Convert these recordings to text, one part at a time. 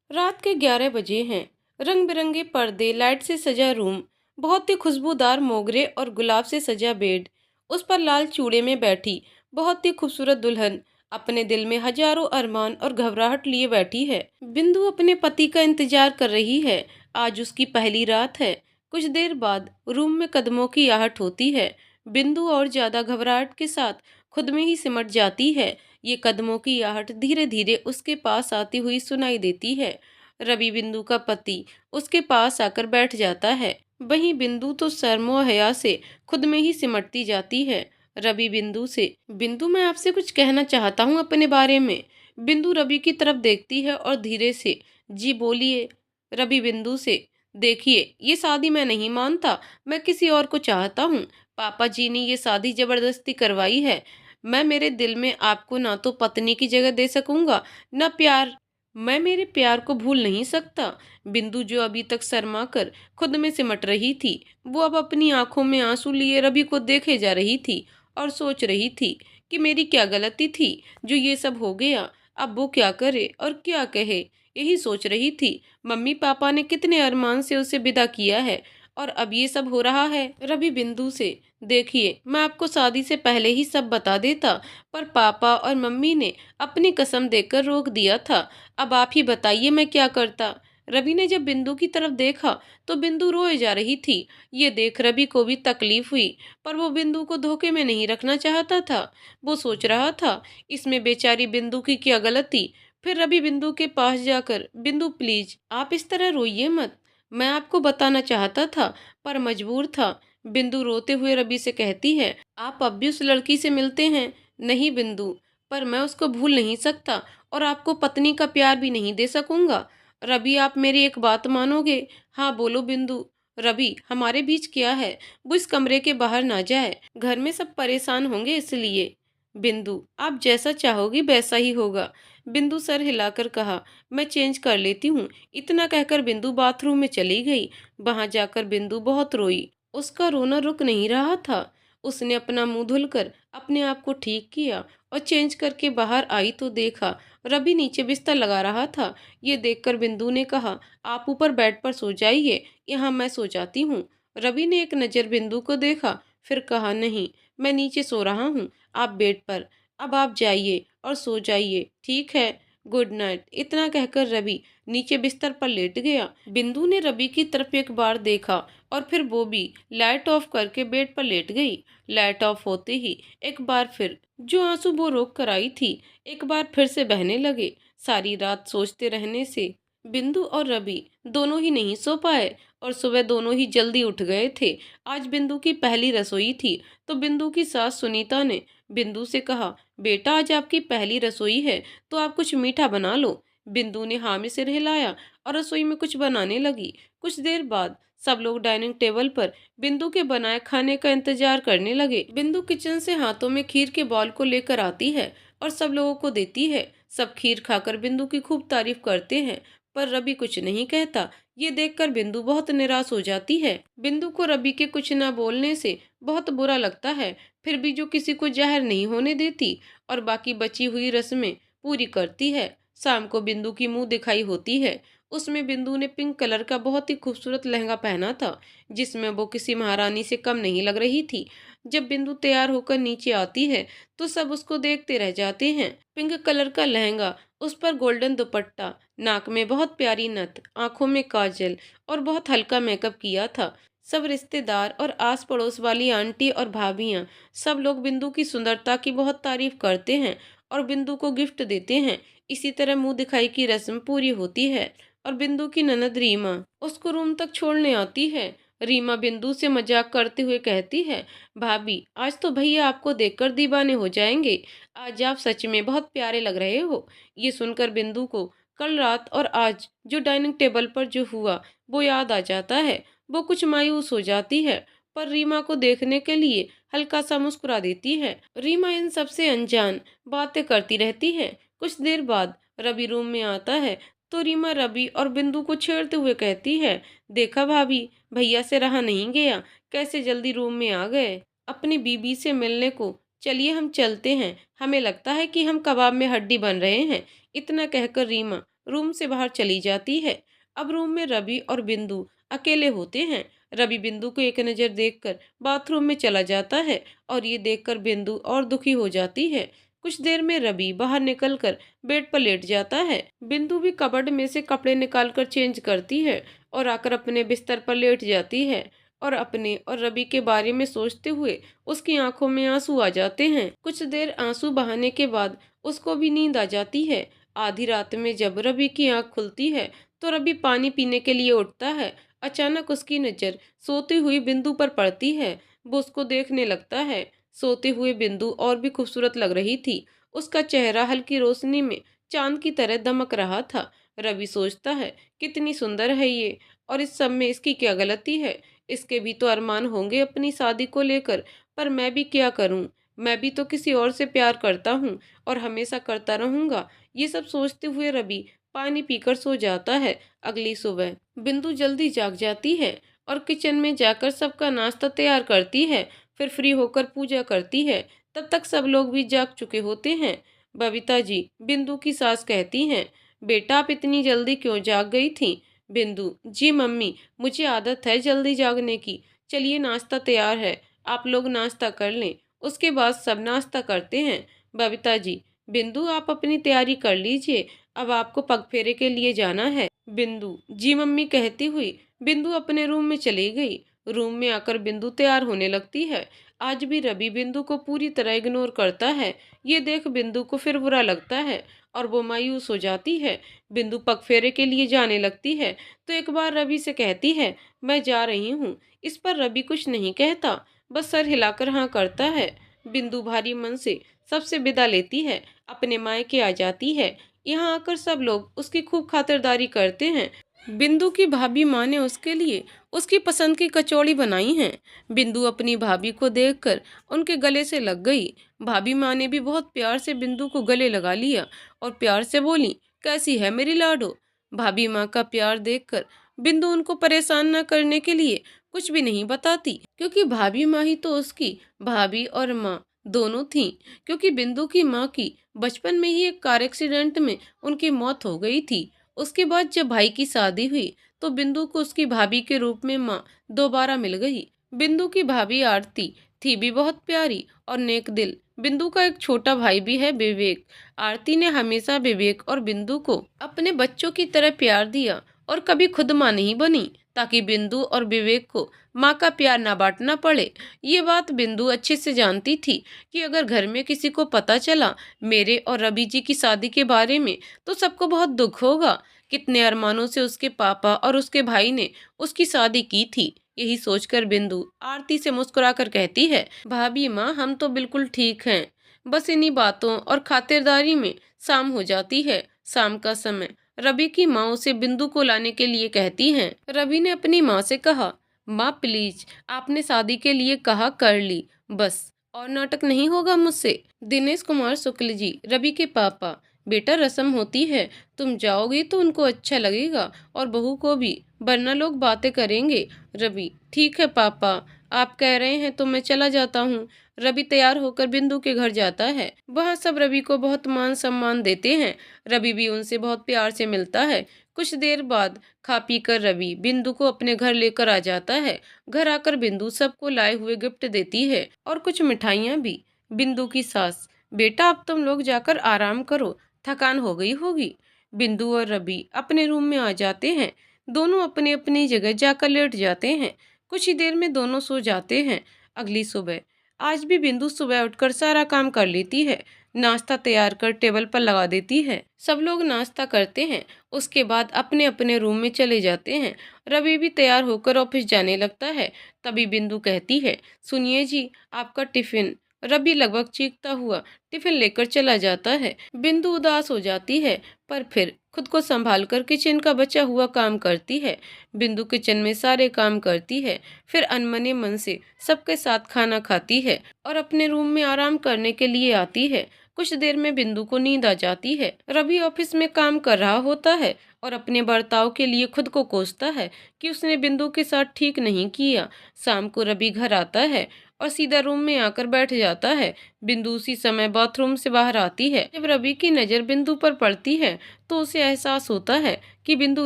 रात के 11 बजे हैं। रंग बिरंगे पर्दे, लाइट से सजा रूम, बहुत ही खुशबूदार मोगरे और गुलाब से सजा बेड, उस पर लाल चूड़े में बैठी बहुत ही खूबसूरत दुल्हन अपने दिल में हजारों अरमान और घबराहट लिए बैठी है। बिंदु अपने पति का इंतजार कर रही है। आज उसकी पहली रात है। कुछ देर बाद रूम में कदमों की आहट होती है। बिंदु और ज्यादा घबराहट के साथ खुद में ही सिमट जाती है। ये कदमों की आहट धीरे धीरे उसके पास आती हुई सुनाई देती है। रवि, बिंदु का पति, उसके पास आकर बैठ जाता है। वहीं बिंदु तो शर्मो हया से खुद में ही सिमटती जाती है। रवि बिंदु से, बिंदु मैं आपसे कुछ कहना चाहता हूँ अपने बारे में। बिंदु रवि की तरफ देखती है और धीरे से, जी बोलिए। रवि बिंदु से, देखिए ये शादी मैं नहीं मानता, मैं किसी और को चाहता हूँ। पापा जी ने ये शादी जबरदस्ती करवाई है। मैं मेरे दिल में आपको ना तो पत्नी की जगह दे सकूंगा, न प्यार। मैं मेरे प्यार को भूल नहीं सकता। बिंदु, जो अभी तक शर्मा कर खुद में सिमट रही थी, वो अब अपनी आंखों में आंसू लिए रवि को देखे जा रही थी और सोच रही थी कि मेरी क्या गलती थी जो ये सब हो गया। अब वो क्या करे और क्या कहे, यही सोच रही थी। मम्मी पापा ने कितने अरमान से उसे विदा किया है और अब ये सब हो रहा है। रवि बिंदु से, देखिए मैं आपको शादी से पहले ही सब बता देता, पर पापा और मम्मी ने अपनी कसम देकर रोक दिया था। अब आप ही बताइए मैं क्या करता। रवि ने जब बिंदु की तरफ देखा तो बिंदु रोए जा रही थी। ये देख रवि को भी तकलीफ हुई, पर वो बिंदु को धोखे में नहीं रखना चाहता था। वो सोच रहा था, इसमें बेचारी बिंदु की क्या गलती। फिर रवि बिंदु के पास जाकर, बिंदु प्लीज आप इस तरह रोइए मत, मैं आपको बताना चाहता था पर मजबूर था। बिंदु रोते हुए रवि से कहती है, आप अब भी उस लड़की से मिलते हैं? नहीं बिंदु, पर मैं उसको भूल नहीं सकता और आपको पत्नी का प्यार भी नहीं दे सकूंगा। रवि, आप मेरी एक बात मानोगे? हाँ बोलो बिंदु। रवि, हमारे बीच क्या है, वो इस कमरे के बाहर ना जाए, घर में सब परेशान होंगे इसलिए। बिंदु, आप जैसा चाहोगी वैसा ही होगा। बिंदु सर हिलाकर कहा, मैं चेंज कर लेती हूँ। इतना कहकर बिंदु बाथरूम में चली गई। वहां जाकर बिंदु बहुत रोई। उसका रोना रुक नहीं रहा था। उसने अपना मुंह धुलकर अपने आप को ठीक किया और चेंज करके बाहर आई तो देखा रवि नीचे बिस्तर लगा रहा था। ये देखकर बिंदु ने कहा, आप ऊपर बेड पर सो जाइए, यहाँ मैं सो जाती हूँ। रवि ने एक नज़र बिंदु को देखा, फिर कहा, नहीं, मैं नीचे सो रहा हूँ, आप बेड पर। अब आप जाइए और सो जाइए, ठीक है? Good night. इतना कहकर रवि नीचे बिस्तर पर लेट गया। बिंदु ने रवि की तरफ एक बार देखा और फिर वो भी लाइट ऑफ करके बेड पर लेट गई। लाइट ऑफ होते ही एक बार फिर जो आंसू वो रोक कर आई थी, एक बार फिर से बहने लगे। सारी रात सोचते रहने से बिंदु और रवि दोनों ही नहीं सो पाए और सुबह दोनों ही जल्दी उठ गए थे। आज बिंदु की पहली रसोई थी तो बिंदु की सास सुनीता ने बिंदु से कहा, बेटा आज आपकी पहली रसोई है तो आप कुछ मीठा बना लो। बिंदु ने हाँ में सिर हिलाया और रसोई में कुछ बनाने लगी। कुछ देर बाद सब लोग डाइनिंग टेबल पर बिंदु के बनाए खाने का इंतजार करने लगे। बिंदु किचन से हाथों में खीर के बॉल को लेकर आती है और सब लोगों को देती है। सब खीर खाकर बिंदु की खूब तारीफ करते हैं, पर रवि कुछ नहीं कहता। ये देखकर बिंदु बहुत निराश हो जाती है। बिंदु को रवि के कुछ न बोलने से बहुत बुरा लगता है, फिर भी जो किसी को जाहिर नहीं होने देती और बाकी बची हुई रस्में पूरी करती है। शाम को बिंदु की मुंह दिखाई होती है। उसमें बिंदु ने पिंक कलर का बहुत ही खूबसूरत लहंगा पहना था, जिसमें वो किसी महारानी से कम नहीं लग रही थी। जब बिंदु तैयार होकर नीचे आती है तो सब उसको देखते रह जाते हैं। पिंक कलर का लहंगा, उस पर गोल्डन दुपट्टा, नाक में बहुत प्यारी नथ, आंखों में काजल और बहुत हल्का मेकअप किया था। सब रिश्तेदार और आस पड़ोस वाली आंटी और भाभियां, सब लोग बिंदु की सुंदरता की बहुत तारीफ करते हैं और बिंदु को गिफ्ट देते हैं। इसी तरह मुंह दिखाई की रस्म पूरी होती है और बिंदु की ननद रीमा उसको रूम तक छोड़ने आती है। रीमा बिंदु से मजाक करते हुए कहती है, भाभी आज तो भैया आपको देखकर दीवाने हो जाएंगे। आज आप सच में बहुत प्यारे लग रहे हो। ये सुनकर बिंदु को कल रात और आज जो डाइनिंग टेबल पर जो हुआ वो याद आ जाता है। वो कुछ मायूस हो जाती है, पर रीमा को देखने के लिए हल्का सा मुस्कुरा देती है। रीमा इन सबसे अनजान बातें करती रहती है। कुछ देर बाद रवि रूम में आता है तो रीमा रवि और बिंदु को छेड़ते हुए कहती है, देखा भाभी, भैया से रहा नहीं गया, कैसे जल्दी रूम में आ गए अपनी बीबी से मिलने को। चलिए हम चलते हैं, हमें लगता है कि हम कबाब में हड्डी बन रहे हैं। इतना कहकर रीमा रूम से बाहर चली जाती है। अब रूम में रवि और बिंदु अकेले होते हैं। रवि बिंदु को एक नज़र देखकर बाथरूम में चला जाता है और ये देखकर बिंदु और दुखी हो जाती है। कुछ देर में रवि बाहर निकलकर बेड पर लेट जाता है। बिंदु भी कबर्ड में से कपड़े निकालकर चेंज करती है और आकर अपने बिस्तर पर लेट जाती है और अपने और रवि के बारे में सोचते हुए उसकी आंखों में आंसू आ जाते हैं। कुछ देर आंसू बहाने के बाद उसको भी नींद आ जाती है। आधी रात में जब रवि की आंख खुलती है तो रवि पानी पीने के लिए उठता है। अचानक उसकी नज़र सोती हुई बिंदु पर पड़ती है। वो उसको देखने लगता है। सोते हुए बिंदु और भी खूबसूरत लग रही थी। उसका चेहरा हल्की रोशनी में चांद की तरह दमक रहा था। रवि सोचता है, कितनी सुंदर है ये, और इस सब में इसकी क्या गलती है। इसके भी तो अरमान होंगे अपनी शादी को लेकर, पर मैं भी क्या करूं। मैं भी तो किसी और से प्यार करता हूं और हमेशा करता रहूंगा। ये सब सोचते हुए रवि पानी पीकर सो जाता है। अगली सुबह बिंदु जल्दी जाग जाती है और किचन में जाकर सबका नाश्ता तैयार करती है। फिर फ्री होकर पूजा करती है। तब तक सब लोग भी जाग चुके होते हैं। बबीता जी, बिंदु की सास कहती हैं, बेटा आप इतनी जल्दी क्यों जाग गई थी। बिंदु, जी मम्मी, मुझे आदत है जल्दी जागने की। चलिए नाश्ता तैयार है, आप लोग नाश्ता कर लें। उसके बाद सब नाश्ता करते हैं। बबीता जी, बिंदु आप अपनी तैयारी कर लीजिए, अब आपको पगफेरे के लिए जाना है। बिंदु, जी मम्मी कहती हुई बिंदु अपने रूम में चली गई। रूम में आकर बिंदु तैयार होने लगती है। आज भी रवि बिंदु को पूरी तरह इग्नोर करता है। ये देख बिंदु को फिर बुरा लगता है और वो मायूस हो जाती है। बिंदु पगफेरे के लिए जाने लगती है तो एक बार रवि से कहती है, मैं जा रही हूँ। इस पर रवि कुछ नहीं कहता, बस सर हिलाकर हाँ करता है। बिंदु भारी मन से सबसे विदा लेती है, अपने मायके आ जाती है। यहाँ आकर सब लोग उसकी खूब खातिरदारी करते हैं। बिंदु की भाभी माँ ने उसके लिए उसकी पसंद की कचौड़ी बनाई हैं। बिंदु अपनी भाभी को देखकर उनके गले से लग गई। भाभी माँ ने भी बहुत प्यार से बिंदु को गले लगा लिया और प्यार से बोली, कैसी है मेरी लाडो। भाभी माँ का प्यार देखकर बिंदु उनको परेशान न करने के लिए कुछ भी नहीं बताती, क्योंकि भाभी माँ ही तो उसकी भाभी और माँ दोनों थीं। क्योंकि बिंदु की माँ की बचपन में ही एक कार एक्सीडेंट में उनकी मौत हो गई थी। उसके बाद जब भाई की शादी हुई तो बिंदु को उसकी भाभी के रूप में माँ दोबारा मिल गई। बिंदु की भाभी आरती थी भी बहुत प्यारी और नेक दिल। बिंदु का एक छोटा भाई भी है, विवेक। आरती ने हमेशा विवेक और बिंदु को अपने बच्चों की तरह प्यार दिया और कभी खुद माँ नहीं बनी, ताकि बिंदु और विवेक को माँ का प्यार ना बांटना पड़े। ये बात बिंदु अच्छे से जानती थी कि अगर घर में किसी को पता चला मेरे और रवि जी की शादी के बारे में तो सबको बहुत दुख होगा। कितने अरमानों से उसके पापा और उसके भाई ने उसकी शादी की थी। यही सोचकर बिंदु आरती से मुस्कुराकर कहती है, भाभी माँ हम तो बिल्कुल ठीक हैं। बस इन्हीं बातों और खातिरदारी में शाम हो जाती है। शाम का समय रवि की माँ उसे बिंदु को लाने के लिए कहती हैं। रवि ने अपनी माँ से कहा, माँ प्लीज, आपने शादी के लिए कहा कर ली, बस और नाटक नहीं होगा मुझसे। दिनेश कुमार शुक्ल जी, रवि के पापा, बेटा रस्म होती है, तुम जाओगी तो उनको अच्छा लगेगा और बहू को भी, वरना लोग बातें करेंगे। रवि, ठीक है पापा, आप कह रहे हैं तो मैं चला जाता हूँ। रवि तैयार होकर बिंदु के घर जाता है। वहाँ सब रवि को बहुत मान सम्मान देते हैं। रवि भी उनसे बहुत प्यार से मिलता है। कुछ देर बाद खा पी कर रवि बिंदु को अपने घर लेकर आ जाता है। घर आकर बिंदु सबको लाए हुए गिफ्ट देती है और कुछ मिठाइयाँ भी। बिंदु की सास, बेटा अब तुम लोग जाकर आराम करो, थकान हो गई होगी। बिंदु और रवि अपने रूम में आ जाते हैं। दोनों अपनी अपनी जगह जाकर लेट जाते हैं। कुछ ही देर में दोनों सो जाते हैं। अगली सुबह आज भी बिंदु सुबह उठकर सारा काम कर लेती है। नाश्ता तैयार कर टेबल पर लगा देती है। सब लोग नाश्ता करते हैं। उसके बाद अपने अपने रूम में चले जाते हैं। रवि भी तैयार होकर ऑफिस जाने लगता है। तभी बिंदु कहती है, सुनिए जी, आपका टिफिन। रवि लगभग चीखता हुआ टिफिन लेकर चला जाता है। बिंदु उदास हो जाती है, पर फिर खुद को संभालकर किचन का बचा हुआ काम करती है। बिंदु किचन में सारे काम करती है, फिर अनमने मन से सबके साथ खाना खाती है और अपने रूम में आराम करने के लिए आती है। कुछ देर में बिंदु को नींद आ जाती है। रवि ऑफिस में काम कर रहा होता है और अपने बर्ताव के लिए खुद को कोसता है कि उसने बिंदु के साथ ठीक नहीं किया। शाम को रवि घर आता है और सीधा रूम में आकर बैठ जाता है। बिंदु उसी समय बाथरूम से बाहर आती है। जब रवि की नज़र बिंदु पर पड़ती है तो उसे एहसास होता है कि बिंदु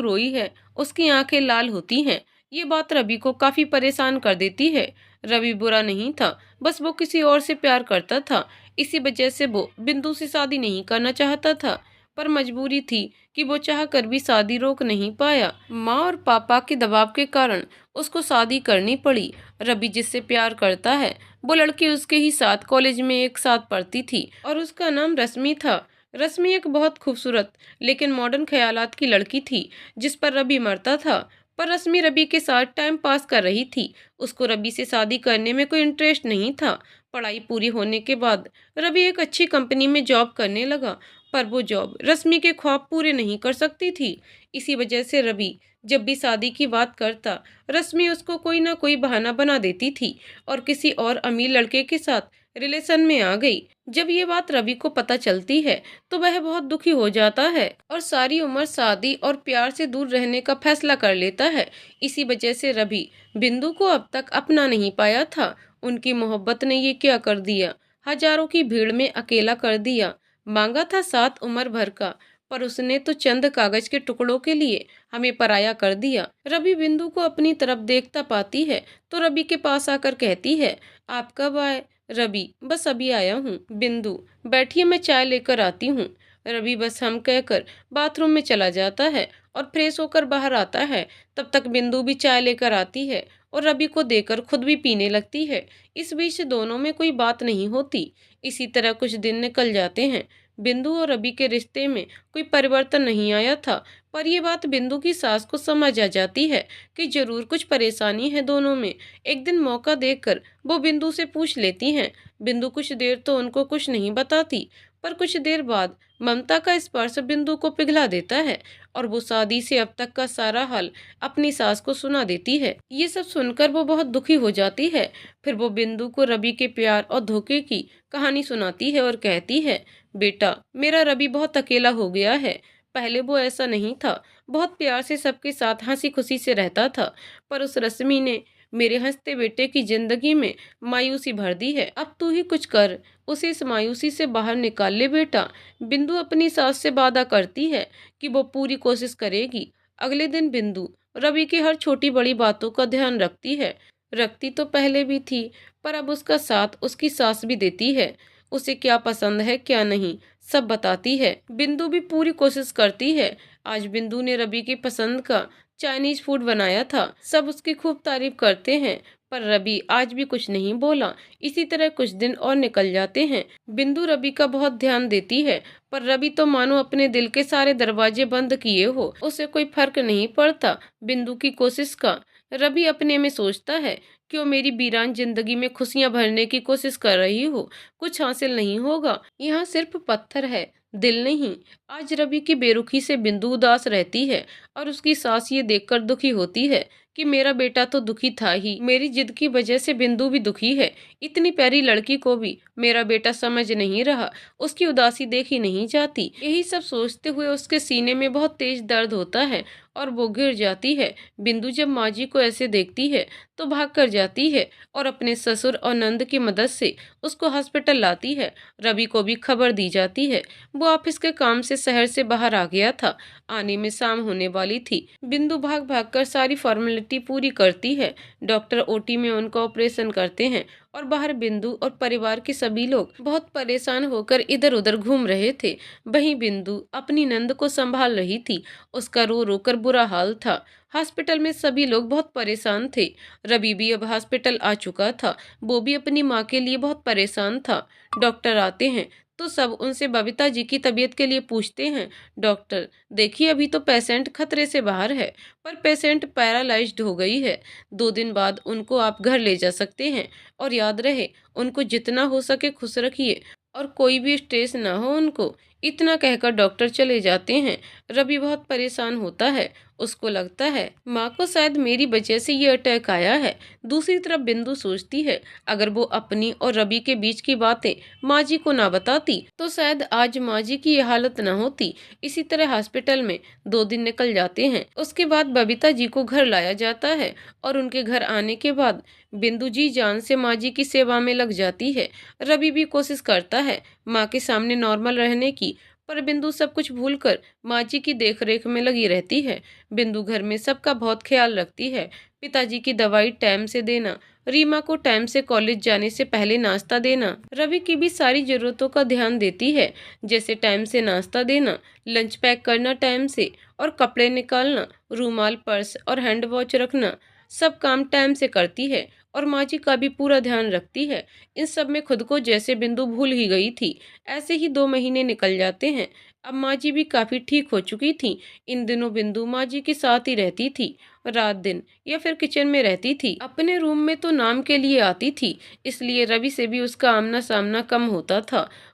रोई है। उसकी आंखें लाल होती हैं। ये बात रवि को काफी परेशान कर देती है। रवि बुरा नहीं था, बस वो किसी और से प्यार करता था। इसी वजह से वो बिंदु से शादी नहीं करना चाहता था, पर मजबूरी थी कि वो चाह कर भी शादी रोक नहीं पाया। माँ और पापा के दबाव के कारण उसको शादी करनी पड़ी। रवि जिससे प्यार करता है वो लड़की उसके ही साथ कॉलेज में एक साथ पढ़ती थी और उसका नाम रश्मि था। रश्मि एक बहुत खूबसूरत लेकिन मॉडर्न ख्यालात की लड़की थी जिस पर रवि मरता था। पर रश्मि रवि के साथ टाइम पास कर रही थी। उसको रवि से शादी करने में कोई इंटरेस्ट नहीं था। पढ़ाई पूरी होने के बाद रवि एक अच्छी कंपनी में जॉब करने लगा, पर वो जॉब रश्मि के ख्वाब पूरे नहीं कर सकती थी। इसी वजह से रवि जब भी शादी की बात करता, रश्मि उसको कोई ना कोई बहाना बना देती थी और किसी और अमीर लड़के के साथ रिलेशन में आ गई। जब ये बात रवि को पता चलती है तो वह बहुत दुखी हो जाता है और सारी उम्र शादी और प्यार से दूर रहने का फैसला कर लेता है। इसी वजह से रवि बिंदु को अब तक अपना नहीं पाया था। उनकी मोहब्बत ने ये क्या कर दिया, हजारों की भीड़ में अकेला कर दिया। मांगा था साथ उम्र भर का, पर उसने तो चंद कागज के टुकड़ों के लिए हमें पराया कर दिया। रवि बिंदु को अपनी तरफ देखता पाती है तो रवि के पास आकर कहती है, आप कब आए? रवि, बस अभी आया हूँ। बिंदु, बैठिए मैं चाय लेकर आती हूँ। रवि बस हम कहकर बाथरूम में चला जाता है और फ्रेश होकर बाहर आता है। तब तक बिंदु भी चाय लेकर आती है और रवि को देकर खुद भी पीने लगती है। इस बीच दोनों में कोई बात नहीं होती। इसी तरह कुछ दिन निकल जाते हैं। बिंदु और रवि के रिश्ते में कोई परिवर्तन नहीं आया था, पर यह बात बिंदु की सास को समझ आ जाती है कि जरूर कुछ परेशानी है दोनों में। एक दिन मौका देखकर वो बिंदु से पूछ लेती हैं। बिंदु कुछ देर तो उनको कुछ नहीं बताती, पर कुछ देर बाद ममता का स्पर्श बिंदु को पिघला देता है और वो शादी से अब तक का सारा हाल अपनी सास को सुना देती है। ये सब सुनकर वो बहुत दुखी हो जाती है। फिर वो बिंदु को रवि के प्यार और धोखे की कहानी सुनाती है और कहती है, बेटा, मेरा रवि बहुत अकेला हो गया है। पहले वो ऐसा नहीं था, बहुत प्यार से सबके साथ हंसी खुशी से रहता था, पर उस रश्मि ने मेरे हंसते बेटे की जिंदगी में मायूसी भर दी है। अब तू ही कुछ कर, उसे इस मायूसी से बाहर निकाल ले बेटा। बिंदु अपनी सास से वादा करती है कि वो पूरी कोशिश करेगी। अगले दिन बिंदु रवि की हर छोटी बड़ी बातों का ध्यान रखती तो पहले भी थी, पर अब उसका साथ उसकी सास भी देती है। उसे क्या पसंद है क्या नहीं सब बताती है। बिंदु भी पूरी कोशिश करती है। आज बिंदु ने रवि की पसंद का चाइनीज फूड बनाया था। सब उसकी खूब तारीफ करते हैं, पर रवि आज भी कुछ नहीं बोला। इसी तरह कुछ दिन और निकल जाते हैं। बिंदु रवि का बहुत ध्यान देती है, पर रवि तो मानो अपने दिल के सारे दरवाजे बंद किए हो। उसे कोई फर्क नहीं पड़ता बिंदु की कोशिश का। रवि अपने में सोचता है, क्यों मेरी वीरान जिंदगी में खुशियां भरने की कोशिश कर रही हो, कुछ हासिल नहीं होगा। यहाँ सिर्फ पत्थर है, दिल नहीं। आज रवि की बेरुखी से बिंदु उदास रहती है और उसकी सास ये देखकर दुखी होती है कि मेरा बेटा तो दुखी था ही, मेरी जिद की वजह से बिंदु भी दुखी है। इतनी प्यारी लड़की को भी मेरा बेटा समझ नहीं रहा, उसकी उदासी देखी नहीं जाती। यही सब सोचते हुए उसके सीने में बहुत तेज दर्द होता है और वो गिर जाती है। बिंदु जब माँ जी को ऐसे देखती है तो भाग कर जाती है और अपने ससुर और नंद की मदद से उसको हॉस्पिटल लाती है। रवि को भी खबर दी जाती है। वो ऑफिस के काम से शहर से बाहर आ गया था। आने में शाम होने वाली थी। बिंदु भाग भाग कर सारी फॉर्मेलिटी पूरी करती है। डॉक्टर ओटी में उनका ऑपरेशन करते हैं और बाहर बिंदु और परिवार के सभी लोग बहुत परेशान होकर इधर उधर घूम रहे थे। वहीं बिंदु अपनी नंद को संभाल रही थी। उसका रो रो कर बुरा हाल था। हॉस्पिटल में सभी लोग बहुत परेशान थे। रवि भी अब हॉस्पिटल आ चुका था। वो भी अपनी माँ के लिए बहुत परेशान था। डॉक्टर आते हैं तो सब उनसे बबीता जी की तबीयत के लिए पूछते हैं। डॉक्टर, देखिए अभी तो पेशेंट खतरे से बाहर है, पर पेशेंट पैरालाइज्ड हो गई है। 2 दिन बाद उनको आप घर ले जा सकते हैं, और याद रहे उनको जितना हो सके खुश रखिए और कोई भी स्ट्रेस ना हो उनको। इतना कहकर डॉक्टर चले जाते हैं। रवि बहुत परेशान होता है। उसको लगता है माँ को शायद मेरी वजह से ये अटैक आया है। दूसरी तरफ बिंदु सोचती है, अगर वो अपनी और रवि के बीच की बातें माँ जी को ना बताती तो शायद आज माँ जी की ये हालत ना होती। इसी तरह हॉस्पिटल में 2 दिन निकल जाते हैं। उसके बाद बबीता जी को घर लाया जाता है और उनके घर आने के बाद बिंदु जी जान से माँ जी की सेवा में लग जाती है। रवि भी कोशिश करता है माँ के सामने नॉर्मल रहने की, पर बिंदु सब कुछ भूलकर माँ जी की देखरेख में लगी रहती है। बिंदु घर में सबका बहुत ख्याल रखती है। पिताजी की दवाई टाइम से देना, रीमा को टाइम से कॉलेज जाने से पहले नाश्ता देना, रवि की भी सारी जरूरतों का ध्यान देती है, जैसे टाइम से नाश्ता देना, लंच पैक करना टाइम से और कपड़े निकालना, रूमाल, पर्स और हैंड वॉच रखना, सब काम टाइम से करती है और माँ जी का भी पूरा ध्यान रखती है। इन सब में खुद को जैसे बिंदु भूल ही गई थी। ऐसे ही 2 महीने निकल जाते हैं। अब माँ जी भी काफी ठीक हो चुकी थी। इन दिनों बिंदु माँ जी के साथ ही रहती थी, रात दिन या फिर किचन में रहती थी। अपने रूम में तो नाम के लिए आती थी, इसलिए रवि से भी उसका आमना सामना कम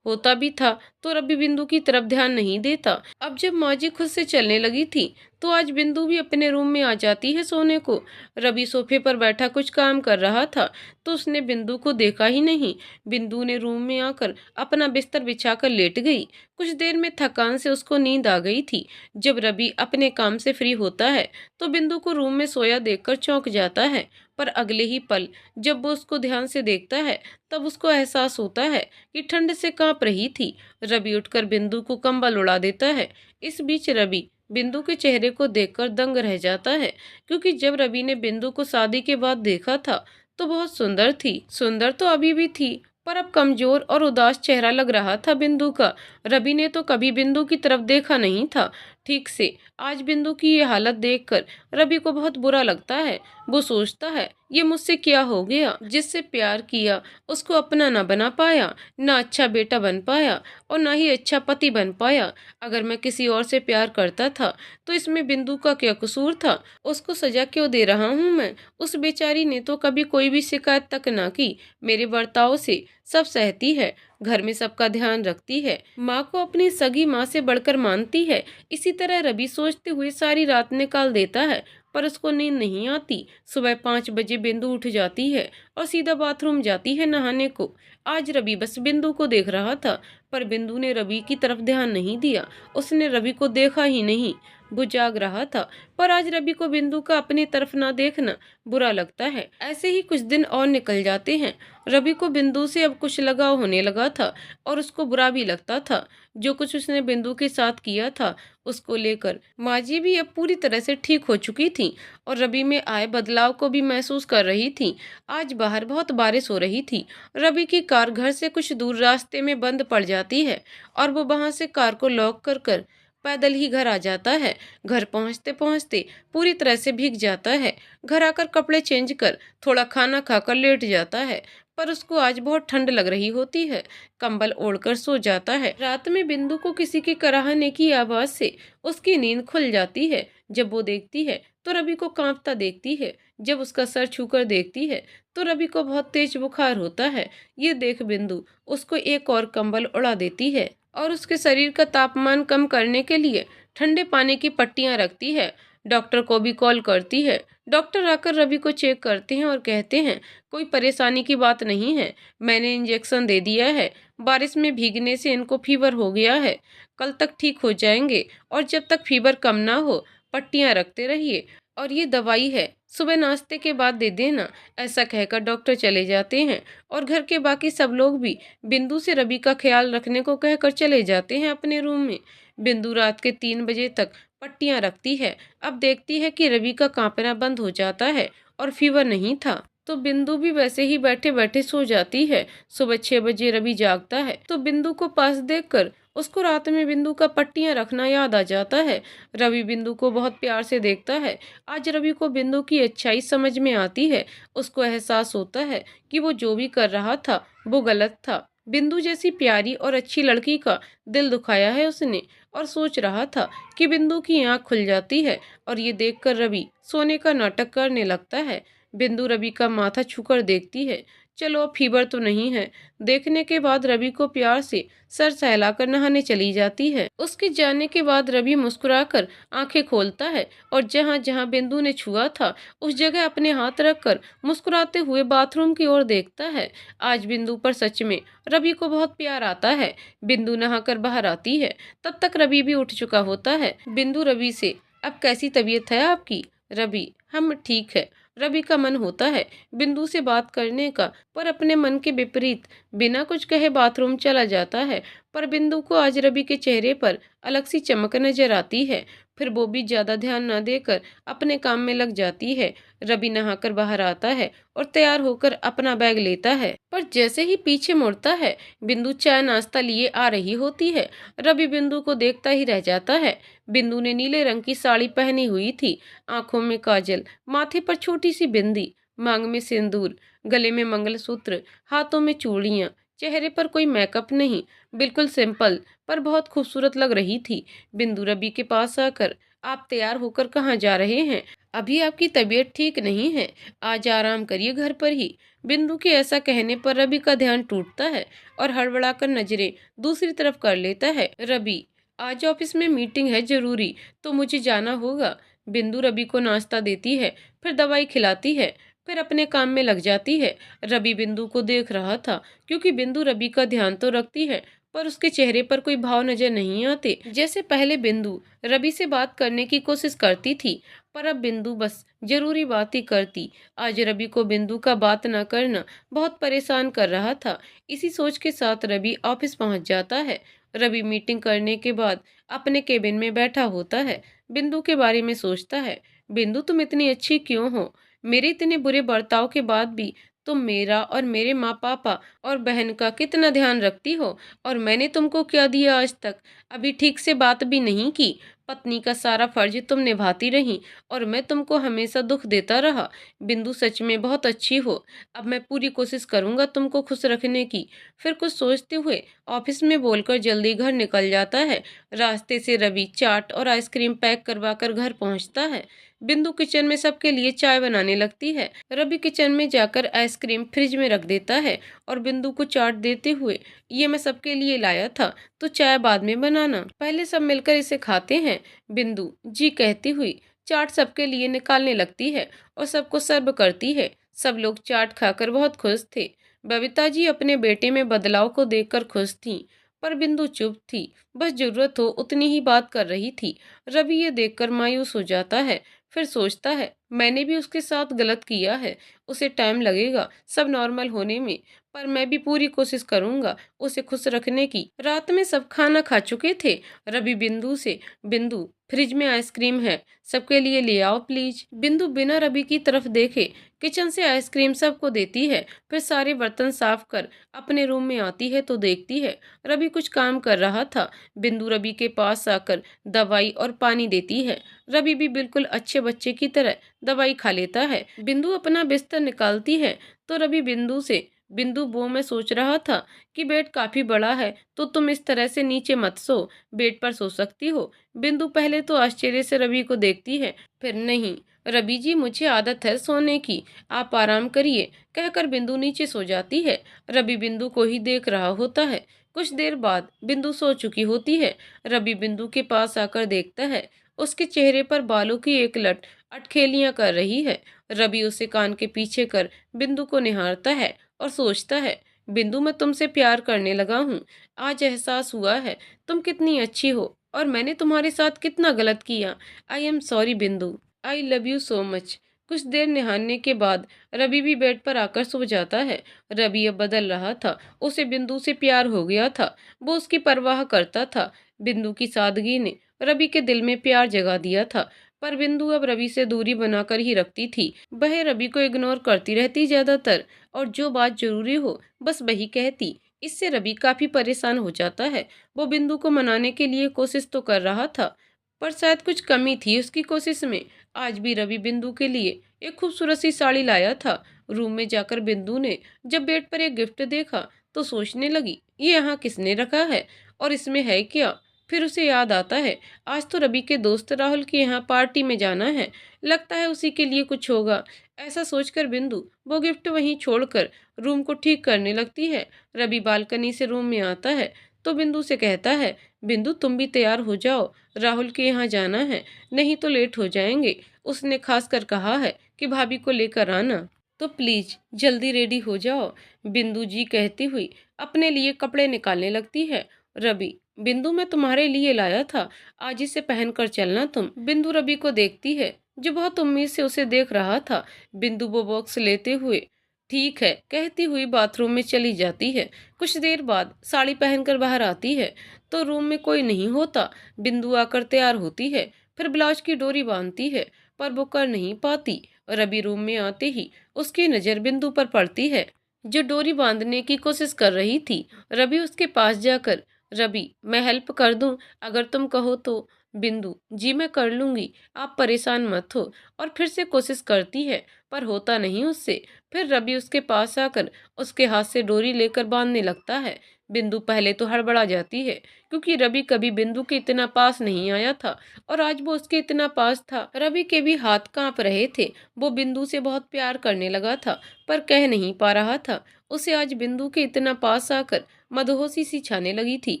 होता भी था तो रवि बिंदु की तरफ ध्यान नहीं देता। अब जब माँ जी खुद से चलने लगी थी तो आज बिंदु भी अपने रूम में आ जाती है सोने को। रवि सोफे पर बैठा कुछ काम कर रहा था तो उसने बिंदु को देखा ही नहीं। बिंदु ने रूम में आकर अपना बिस्तर बिछाकर लेट गई। कुछ देर में थकान से उसको नींद आ गई थी। जब रवि अपने काम से फ्री होता है तो बिंदु को रूम में सोया देखकर चौंक जाता है, पर अगले ही पल जब वो उसको ध्यान से देखता है तब उसको एहसास होता है कि ठंड से कांप रही थी। रवि उठकर बिंदु को कंबल उड़ा देता है। इस बीच रवि बिंदु के चेहरे को देखकर दंग रह जाता है, क्योंकि जब रवि ने बिंदु को शादी के बाद देखा था तो बहुत सुंदर थी। सुंदर तो अभी भी थी, पर अब कमजोर और उदास चेहरा लग रहा था बिंदु का। रवि ने तो कभी बिंदु की तरफ देखा नहीं था ठीक से। आज बिंदु की ये हालत देखकर रवि को बहुत बुरा लगता है। वो सोचता है ये मुझसे क्या हो गया, जिससे प्यार किया उसको अपना ना बना पाया, ना अच्छा बेटा बन पाया और ना ही अच्छा पति बन पाया। अगर मैं किसी और से प्यार करता था तो इसमें बिंदु का क्या कसूर था? उसको सजा क्यों दे रहा हूँ मैं? उस बेचारी ने तो कभी कोई भी शिकायत तक ना की। मेरे बर्ताव से सब सहती है, घर में सबका ध्यान रखती है, माँ को अपनी सगी माँ से बढ़कर मानती है। इसी तरह रवि सोचते हुए सारी रात निकाल देता है, पर उसको नींद नहीं आती। सुबह 5 बजे बिंदु उठ जाती है और सीधा बाथरूम जाती है नहाने को। आज रवि बस बिंदु को देख रहा था, पर बिंदु ने रवि की तरफ ध्यान नहीं दिया। उसने रवि को देखा ही नहीं। वो जाग रहा था, पर आज रवि को बिंदु का अपनी तरफ ना देखना बुरा लगता है। ऐसे ही कुछ दिन और निकल जाते हैं। रवि को बिंदु से अब कुछ लगाव होने लगा था और उसको बुरा भी लगता था। जो कुछ उसने बिंदु के साथ किया था उसको लेकर माँ जी भी अब पूरी तरह से ठीक हो चुकी थी और रवि में आए बदलाव को भी महसूस कर रही थी। आज बाहर बहुत बारिश हो रही थी। रवि की कार घर से कुछ दूर रास्ते में बंद पड़ जाती है और वो वहां से कार को लॉक कर पैदल ही घर आ जाता है। घर पहुंचते पहुंचते पूरी तरह से भीग जाता है। घर आकर कपड़े चेंज कर थोड़ा खाना खाकर लेट जाता है, पर उसको आज बहुत ठंड लग रही होती है। कंबल ओढ़कर सो जाता है। रात में बिंदु को किसी के कराहने की आवाज से उसकी नींद खुल जाती है। जब वो देखती है तो रवि को कांपता देखती है। जब उसका सर छूकर देखती है तो रवि को बहुत तेज बुखार होता है। ये देख बिंदु उसको एक और कंबल उड़ा देती है और उसके शरीर का तापमान कम करने के लिए ठंडे पानी की पट्टियां रखती है। डॉक्टर को भी कॉल करती है। डॉक्टर आकर रवि को चेक करते हैं और कहते हैं कोई परेशानी की बात नहीं है, मैंने इंजेक्शन दे दिया है। बारिश में भीगने से इनको फीवर हो गया है, कल तक ठीक हो जाएंगे और जब तक फीवर कम ना हो पट्टियां रखते रहिए और ये दवाई है, सुबह नाश्ते के बाद दे देना। ऐसा कहकर डॉक्टर चले जाते हैं और घर के बाकी सब लोग भी बिंदु से रवि का ख्याल रखने को कहकर चले जाते हैं अपने रूम में। बिंदु रात के 3 बजे तक पट्टियां रखती है। अब देखती है कि रवि का कांपना बंद हो जाता है और फीवर नहीं था, तो बिंदु भी वैसे ही बैठे बैठे सो जाती है। सुबह 6 बजे रवि जागता है तो बिंदु को पास देखकर उसको रात में बिंदु का पट्टियां रखना याद आ जाता है। रवि बिंदु को बहुत प्यार से देखता है। आज रवि को बिंदु की अच्छाई समझ में आती है। उसको एहसास होता है कि वो जो भी कर रहा था वो गलत था। बिंदु जैसी प्यारी और अच्छी लड़की का दिल दुखाया है उसने, और सोच रहा था कि बिंदु की आंख खुल जाती है और ये देखकर रवि सोने का नाटक करने लगता है। बिंदु रवि का माथा छूकर देखती है। चलो अब फीवर तो नहीं है। देखने के बाद रवि को प्यार से सर सहलाकर नहाने चली जाती है। उसके जाने के बाद रवि मुस्कुराकर आंखें खोलता है और जहां जहां बिंदु ने छुआ था उस जगह अपने हाथ रखकर मुस्कुराते हुए बाथरूम की ओर देखता है। आज बिंदु पर सच में रवि को बहुत प्यार आता है। बिंदु नहाकर बाहर आती है, तब तक रवि भी उठ चुका होता है। बिंदु रवि से, अब कैसी तबीयत है आपकी? रवि, हम ठीक है। रवि का मन होता है बिंदु से बात करने का, पर अपने मन के विपरीत बिना कुछ कहे बाथरूम चला जाता है। पर बिंदु को आज रवि के चेहरे पर अलग सी चमक नजर आती है। फिर वो भी ज्यादा ध्यान न देकर अपने काम में लग जाती है। रवि नहाकर बाहर आता है और तैयार होकर अपना बैग लेता है, पर जैसे ही पीछे मुड़ता है बिंदु चाय नाश्ता लिए आ रही होती है। रवि बिंदु को देखता ही रह जाता है। बिंदु ने नीले रंग की साड़ी पहनी हुई थी, आंखों में काजल, माथे पर छोटी सी बिंदी, मांग में सिंदूर, गले में मंगलसूत्र, हाथों में चूड़ियां, चेहरे पर कोई मेकअप नहीं, बिल्कुल सिंपल पर बहुत खूबसूरत लग रही थी। बिंदु रवि के पास आकर, आप तैयार होकर कहाँ जा रहे हैं? अभी आपकी तबीयत ठीक नहीं है, आज आराम करिए घर पर ही। बिंदु के ऐसा कहने पर रवि का ध्यान टूटता है और हड़बड़ाकर नजरें दूसरी तरफ कर लेता है। रवि, आज ऑफिस में मीटिंग है जरूरी, तो मुझे जाना होगा। बिंदु रवि को नाश्ता देती है, फिर दवाई खिलाती है, फिर अपने काम में लग जाती है। रवि बिंदु को देख रहा था, क्योंकि बिंदु रवि का ध्यान तो रखती है, पर उसके चेहरे पर कोई भाव नजर नहीं आते। जैसे पहले बिंदु रवि से बात करने की कोशिश करती थी, पर अब बिंदु बस जरूरी बात ही करती। आज रवि को बिंदु का बात न करना बहुत परेशान कर रहा था। इसी सोच के साथ रवि ऑफिस पहुंच जाता है। रवि मीटिंग करने के बाद अपने केबिन में बैठा होता है। बिंदु के बारे में सोचता है। बिंदु, तुम इतनी अच्छी क्यों हो? मेरे इतने बुरे बर्ताव के बाद भी तुम मेरा और मेरे माँ पापा और बहन का कितना ध्यान रखती हो, और मैंने तुमको क्या दिया आज तक? अभी ठीक से बात भी नहीं की। पत्नी का सारा फर्ज तुम निभाती रही और मैं तुमको हमेशा दुख देता रहा। बिंदु, सच में बहुत अच्छी हो। अब मैं पूरी कोशिश करूंगा तुमको खुश रखने की। फिर कुछ सोचते हुए ऑफिस में बोलकर जल्दी घर निकल जाता है। रास्ते से रवि चाट और आइसक्रीम पैक करवा कर घर पहुंचता है। बिंदु किचन में सबके लिए चाय बनाने लगती है। रवि किचन में जाकर आइसक्रीम फ्रिज में रख देता है और बिंदु को चाट देते हुए, ये मैं सबके लिए लाया था, तो चाय बाद में बनाना, पहले सब मिलकर इसे खाते हैं। बिंदु जी कहती हुई चाट सबके लिए निकालने लगती है और सबको सर्व करती है। सब लोग चाट खाकर बहुत खुश थे। बबीता जी अपने बेटे में बदलाव को देखकर खुश थी, पर बिंदु चुप थी, बस जरूरत हो उतनी ही बात कर रही थी। रवि ये देखकर मायूस हो जाता है, फिर सोचता है मैंने भी उसके साथ गलत किया है, उसे टाइम लगेगा सब नॉर्मल होने में, पर मैं भी पूरी कोशिश करूंगा उसे खुश रखने की। रात में सब खाना खा चुके थे। रवि बिंदु से, बिंदु फ्रिज में आइसक्रीम है, सबके लिए ले आओ प्लीज। बिंदु बिना रवि की तरफ देखे किचन से आइसक्रीम सबको देती है, फिर सारे बर्तन साफ कर अपने रूम में आती है तो देखती है रवि कुछ काम कर रहा था। बिंदु रवि के पास आकर दवाई और पानी देती है। रवि भी बिल्कुल अच्छे बच्चे की तरह दवाई खा लेता है। बिंदु अपना बिस्तर निकालती है तो रवि बिंदु से, बिंदु वो मैं सोच रहा था कि बेड काफी बड़ा है, तो तुम इस तरह से नीचे मत सो, बेड पर सो सकती हो। बिंदु पहले तो आश्चर्य से रवि को देखती है, फिर नहीं रवि जी, मुझे आदत है सोने की, आप आराम करिए, कहकर बिंदु नीचे सो जाती है। रवि बिंदु को ही देख रहा होता है। कुछ देर बाद बिंदु सो चुकी होती है। रवि बिंदु के पास आकर देखता है, उसके चेहरे पर बालों की एक लट अटखेलियां कर रही है। रवि उसे कान के पीछे कर बिंदु को निहारता है और सोचता है, बिंदु मैं तुमसे प्यार करने लगा हूँ। आज एहसास हुआ है तुम कितनी अच्छी हो और मैंने तुम्हारे साथ कितना गलत किया। आई एम सॉरी बिंदु, I love you so much. कुछ देर नहाने के बाद रवि भी बेड पर आकर सो जाता है। रवि अब बदल रहा था, उसे बिंदु से प्यार हो गया था, वो उसकी परवाह करता था। बिंदु की सादगी ने रवि के दिल में प्यार जगा दिया था, पर बिंदु अब रवि से दूरी बनाकर ही रखती थी। वह रवि को इग्नोर करती रहती ज्यादातर, और जो बात जरूरी हो बस वही कहती। इससे रवि काफी परेशान हो जाता है। वो बिंदु को मनाने के लिए कोशिश तो कर रहा था, पर शायद कुछ कमी थी उसकी कोशिश में। आज भी रवि बिंदु के लिए एक खूबसूरत सी साड़ी लाया था। रूम में जाकर बिंदु ने जब बेड पर एक गिफ्ट देखा तो सोचने लगी, ये यहाँ किसने रखा है और इसमें है क्या? फिर उसे याद आता है आज तो रवि के दोस्त राहुल के यहाँ पार्टी में जाना है, लगता है उसी के लिए कुछ होगा। ऐसा सोचकर बिंदु वो गिफ्ट वहीं छोड़कर रूम को ठीक करने लगती है। रवि बालकनी से रूम में आता है तो बिंदु से कहता है, बिंदु तुम भी तैयार हो जाओ, राहुल के यहाँ जाना है, नहीं तो लेट हो जाएंगे। उसने खास कर कहा है कि भाभी को लेकर आना, तो प्लीज जल्दी रेडी हो जाओ। बिंदु जी कहती हुई अपने लिए कपड़े निकालने लगती है। रवि, बिंदु मैं तुम्हारे लिए लाया था, आज इसे पहनकर चलना तुम। बिंदु रवि को देखती है जो बहुत उम्मीद से उसे देख रहा था। बिंदु वो बॉक्स लेते हुए ठीक है कहती हुई बाथरूम में चली जाती है। कुछ देर बाद साड़ी पहनकर बाहर आती है तो रूम में कोई नहीं होता। बिंदु आकर तैयार होती है, फिर ब्लाउज की डोरी बांधती है पर वो कर नहीं पाती। रवि रूम में आते ही उसकी नजर बिंदु पर पड़ती है जो डोरी बांधने की कोशिश कर रही थी। रवि उसके पास जाकर, रवि मैं हेल्प कर दूं अगर तुम कहो तो। बिंदु जी मैं कर लूंगी, आप परेशान मत हो। और फिर से कोशिश करती है पर होता नहीं उससे। फिर रवि उसके पास आकर उसके हाथ से डोरी लेकर बांधने लगता है। बिंदु पहले तो हड़बड़ा जाती है क्योंकि रवि कभी बिंदु के इतना पास नहीं आया था और आज वो उसके इतना पास था। रवि के भी हाथ कांप रहे थे, वो बिंदु से बहुत प्यार करने लगा था पर कह नहीं पा रहा था। उसे आज बिंदु के इतना पास आकर मदहोशी सी छाने लगी थी।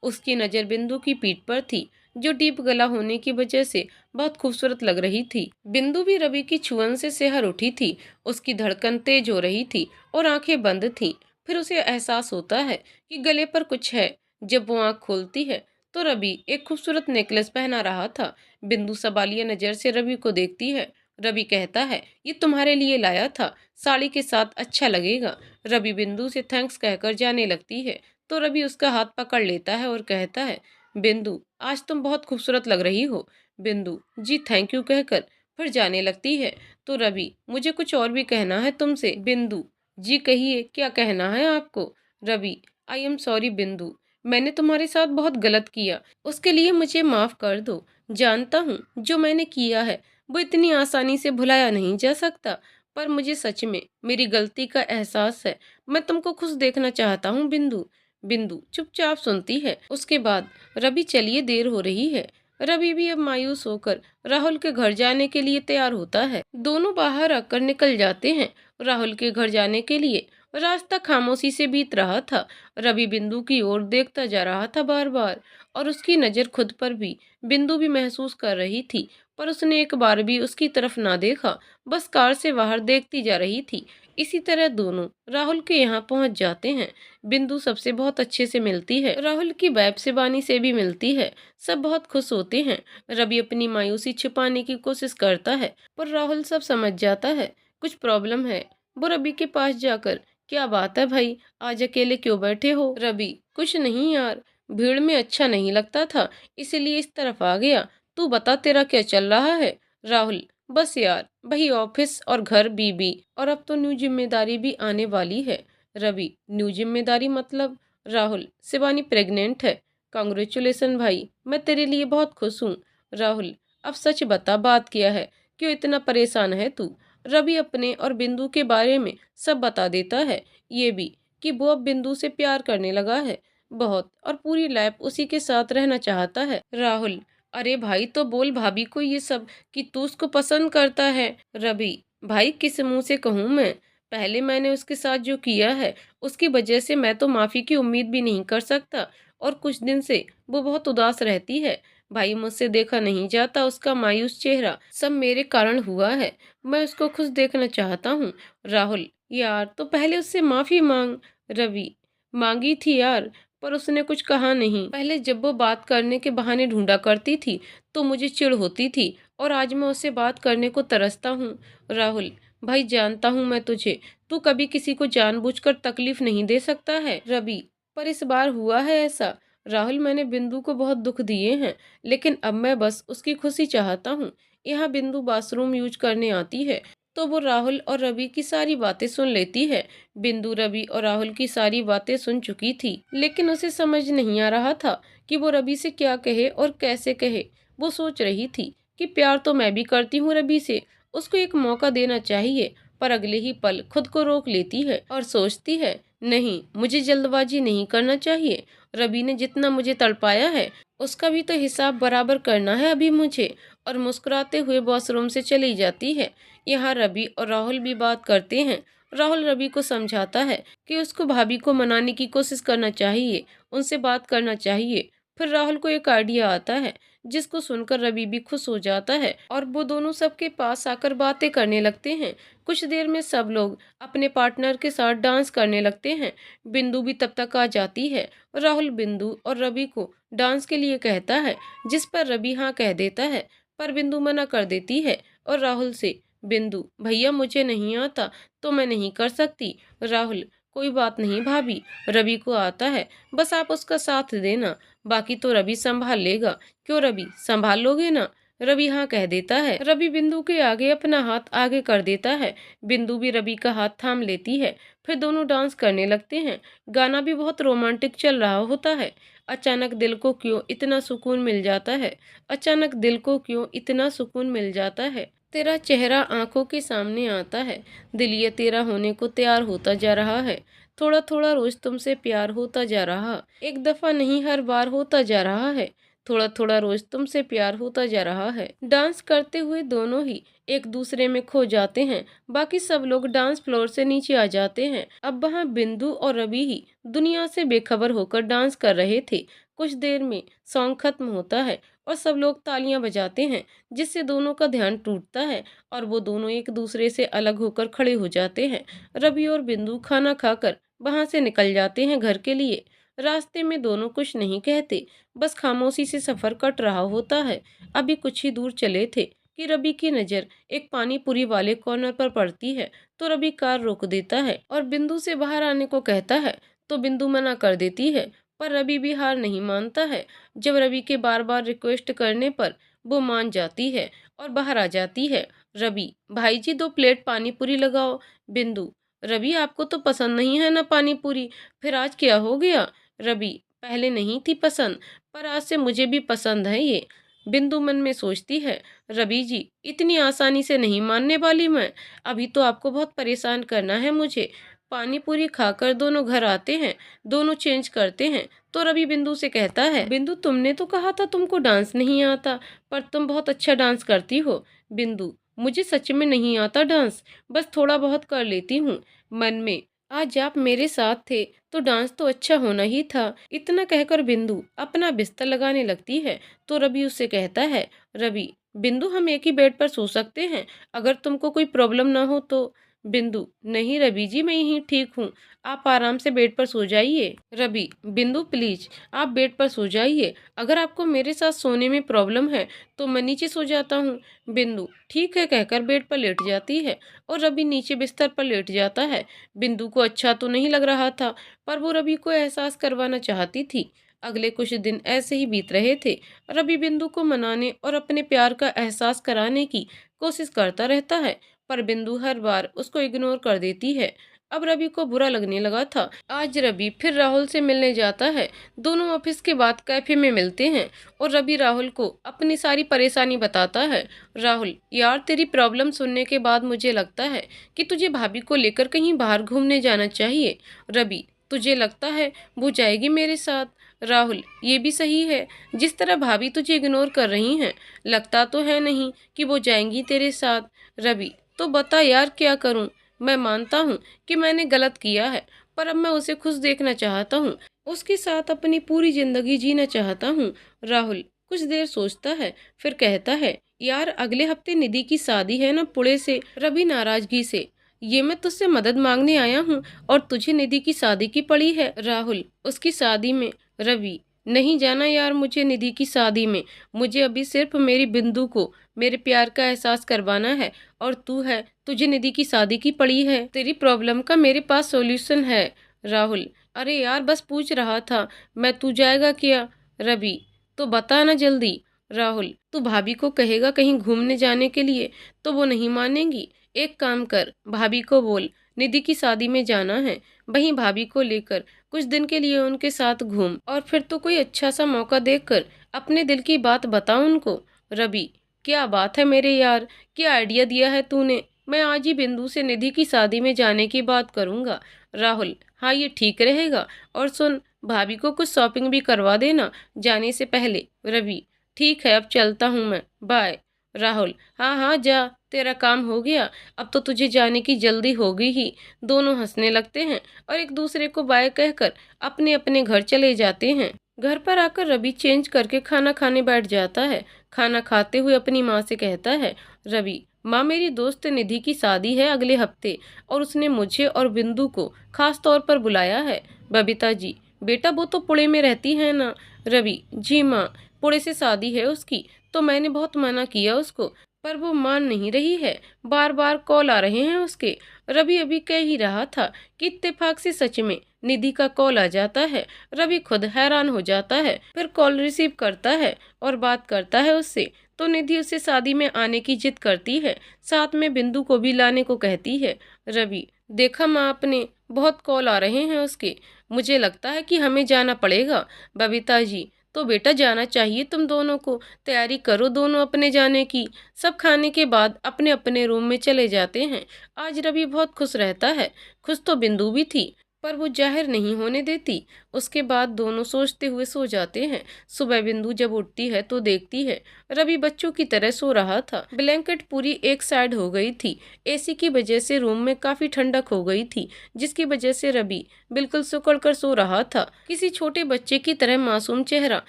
उसकी नजर बिंदु की पीठ पर थी जो डीप गला होने की वजह से बहुत खूबसूरत लग रही थी। बिंदु भी रवि की छुअन से सिहर उठी थी। उसकी धड़कन तेज हो रही थी और आंखें बंद थीं। फिर उसे एहसास होता है कि गले पर कुछ है। जब वो आंख खोलती है तो रवि एक खूबसूरत नेकलेस पहना रहा था। बिंदु सवालिया नजर से रवि को देखती है। रवि कहता है ये तुम्हारे लिए लाया था, साड़ी के साथ अच्छा लगेगा। रवि बिंदु से थैंक्स कहकर जाने लगती है तो रवि उसका हाथ पकड़ लेता है और कहता है, बिंदु आज तुम बहुत खूबसूरत लग रही हो। बिंदु जी थैंक यू कहकर फिर जाने लगती है तो रवि मुझे कुछ और भी कहना है तुमसे। बिंदु जी कहिए क्या कहना है आपको। रवि आई एम सॉरी बिंदु, मैंने तुम्हारे साथ बहुत गलत किया, उसके लिए मुझे माफ कर दो। जानता हूँ जो मैंने किया है वो इतनी आसानी से भुलाया नहीं जा सकता, पर मुझे सच में मेरी गलती का एहसास है। मैं तुमको खुश देखना चाहता हूँ बिंदु। बिंदु चुपचाप सुनती है। उसके बाद रवि चलिए देर हो रही है। रवि भी अब मायूस होकर राहुल के घर जाने के लिए तैयार होता है। दोनों बाहर आकर निकल जाते हैं राहुल के घर जाने के लिए। रास्ता खामोशी से बीत रहा था। रवि बिंदु की ओर देखता जा रहा था बार बार और उसकी नजर खुद पर भी बिंदु भी महसूस कर रही थी, पर उसने एक बार भी उसकी तरफ ना देखा, बस कार से बाहर देखती जा रही थी। इसी तरह दोनों राहुल के यहाँ पहुंच जाते हैं। बिंदु सबसे बहुत अच्छे से मिलती है, राहुल की बैब से बानी से भी मिलती है। सब बहुत खुश होते हैं। रवि अपनी मायूसी छुपाने की कोशिश करता है पर राहुल सब समझ जाता है, कुछ प्रॉब्लम है। वो रवि के पास जाकर, क्या बात है भाई, आज अकेले क्यों बैठे हो। रवि कुछ नहीं यार, भीड़ में अच्छा नहीं लगता था इसलिए इस तरफ आ गया। तू बता तेरा क्या चल रहा है। राहुल बस यार वही ऑफिस और घर बीबी, और अब तो न्यू जिम्मेदारी भी आने वाली है। रवि न्यू जिम्मेदारी मतलब। राहुल शिवानी प्रेग्नेंट है। कांग्रेचुलेसन भाई, मैं तेरे लिए बहुत खुश हूँ। राहुल अब सच बता बात क्या है, क्यों इतना परेशान है तू। रवि अपने और बिंदु के बारे में सब बता देता है, ये भी कि वो अब बिंदु से प्यार करने लगा है बहुत, और पूरी लाइफ उसी के साथ रहना चाहता है। राहुल अरे भाई तो बोल भाभी को ये सब कि तू उसको पसंद करता है। रवि भाई किस मुंह से कहूँ मैं, पहले मैंने उसके साथ जो किया है उसकी वजह से मैं तो माफी की उम्मीद भी नहीं कर सकता, और कुछ दिन से वो बहुत उदास रहती है। भाई मुझसे देखा नहीं जाता उसका मायूस चेहरा, सब मेरे कारण हुआ है। मैं उसको खुश देखना चाहता हूँ। राहुल यार तो पहले उससे माफी मांग। रवि मांगी थी यार, पर उसने कुछ कहा नहीं। पहले जब वो बात करने के बहाने ढूंढा करती थी तो मुझे चिढ़ होती थी, और आज मैं उससे बात करने को तरसता हूँ। राहुल भाई जानता हूँ मैं तुझे, तू कभी किसी को जानबूझकर तकलीफ नहीं दे सकता है। रवि पर इस बार हुआ है ऐसा। राहुल मैंने बिंदु को बहुत दुख दिए हैं, लेकिन अब मैं बस उसकी खुशी चाहता हूँ। यहाँ बिंदु बाथरूम यूज करने आती है तो वो राहुल और रवि की सारी बातें सुन लेती है। बिंदु रवि और राहुल की सारी बातें सुन चुकी थी, लेकिन उसे समझ नहीं आ रहा था कि वो रवि से क्या कहे और कैसे कहे। वो सोच रही थी कि प्यार तो मैं भी करती हूँ रवि से, उसको एक मौका देना चाहिए, पर अगले ही पल खुद को रोक लेती है और सोचती है नहीं, मुझे जल्दबाजी नहीं करना चाहिए। रवि ने जितना मुझे तड़पाया है उसका भी तो हिसाब बराबर करना है अभी मुझे। और मुस्कुराते हुए वॉशरूम से चली जाती है। यहाँ रवि और राहुल भी बात करते हैं। राहुल रवि को समझाता है कि उसको भाभी को मनाने की कोशिश करना चाहिए, उनसे बात करना चाहिए। फिर राहुल को एक आइडिया आता है जिसको सुनकर रवि भी खुश हो जाता है और वो दोनों सबके पास आकर बातें करने लगते हैं। कुछ देर में सब लोग अपने पार्टनर के साथ डांस करने लगते हैं। बिंदु भी तब तक आ जाती है। राहुल बिंदु और रवि को डांस के लिए कहता है, जिस पर रवि हाँ कह देता है, पर बिंदु मना कर देती है और राहुल से, बिंदु भैया मुझे नहीं आता तो मैं नहीं कर सकती। राहुल कोई बात नहीं भाभी, रवि को आता है, बस आप उसका साथ देना, बाकी तो रवि संभाल लेगा। क्यों रवि, संभाल लोगे ना? रवि हाँ कह देता है। रवि बिंदु के आगे अपना हाथ आगे कर देता है। बिंदु भी रवि का हाथ थाम लेती है। फिर दोनों डांस करने लगते हैं। गाना भी बहुत रोमांटिक चल रहा होता है। अचानक दिल को क्यों इतना सुकून मिल जाता है, अचानक दिल को क्यों इतना सुकून मिल जाता है। तेरा चेहरा आंखों के सामने आता है, दिल ये तेरा होने को तैयार होता जा रहा है। थोड़ा थोड़ा रोज तुमसे प्यार होता जा रहा, एक दफा नहीं हर बार होता जा रहा है। थोड़ा थोड़ा रोज तुमसे प्यार होता जा रहा है। डांस करते हुए दोनों ही एक दूसरे में खो जाते हैं। बाकी सब लोग डांस फ्लोर से नीचे आ जाते हैं। अब वहाँ बिंदु और रवि ही दुनिया से बेखबर होकर डांस कर रहे थे। कुछ देर में सॉन्ग खत्म होता है और सब लोग तालियां बजाते हैं, जिससे दोनों का ध्यान टूटता है और वो दोनों एक दूसरे से अलग होकर खड़े हो जाते हैं। रवि और बिंदु खाना खाकर वहां से निकल जाते हैं घर के लिए। रास्ते में दोनों कुछ नहीं कहते, बस खामोशी से सफर कट रहा होता है। अभी कुछ ही दूर चले थे कि रवि की नज़र एक पानी पूरी वाले कॉर्नर पर पड़ती है, तो रवि कार रोक देता है और बिंदु से बाहर आने को कहता है, तो बिंदु मना कर देती है। पर रवि भी हार नहीं मानता है। जब रवि के बार बार रिक्वेस्ट करने पर वो मान जाती है और बाहर आ जाती है। रवि, भाई जी 2 प्लेट पानी पूरी लगाओ। बिंदु, रवि आपको तो पसंद नहीं है ना पानी पूरी, फिर आज क्या हो गया? रवि, पहले नहीं थी पसंद, पर आज से मुझे भी पसंद है ये। बिंदु मन में सोचती है, रवि जी इतनी आसानी से नहीं मानने वाली मैं, अभी तो आपको बहुत परेशान करना है मुझे। पानी पूरी खाकर दोनों घर आते हैं, दोनों चेंज करते हैं। तो रवि बिंदु से कहता है, बिंदु तुमने तो कहा था तुमको डांस नहीं आता, पर तुम बहुत अच्छा डांस करती हो। बिंदु, मुझे सच में नहीं आता डांस, बस थोड़ा बहुत कर लेती हूँ मन में। आज आप मेरे साथ थे तो डांस तो अच्छा होना ही था। इतना कहकर बिंदु अपना बिस्तर लगाने लगती है। तो रवि उससे कहता है, रवि, बिंदु हम एक ही बेड पर सो सकते हैं अगर तुमको कोई प्रॉब्लम ना हो तो। बिंदु, नहीं रवि जी मैं यहीं ठीक हूँ, आप आराम से बेड पर सो जाइए। रवि, बिंदु प्लीज आप बेड पर सो जाइए, अगर आपको मेरे साथ सोने में प्रॉब्लम है तो मैं नीचे सो जाता हूँ। बिंदु ठीक है कहकर बेड पर लेट जाती है और रवि नीचे बिस्तर पर लेट जाता है। बिंदु को अच्छा तो नहीं लग रहा था, पर वो रवि को एहसास करवाना चाहती थी। अगले कुछ दिन ऐसे ही बीत रहे थे। रवि बिंदु को मनाने और अपने प्यार का एहसास कराने की कोशिश करता रहता है, पर बिंदु हर बार उसको इग्नोर कर देती है। अब रवि को बुरा लगने लगा था। आज रवि फिर राहुल से मिलने जाता है। दोनों ऑफिस के बाद कैफे में मिलते हैं और रवि राहुल को अपनी सारी परेशानी बताता है। राहुल, यार तेरी प्रॉब्लम सुनने के बाद मुझे लगता है कि तुझे भाभी को लेकर कहीं बाहर घूमने जाना चाहिए। रवि, तुझे लगता है वो जाएगी मेरे साथ? राहुल, ये भी सही है, जिस तरह भाभी तुझे इग्नोर कर रही हैं, लगता तो है नहीं कि वो जाएंगी तेरे साथ। रवि, तो बता यार क्या करूं? मैं मानता हूं कि मैंने गलत किया है, पर अब मैं उसे खुश देखना चाहता हूं, उसके साथ अपनी पूरी जिंदगी जीना चाहता हूं। राहुल कुछ देर सोचता है, फिर कहता है, यार अगले हफ्ते निधि की शादी है ना पुणे से। रवि नाराजगी से, ये मैं तुझसे मदद मांगने आया हूँ और तुझे निधि की शादी की पड़ी है। राहुल, उसकी शादी में? रवि, नहीं जाना यार मुझे निधि की शादी में, मुझे अभी सिर्फ मेरी बिंदु को मेरे प्यार का एहसास करवाना है। और तू है, तुझे निधि की शादी की पड़ी है, तेरी प्रॉब्लम का मेरे पास सॉल्यूशन है। राहुल, अरे यार बस पूछ रहा था मैं, तू जाएगा क्या? रवि, तो बता ना जल्दी। राहुल, तू भाभी को कहेगा कहीं घूमने जाने के लिए तो वो नहीं मानेंगी। एक काम कर, भाभी को बोल निधि की शादी में जाना है, वहीं भाभी को लेकर कुछ दिन के लिए उनके साथ घूम और फिर तो कोई अच्छा सा मौका देखकर अपने दिल की बात बता उनको। रवि, क्या बात है मेरे यार, क्या आइडिया दिया है तूने, मैं आज ही बिंदु से निधि की शादी में जाने की बात करूंगा। राहुल, हाँ, ये ठीक रहेगा। और सुन, भाभी को कुछ शॉपिंग भी करवा देना जाने से पहले। रवि, ठीक है, अब चलता हूँ मैं, बाय। राहुल, हाँ हाँ जा, तेरा काम हो गया, अब तो तुझे जाने की जल्दी होगी ही। दोनों हंसने लगते हैं और एक दूसरे को बाय कहकर अपने अपने घर चले जाते हैं। घर पर आकर रवि चेंज करके खाना खाने बैठ जाता है। खाना खाते हुए अपनी माँ से कहता है, रवि माँ, मेरी दोस्त निधि की शादी है अगले हफ्ते और उसने मुझे और बिंदु को खास तौर पर बुलाया है। बबीता जी, बेटा वो तो पुणे में रहती है ना। रवि, जी माँ, पुणे से शादी है उसकी, तो मैंने बहुत मना किया उसको, पर वो मान नहीं रही है, बार बार कॉल आ रहे हैं उसके। रवि अभी कह ही रहा था कि इत्तेफाक से सच में निधि का कॉल आ जाता है। रवि खुद हैरान हो जाता है, फिर कॉल रिसीव करता है और बात करता है उससे। तो निधि उसे शादी में आने की जिद करती है, साथ में बिंदु को भी लाने को कहती है। रवि, देखा माँ आपने, बहुत कॉल आ रहे हैं उसके, मुझे लगता है कि हमें जाना पड़ेगा। बबीता जी, तो बेटा जाना चाहिए तुम दोनों को, तैयारी करो दोनों अपने जाने की। सब खाने के बाद अपने अपने रूम में चले जाते हैं। आज रवि बहुत खुश रहता है। खुश तो बिंदु भी थी, पर वो जाहिर नहीं होने देती। उसके बाद दोनों सोचते हुए सो जाते हैं। सुबह बिंदु जब उठती है तो देखती है रवि बच्चों की तरह सो रहा था। ब्लैंकेट पूरी एक साइड हो गई थी। एसी की वजह से रूम में काफी ठंडक हो गई थी, जिसकी वजह से रवि बिल्कुल सिकुड़ कर सो रहा था, किसी छोटे बच्चे की तरह मासूम चेहरा।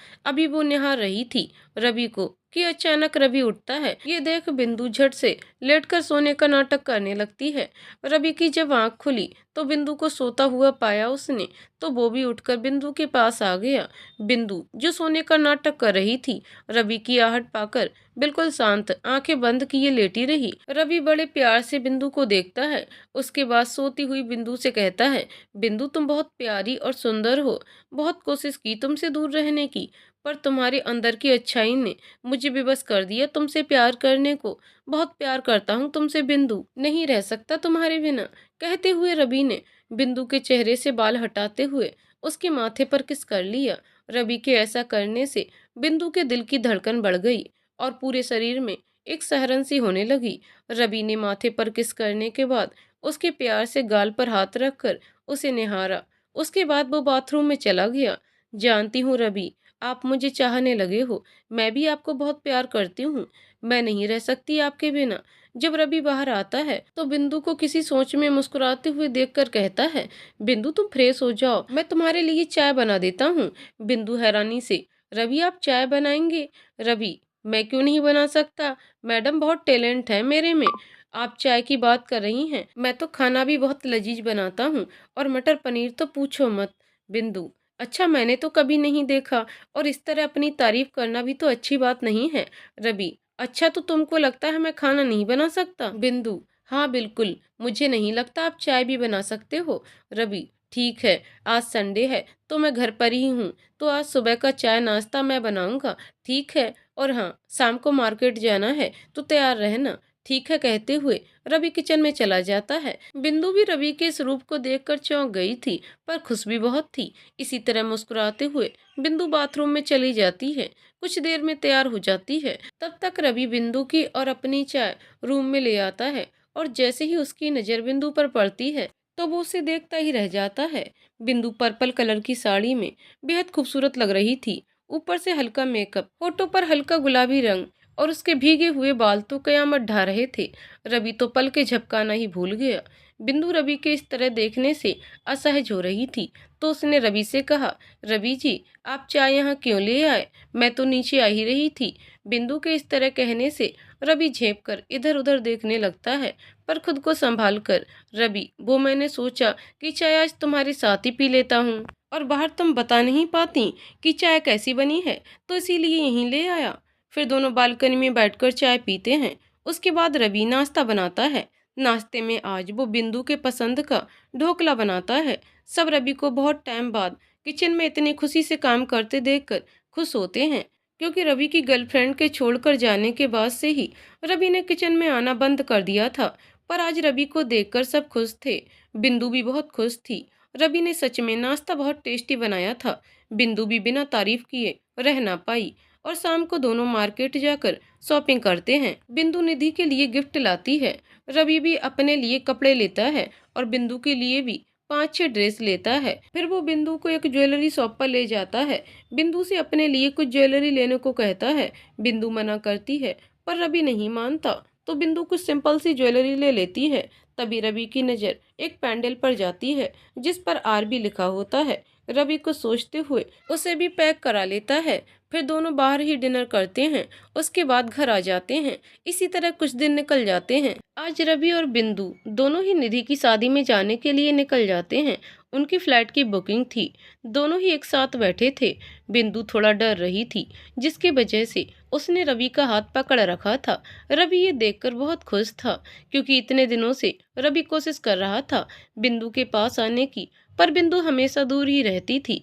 अभी वो निहार रही थी रवि को कि अचानक रवि उठता है। ये देख बिंदु झट से लेटकर सोने का नाटक करने लगती है। रवि की जब आंख खुली तो बिंदु को सोता हुआ पाया उसने, तो वो भी उठकर बिंदु के पास आ गया। बिंदु जो सोने का नाटक कर रही थी, रवि की आहट पाकर बिल्कुल शांत आंखें बंद किए लेटी रही। रवि बड़े प्यार से बिंदु को देखता है। उसके बाद सोती हुई बिंदु से कहता है, बिंदु तुम बहुत प्यारी और सुंदर हो। बहुत कोशिश की तुमसे दूर रहने की, पर तुम्हारे अंदर की अच्छाई ने मुझे विवश कर दिया तुमसे प्यार करने को। बहुत प्यार करता हूँ तुमसे बिंदु, नहीं रह सकता तुम्हारे बिना। कहते हुए रवि ने बिंदु के चेहरे से बाल हटाते हुए उसके माथे पर किस कर लिया। रवि के ऐसा करने से बिंदु के दिल की धड़कन बढ़ गई और पूरे शरीर में एक सहरन सी होने लगी। रवि ने माथे पर किस करने के बाद उसके प्यार से गाल पर हाथ रखकर उसे निहारा। उसके बाद वो बाथरूम में चला गया। जानती हूँ रवि, आप मुझे चाहने लगे हो, मैं भी आपको बहुत प्यार करती हूँ, मैं नहीं रह सकती आपके बिना। जब रवि बाहर आता है तो बिंदु को किसी सोच में मुस्कुराते हुए देखकर कहता है, बिंदु तुम फ्रेश हो जाओ, मैं तुम्हारे लिए चाय बना देता हूँ। बिंदु हैरानी से, रवि आप चाय बनाएंगे? रवि, मैं क्यों नहीं बना सकता, मैडम बहुत टैलेंट है मेरे में। आप चाय की बात कर रही हैं, मैं तो खाना भी बहुत लजीज बनाता हूँ, और मटर पनीर तो पूछो मत। बिंदु, अच्छा मैंने तो कभी नहीं देखा, और इस तरह अपनी तारीफ करना भी तो अच्छी बात नहीं है। रवि, अच्छा तो तुमको लगता है मैं खाना नहीं बना सकता? बिंदु, हाँ बिल्कुल, मुझे नहीं लगता आप चाय भी बना सकते हो। रवि, ठीक है, आज संडे है तो मैं घर पर ही हूँ, तो आज सुबह का चाय नाश्ता मैं बनाऊंगा, ठीक है? और हाँ, शाम को मार्केट जाना है तो तैयार रहना, ठीक है? कहते हुए रवि किचन में चला जाता है। बिंदु भी रवि के इस रूप को देखकर चौंक गई थी, पर खुश भी बहुत थी। इसी तरह मुस्कुराते हुए बिंदु बाथरूम में चली जाती है। कुछ देर में तैयार हो जाती है। तब तक रवि बिंदु की और अपनी चाय रूम में ले आता है, और जैसे ही उसकी नजर बिंदु पर पड़ती है तो वो उसे देखता ही रह जाता है। बिंदु पर्पल कलर की साड़ी में बेहद खूबसूरत लग रही थी। ऊपर से हल्का मेकअप, होठों पर हल्का गुलाबी रंग, और उसके भीगे हुए बाल तो कयामत ढा रहे थे। रवि तो पल के झपकाना ही भूल गया। बिंदु रवि के इस तरह देखने से असहज हो रही थी, तो उसने रवि से कहा, रवि जी आप चाय यहाँ क्यों ले आए, मैं तो नीचे आ ही रही थी। बिंदु के इस तरह कहने से रवि झेप कर इधर उधर देखने लगता है, पर खुद को संभाल कर, रवि वो मैंने सोचा कि चाय आज तुम्हारे साथ ही पी लेता हूँ, और बाहर तुम बता नहीं पाती कि चाय कैसी बनी है, तो इसीलिए यहीं ले आया। फिर दोनों बालकनी में बैठकर चाय पीते हैं। उसके बाद रवि नाश्ता बनाता है। नाश्ते में आज वो बिंदु के पसंद का ढोकला बनाता है। सब रवि को बहुत टाइम बाद किचन में इतनी खुशी से काम करते देखकर खुश होते हैं, क्योंकि रवि की गर्लफ्रेंड के छोड़कर जाने के बाद से ही रवि ने किचन में आना बंद कर दिया था। पर आज रवि को देखकर सब खुश थे। बिंदु भी बहुत खुश थी। रवि ने सच में नाश्ता बहुत टेस्टी बनाया था। बिंदु भी बिना तारीफ किए रह ना पाई, और शाम को दोनों मार्केट जाकर शॉपिंग करते हैं। बिंदु निधि के लिए गिफ्ट लाती है। रवि भी अपने लिए कपड़े लेता है और बिंदु के लिए भी 5-6 ड्रेस लेता है। फिर वो बिंदु को एक ज्वेलरी शॉप पर ले जाता है। बिंदु से अपने लिए कुछ ज्वेलरी लेने को कहता है। बिंदु मना करती है पर रवि नहीं मानता, तो बिंदु कुछ सिंपल सी ज्वेलरी ले लेती है। तभी रवि की नज़र एक पैंडल पर जाती है जिस पर आर भी लिखा होता है। रवि को सोचते हुए उसे भी पैक करा लेता है। फिर दोनों बाहर ही डिनर करते हैं, उसके बाद घर आ जाते हैं। इसी तरह कुछ दिन निकल जाते हैं। आज रवि और बिंदु दोनों ही निधि की शादी में जाने के लिए निकल जाते हैं। उनकी फ्लाइट की बुकिंग थी। दोनों ही एक साथ बैठे थे। बिंदु थोड़ा डर रही थी, जिसकी वजह से उसने रवि का हाथ पकड़ रखा था। रवि ये देखकर बहुत खुश था, क्योंकि इतने दिनों से रवि कोशिश कर रहा था बिंदु के पास आने की, पर बिंदु हमेशा दूर ही रहती थी।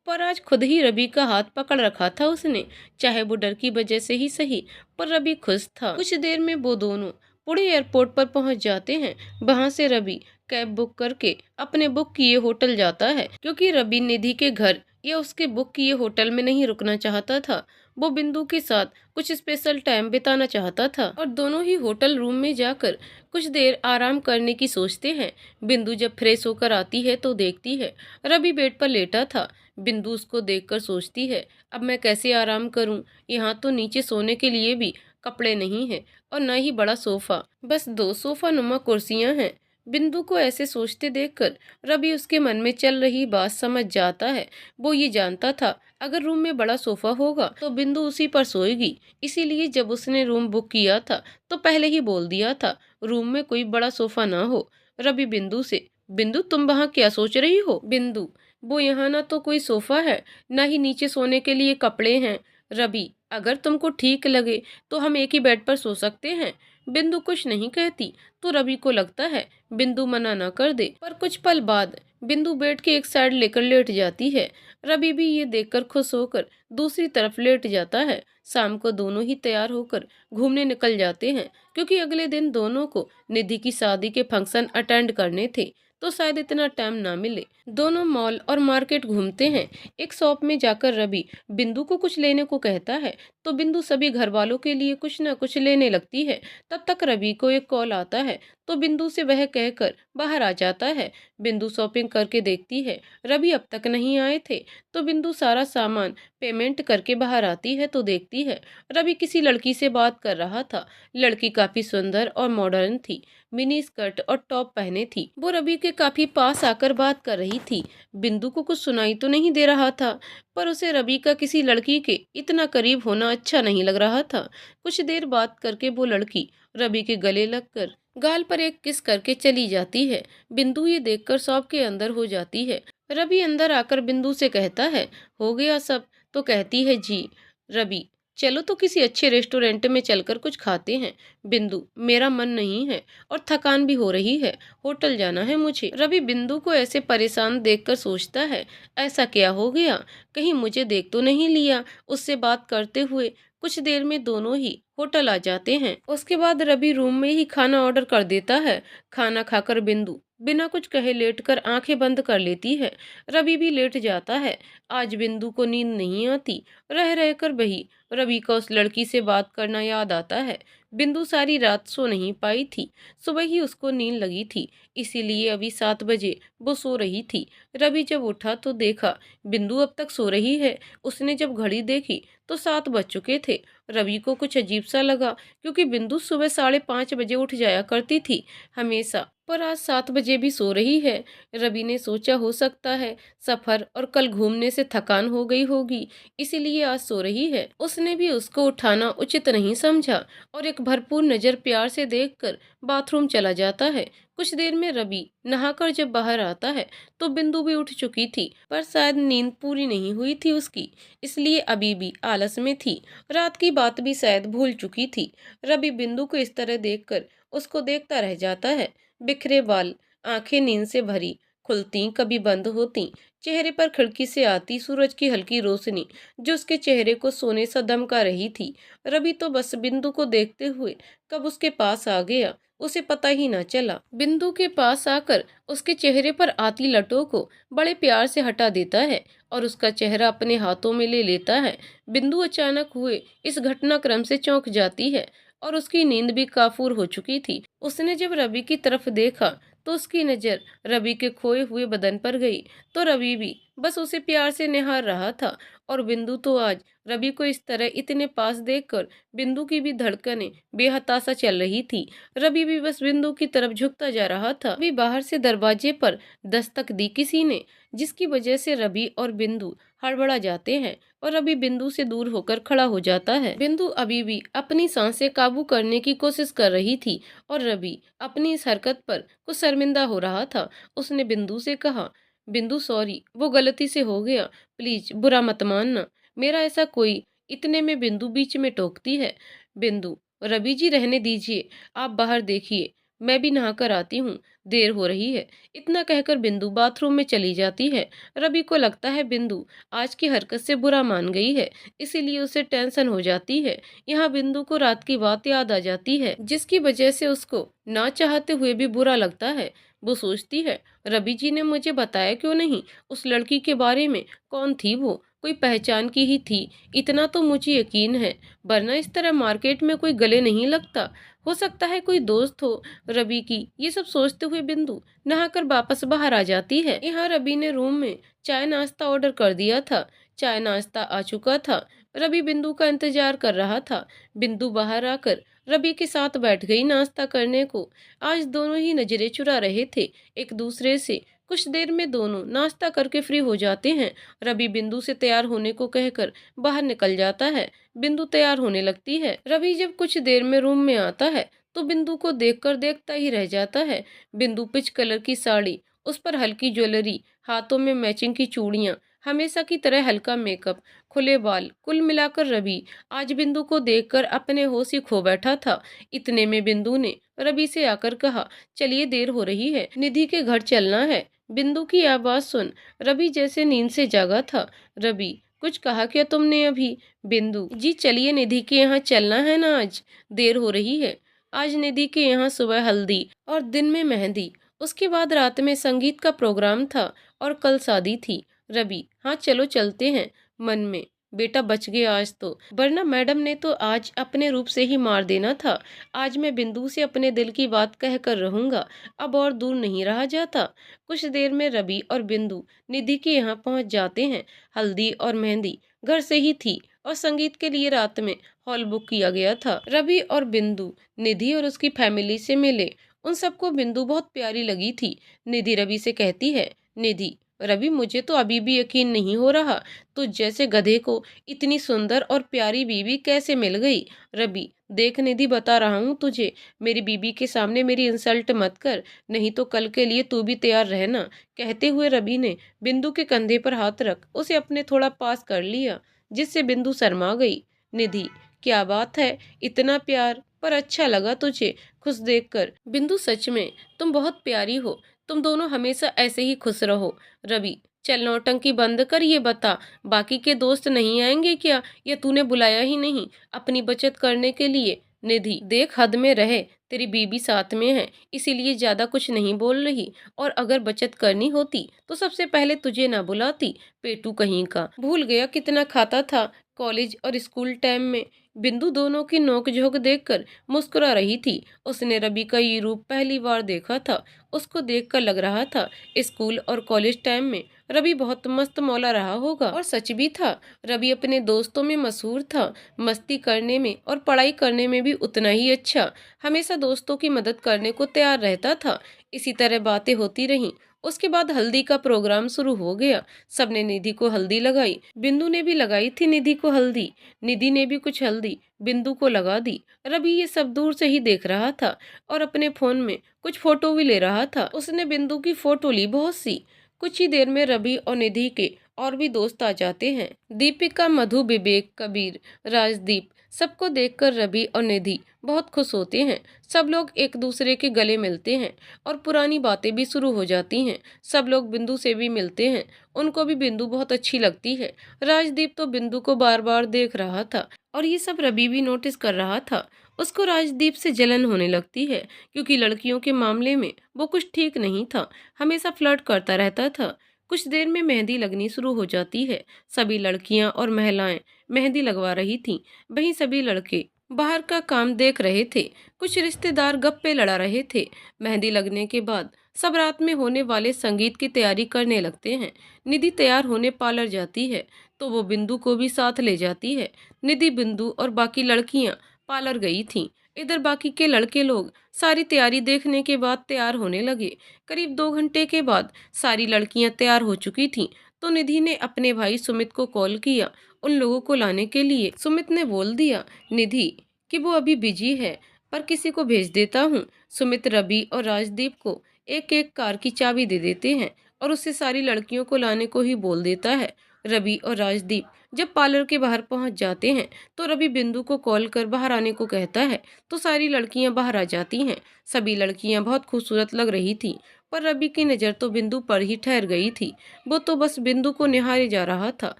पर आज खुद ही रवि का हाथ पकड़ रखा था उसने, चाहे वो डर की वजह से ही सही, पर रवि खुश था। कुछ देर में वो दोनों पुणे एयरपोर्ट पर पहुंच जाते हैं। वहां से रवि कैब बुक करके अपने बुक किए होटल जाता है, क्योंकि रवि निधि के घर या उसके बुक किए होटल में नहीं रुकना चाहता था। वो बिंदु के साथ कुछ स्पेशल टाइम बिताना चाहता था और दोनों ही होटल रूम में जाकर कुछ देर आराम करने की सोचते हैं। बिंदु जब फ्रेश होकर आती है तो देखती है रवि बेड पर लेटा था। बिंदु उसको देखकर सोचती है, अब मैं कैसे आराम करूं? यहाँ तो नीचे सोने के लिए भी कपड़े नहीं है और न ही बड़ा सोफा, बस 2 सोफा नुमा कुर्सियां हैं। बिंदु को ऐसे सोचते देखकर रवि उसके मन में चल रही बात समझ जाता है। वो ये जानता था अगर रूम में बड़ा सोफा होगा तो बिंदु उसी पर सोएगी, इसीलिए जब उसने रूम बुक किया था तो पहले ही बोल दिया था रूम में कोई बड़ा सोफा ना हो। रवि बिंदु से, बिंदु तुम वहाँ क्या सोच रही हो? बिंदु, वो यहाँ ना तो कोई सोफा है, ना ही नीचे सोने के लिए कपड़े हैं। रवि, अगर तुमको ठीक लगे तो हम एक ही बेड पर सो सकते हैं। बिंदु कुछ नहीं कहती, तो रवि को लगता है बिंदु मना ना कर दे, पर कुछ पल बाद बिंदु बेड के एक साइड लेकर लेट जाती है। रवि भी ये देखकर खुश होकर दूसरी तरफ लेट जाता है। शाम को दोनों ही तैयार होकर घूमने निकल जाते हैं, क्योंकि अगले दिन दोनों को निधि की शादी के फंक्शन अटेंड करने थे, तो शायद इतना टाइम ना मिले। दोनों मॉल और मार्केट घूमते हैं। एक शॉप में जाकर रवि बिंदु को कुछ लेने को कहता है, तो बिंदु सभी घर वालों के लिए कुछ न कुछ लेने लगती है। तब तक रवि को एक कॉल आता है, तो बिंदु से वह कहकर बाहर आ जाता है। बिंदु शॉपिंग करके देखती है रवि अब तक नहीं आए थे, तो बिंदु सारा सामान पेमेंट करके बाहर आती है तो देखती है रवि किसी लड़की से बात कर रहा था। लड़की काफी सुंदर और मॉडर्न थी, मिनी स्कर्ट और टॉप पहने थी। वो रवि के काफी पास आकर बात कर रही थी। बिंदु को कुछ सुनाई तो नहीं दे रहा था, पर उसे रवि का किसी लड़की के इतना करीब होना अच्छा नहीं लग रहा था। कुछ देर बात करके वो लड़की रवि के गले लगकर गाल पर एक किस करके चली जाती है। बिंदु ये देखकर शॉप के अंदर हो जाती है। रवि अंदर आकर बिंदु से कहता है, हो गया सब? तो कहती है, जी। रवि, चलो तो किसी अच्छे रेस्टोरेंट में चलकर कुछ खाते हैं। बिंदु, मेरा मन नहीं है और थकान भी हो रही है, होटल जाना है मुझे। रवि बिंदु को ऐसे परेशान देखकर सोचता है, ऐसा क्या हो गया, कहीं मुझे देख तो नहीं लिया। उससे बात करते हुए कुछ देर में दोनों ही होटल आ जाते हैं। उसके बाद रवि रूम में ही खाना ऑर्डर कर देता है। खाना खाकर बिंदु बिना कुछ कहे लेटकर आंखें बंद कर लेती है। रवि भी लेट जाता है। आज बिंदु को नींद नहीं आती। रह रहकर वही रवि का उस लड़की से बात करना याद आता है। बिंदु सारी रात सो नहीं पाई थी। सुबह ही उसको नींद लगी थी, इसीलिए अभी 7 बजे वो सो रही थी। रवि जब उठा तो देखा बिंदु अब तक सो रही है। उसने जब घड़ी देखी तो 7 बज चुके थे। रवि को कुछ अजीब सा लगा, क्योंकि बिंदु सुबह 5:30 बजे उठ जाया करती थी हमेशा, पर आज 7 बजे भी सो रही है। रवि ने सोचा हो सकता है सफर और कल घूमने से थकान हो गई होगी, इसीलिए आज सो रही है। उसने भी उसको उठाना उचित नहीं समझा और एक भरपूर नजर प्यार से देखकर बाथरूम चला जाता है। कुछ देर में रवि नहाकर जब बाहर आता है तो बिंदु भी उठ चुकी थी, पर शायद नींद पूरी नहीं हुई थी उसकी, इसलिए अभी भी आलस में थी। रात की बात भी शायद भूल चुकी थी। रवि बिंदु को इस तरह देखकर उसको देखता रह जाता है। बिखरे बाल, आंखें नींद से भरी, खुलती कभी बंद होती। चेहरे पर खिड़की से आती सूरज की हल्की रोशनी जो उसके चेहरे को सोने सा दमका रही थी। रवि तो बस बिंदु को देखते हुए कब उसके पास आ गया उसे पता ही ना चला। बिंदु के पास आकर उसके चेहरे पर आती लटों को बड़े प्यार से हटा देता है और उसका चेहरा अपने हाथों में ले लेता है। बिंदु अचानक हुए इस घटनाक्रम से चौंक जाती है और उसकी नींद भी काफूर हो चुकी थी। उसने जब रवि की तरफ देखा तो उसकी नज़र रवि के खोए हुए बदन पर गई, तो रवि भी बस उसे प्यार से निहार रहा था। और बिंदु तो आज रवि को इस तरह इतने पास देखकर बिंदु की भी धड़कनें बेहताशा चल रही थी। रवि भी बस बिंदु की तरफ झुकता जा रहा था। अभी बाहर से दरवाजे पर दस्तक दी किसी ने, जिसकी वजह से रवि और बिंदु हड़बड़ा जाते हैं और रवि बिंदु से दूर होकर खड़ा हो जाता है। बिंदु अभी भी अपनी सांसें काबू करने की कोशिश कर रही थी और रवि अपनी इस हरकत पर कुछ शर्मिंदा हो रहा था। उसने बिंदु से कहा, बिंदु सॉरी, वो गलती से हो गया, प्लीज बुरा मत मानना, मेरा ऐसा कोई। इतने में बिंदु बीच में टोकती है, बिंदु, रवि जी रहने दीजिए, आप बाहर देखिए, मैं भी नहा कर आती हूँ, देर हो रही है। इतना कहकर बिंदु बाथरूम में चली जाती है। रवि को लगता है बिंदु आज की हरकत से बुरा मान गई है, इसीलिए उसे टेंशन हो जाती है। यहाँ बिंदु को रात की बात याद आ जाती है, जिसकी वजह से उसको ना चाहते हुए भी बुरा लगता है। वो सोचती है, रवि जी ने मुझे बताया क्यों नहीं उस लड़की के बारे में, कौन थी वो, कोई पहचान की ही थी, इतना तो मुझे यकीन है, वरना इस तरह मार्केट में कोई गले नहीं लगता। हो सकता है कोई दोस्त हो रवि की। ये सब सोचते हुए बिंदु नहाकर वापस बाहर आ जाती है। यहाँ रवि ने रूम में चाय नाश्ता ऑर्डर कर दिया था। चाय नाश्ता आ चुका था। रवि बिंदु का इंतजार कर रहा था। बिंदु बाहर आकर रवि के साथ बैठ गई नाश्ता करने को। आज दोनों ही नजरें चुरा रहे थे एक दूसरे से। कुछ देर में दोनों नाश्ता करके फ्री हो जाते हैं। रवि बिंदु से तैयार होने को कहकर बाहर निकल जाता है। बिंदु तैयार होने लगती है। रवि जब कुछ देर में रूम में आता है तो बिंदु को देखकर देखता ही रह जाता है। बिंदु पिच कलर की साड़ी, उस पर हल्की ज्वेलरी, हाथों में मैचिंग की चूड़ियां, हमेशा की तरह हल्का मेकअप, खुले बाल, कुल मिलाकर रवि आज बिंदु को देखकर अपने होश ही खो बैठा था। इतने में बिंदु ने रवि से आकर कहा, चलिए देर हो रही है, निधि के घर चलना है। बिंदु की आवाज सुन रवि जैसे नींद से जागा था। रवि, कुछ कहा क्या तुमने अभी? बिंदु, जी चलिए निधि के यहाँ चलना है ना, आज देर हो रही है। आज निधि के यहाँ सुबह हल्दी और दिन में मेहंदी, उसके बाद रात में संगीत का प्रोग्राम था और कल शादी थी। रवि, हाँ चलो चलते हैं। मन में, बेटा बच गया आज तो, वरना मैडम ने तो आज अपने रूप से ही मार देना था। आज मैं बिंदु से अपने दिल की बात कह कर रहूंगा, अब और दूर नहीं रहा जाता। कुछ देर में रवि और बिंदु निधि के यहाँ पहुंच जाते हैं। हल्दी और मेहंदी घर से ही थी और संगीत के लिए रात में हॉल बुक किया गया था। रवि और बिंदु निधि और उसकी फैमिली से मिले। उन सबको बिंदु बहुत प्यारी लगी थी। निधि रवि से कहती है, निधि, रवि मुझे तो अभी भी यकीन नहीं हो रहा, तुझ जैसे गधे को इतनी सुंदर और प्यारी बीवी कैसे मिल गई। रवि, देख निधि, बता रहा हूँ तुझे, मेरी बीबी के सामने मेरी इंसल्ट मत कर, नहीं तो कल के लिए तू भी तैयार रहना। कहते हुए रवि ने बिंदु के कंधे पर हाथ रख उसे अपने थोड़ा पास कर लिया, जिससे बिंदु शर्मा गई। निधि, क्या बात है, इतना प्यार, पर अच्छा लगा तुझे खुश देखकर। बिंदु, सच में तुम बहुत प्यारी हो, तुम दोनों हमेशा ऐसे ही खुश रहो। रवि, चल नौटंकी बंद कर, ये बता बाकी के दोस्त नहीं आएंगे क्या, या तूने बुलाया ही नहीं अपनी बचत करने के लिए। निधि, देख हद में रहे, तेरी बीबी साथ में है इसीलिए ज्यादा कुछ नहीं बोल रही, और अगर बचत करनी होती तो सबसे पहले तुझे ना बुलाती, पेटू कहीं का, भूल गया कितना खाता था कॉलेज और स्कूल टाइम में। बिंदु दोनों की नोकझोंक देखकर मुस्कुरा रही थी। उसने रवि का ये रूप पहली बार देखा था। उसको देखकर लग रहा था स्कूल और कॉलेज टाइम में रवि बहुत मस्त मौला रहा होगा, और सच भी था। रवि अपने दोस्तों में मशहूर था, मस्ती करने में और पढ़ाई करने में भी उतना ही अच्छा, हमेशा दोस्तों की मदद करने को तैयार रहता था। इसी तरह बातें होती रहीं। उसके बाद हल्दी का प्रोग्राम शुरू हो गया। सबने निधि को हल्दी लगाई। बिंदु ने भी लगाई थी निधि को हल्दी। निधि ने भी कुछ हल्दी बिंदु को लगा दी। रवि ये सब दूर से ही देख रहा था और अपने फोन में कुछ फोटो भी ले रहा था। उसने बिंदु की फोटो ली बहुत सी। कुछ ही देर में रवि और निधि के और भी दोस्त आ जाते हैं। दीपिका, मधु, विवेक, कबीर, राजदीप, सबको देखकर रवि और निधि बहुत खुश होते हैं। सब लोग एक दूसरे के गले मिलते हैं और पुरानी बातें भी शुरू हो जाती हैं। सब लोग बिंदु से भी मिलते हैं, उनको भी बिंदु बहुत अच्छी लगती है। राजदीप तो बिंदु को बार बार देख रहा था और ये सब रवि भी नोटिस कर रहा था। उसको राजदीप से जलन होने लगती है, क्योंकि लड़कियों के मामले में वो कुछ ठीक नहीं था, हमेशा फ्लर्ट करता रहता था। कुछ देर में मेहंदी लगनी शुरू हो जाती है। सभी लड़कियां और महिलाएं मेहंदी लगवा रही थीं, वहीं सभी लड़के बाहर का काम देख रहे थे। कुछ रिश्तेदार गप्पे लड़ा रहे थे। मेहंदी लगने के बाद सब रात में होने वाले संगीत की तैयारी करने लगते हैं। निधि तैयार होने पार्लर जाती है तो वो बिंदु को भी साथ ले जाती है। निधि, बिंदु और बाकी लड़कियां पार्लर गई थीं। इधर बाकी के लड़के लोग सारी तैयारी देखने के बाद तैयार होने लगे। करीब 2 घंटे के बाद सारी लड़कियां तैयार हो चुकी थीं तो निधि ने अपने भाई सुमित को कॉल किया उन लोगों को लाने के लिए। सुमित ने बोल दिया निधि कि वो अभी बिजी है, पर किसी को भेज देता हूँ। सुमित रवि और राजदीप को एक एक कार की चाबी दे देते हैं और उससे सारी लड़कियों को लाने को ही बोल देता है। रवि और राजदीप जब पार्लर के बाहर पहुंच जाते हैं तो रवि बिंदु को कॉल कर बाहर आने को कहता है तो सारी लड़कियां बाहर आ जाती हैं। सभी लड़कियां बहुत खूबसूरत लग रही थी, पर रवि की नज़र तो बिंदु पर ही ठहर गई थी। वो तो बस बिंदु को निहारे जा रहा था।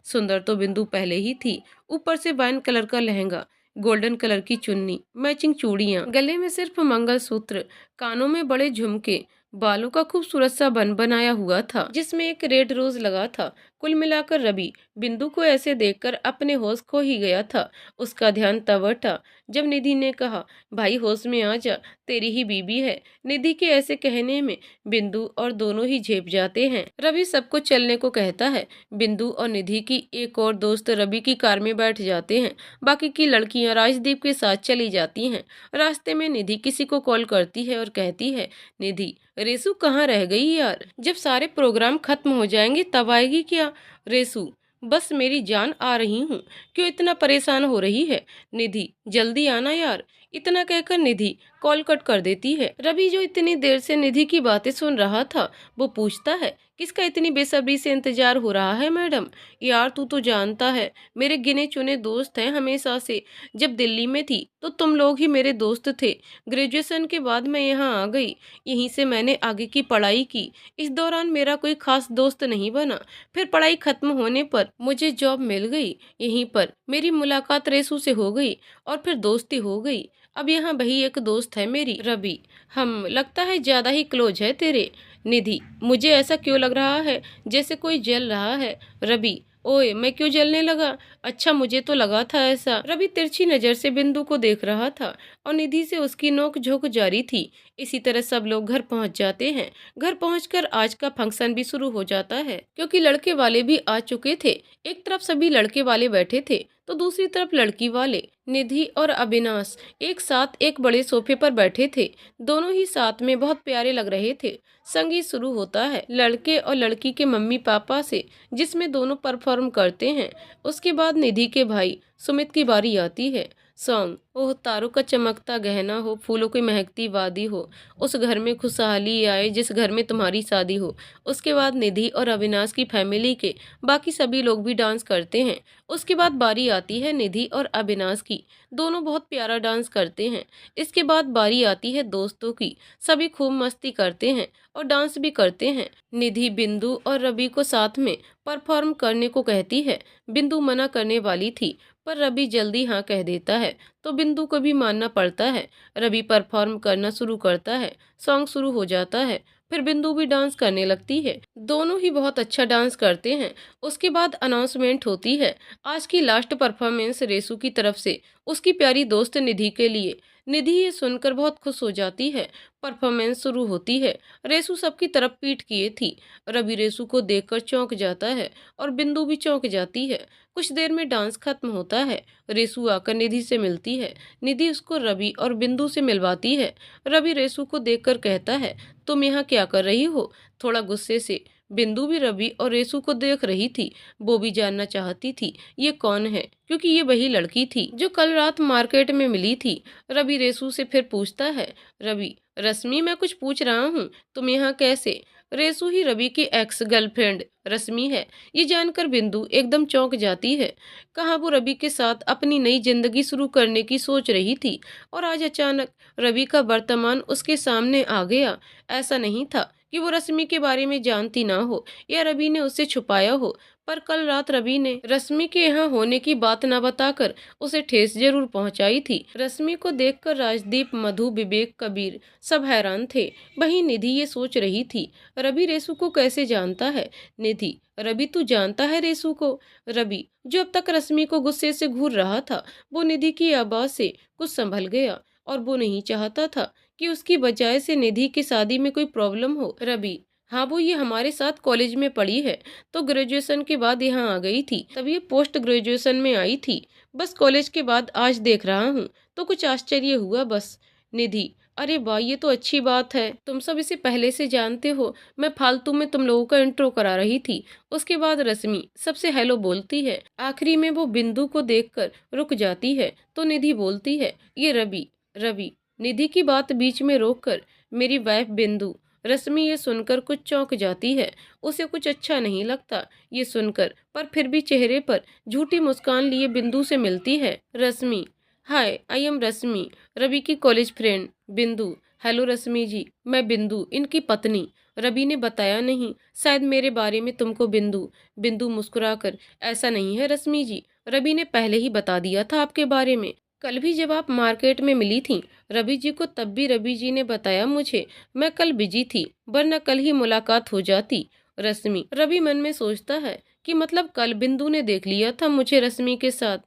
सुंदर तो बिंदु पहले ही थी। ऊपर से वाइन कलर का लहंगा, गोल्डन कलर की चुन्नी, मैचिंग चूड़ियां, गले में सिर्फ मंगलसूत्र, कानों में बड़े झुमके, बालों का खूबसूरत सा बन बनाया हुआ था जिसमें एक रेड रोज लगा था। कुल मिलाकर रवि बिंदु को ऐसे देखकर अपने होश खो ही गया था। उसका ध्यान तब था जब निधि ने कहा, भाई होश में आ जा, तेरी ही बीबी है। निधि के ऐसे कहने में बिंदु और दोनों ही झेप जाते हैं। रवि सबको चलने को कहता है। बिंदु और निधि की एक और दोस्त रवि की कार में बैठ जाते हैं। बाकी की लड़कियां राजदीप के साथ चली जाती हैं। रास्ते में निधि किसी को कॉल करती है और कहती है, निधि, रेसू कहाँ रह गई यार? जब सारे प्रोग्राम खत्म हो जाएंगे तब आएगी क्या? रेसू, बस मेरी जान आ रही हूँ, क्यों इतना परेशान हो रही है? निधि, जल्दी आना यार। इतना कहकर निधि कॉल कट कर देती है। रवि जो इतनी देर से निधि की बातें सुन रहा था वो पूछता है, किसका इतनी बेसब्री से इंतजार हो रहा है मैडम? यार तू तो जानता है मेरे गिने चुने दोस्त हैं हमेशा से। जब दिल्ली में थी तो तुम लोग ही मेरे दोस्त थे। ग्रेजुएशन के बाद मैं यहाँ आ गई, यहीं से मैंने आगे की पढ़ाई की। इस दौरान मेरा कोई खास दोस्त नहीं बना। फिर पढ़ाई खत्म होने पर मुझे जॉब मिल गई। यहीं पर मेरी मुलाकात रेसू से हो गई और फिर दोस्ती हो गई। अब यहाँ वही एक दोस्त है मेरी, रवि। हम लगता है ज्यादा ही क्लोज है तेरे। निधि, मुझे ऐसा क्यों लग रहा है जैसे कोई जल रहा है? रवि, ओए मैं क्यों जलने लगा? अच्छा, मुझे तो लगा था ऐसा। रवि तिरछी नजर से बिंदु को देख रहा था और निधि से उसकी नोक झोंक जारी थी। इसी तरह सब लोग घर पहुंच जाते हैं। घर पहुंचकर आज का फंक्शन भी शुरू हो जाता है क्योंकि लड़के वाले भी आ चुके थे। एक तरफ सभी लड़के वाले बैठे थे तो दूसरी तरफ लड़की वाले। निधि और अविनाश एक साथ एक बड़े सोफे पर बैठे थे। दोनों ही साथ में बहुत प्यारे लग रहे थे। संगीत शुरू होता है लड़के और लड़की के मम्मी पापा से, जिसमें दोनों परफॉर्म करते हैं। उसके बाद निधि के भाई सुमित की बारी आती है। सॉन्ग, ओह तारों का चमकता गहना हो, फूलों की महकती वादी हो, उस घर में खुशहाली आए जिस घर में तुम्हारी शादी हो। उसके बाद निधि और अविनाश की फैमिली के बाकी सभी लोग भी डांस करते हैं। उसके बाद बारी आती है निधि और अविनाश की। दोनों बहुत प्यारा डांस करते हैं। इसके बाद बारी आती है दोस्तों की। सभी खूब मस्ती करते हैं और डांस भी करते हैं। निधि बिंदु और रवि को साथ में परफॉर्म करने को कहती है। बिंदु मना करने वाली थी पर रवि जल्दी हाँ कह देता है तो बिंदु को भी मानना पड़ता है। रवि परफॉर्म करना शुरू करता है। सॉन्ग शुरू हो जाता है। फिर बिंदु भी डांस करने लगती है। दोनों ही बहुत अच्छा डांस करते हैं। उसके बाद अनाउंसमेंट होती है, आज की लास्ट परफॉर्मेंस रेसू की तरफ से उसकी प्यारी दोस्त निधि के लिए। निधि ये सुनकर बहुत खुश हो जाती है। परफॉर्मेंस शुरू होती है। रेसू सबकी तरफ पीठ किए थी। रवि रेसू को देखकर चौंक जाता है और बिंदु भी चौंक जाती है। कुछ देर में डांस खत्म होता है। रेसू आकर निधि से मिलती है। निधि उसको रवि और बिंदु से मिलवाती है। रवि रेसू को देखकर कहता है, तुम यहाँ क्या कर रही हो? थोड़ा गुस्से से। बिंदु भी रवि और रेसू को देख रही थी। वो भी जानना चाहती थी ये कौन है, क्योंकि ये वही लड़की थी जो कल रात मार्केट में मिली थी। रवि रेसू से फिर पूछता है, रवि, रश्मि मैं कुछ पूछ रहा हूँ, तुम यहाँ कैसे? रेसू ही रवि की एक्स गर्लफ्रेंड रश्मि है। ये जानकर बिंदु एकदम चौंक जाती है। कहाँ वो रवि के साथ अपनी नई जिंदगी शुरू करने की सोच रही थी और आज अचानक रवि का वर्तमान उसके सामने आ गया। ऐसा नहीं था कि वो रश्मि के बारे में जानती ना हो या रवि ने उससे छुपाया हो। पर कल रात रवि ने रश्मि के यहाँ होने की बात न बताकर उसे ठेस जरूर पहुंचाई थी। रश्मि को देखकर राजदीप, मधु, विवेक, कबीर सब हैरान थे। वहीं निधि ये सोच रही थी, रवि रेसू को कैसे जानता है। निधि, रवि तू जानता है रेसू को? रवि, जो अब तक रश्मि को गुस्से से घूर रहा था, वो निधि की आवाज से कुछ संभल गया और वो नहीं चाहता था कि उसकी वजह से निधि की शादी में कोई प्रॉब्लम हो। रवि, हाँ वो ये हमारे साथ कॉलेज में पढ़ी है, तो ग्रेजुएशन के बाद यहाँ आ गई थी, तब ये पोस्ट ग्रेजुएशन में आई थी। बस कॉलेज के बाद आज देख रहा हूँ तो कुछ आश्चर्य हुआ बस। निधि, अरे वाह, ये तो अच्छी बात है, तुम सब इसे पहले से जानते हो। मैं फालतू में तुम लोगों का इंट्रो करा रही थी। उसके बाद रश्मि सबसे हेलो बोलती है। आखिरी में वो बिंदु को देखकर रुक जाती है तो निधि बोलती है, ये रवि। रवि, निधि की बात बीच में रोककर, मेरी वाइफ बिंदु। रश्मि ये सुनकर कुछ चौंक जाती है। उसे कुछ अच्छा नहीं लगता ये सुनकर, पर फिर भी चेहरे पर झूठी मुस्कान लिए बिंदु से मिलती है। रश्मि, हाय, आई एम रश्मि, रवि की कॉलेज फ्रेंड। बिंदु, हेलो रश्मि जी, मैं बिंदु, इनकी पत्नी। रवि ने बताया नहीं, शायद मेरे बारे में तुमको। बिंदु, बिंदु मुस्कुराकर, ऐसा नहीं है रश्मि जी, रवि ने पहले ही बता दिया था आपके बारे में। कल भी जब आप मार्केट में मिली थी रवि जी को, तब भी रवि जी ने बताया मुझे। मैं कल बिजी थी, वरना कल ही मुलाकात हो जाती। रश्मि, रवि मन में सोचता है कि मतलब कल बिंदु ने देख लिया था मुझे रश्मि के साथ।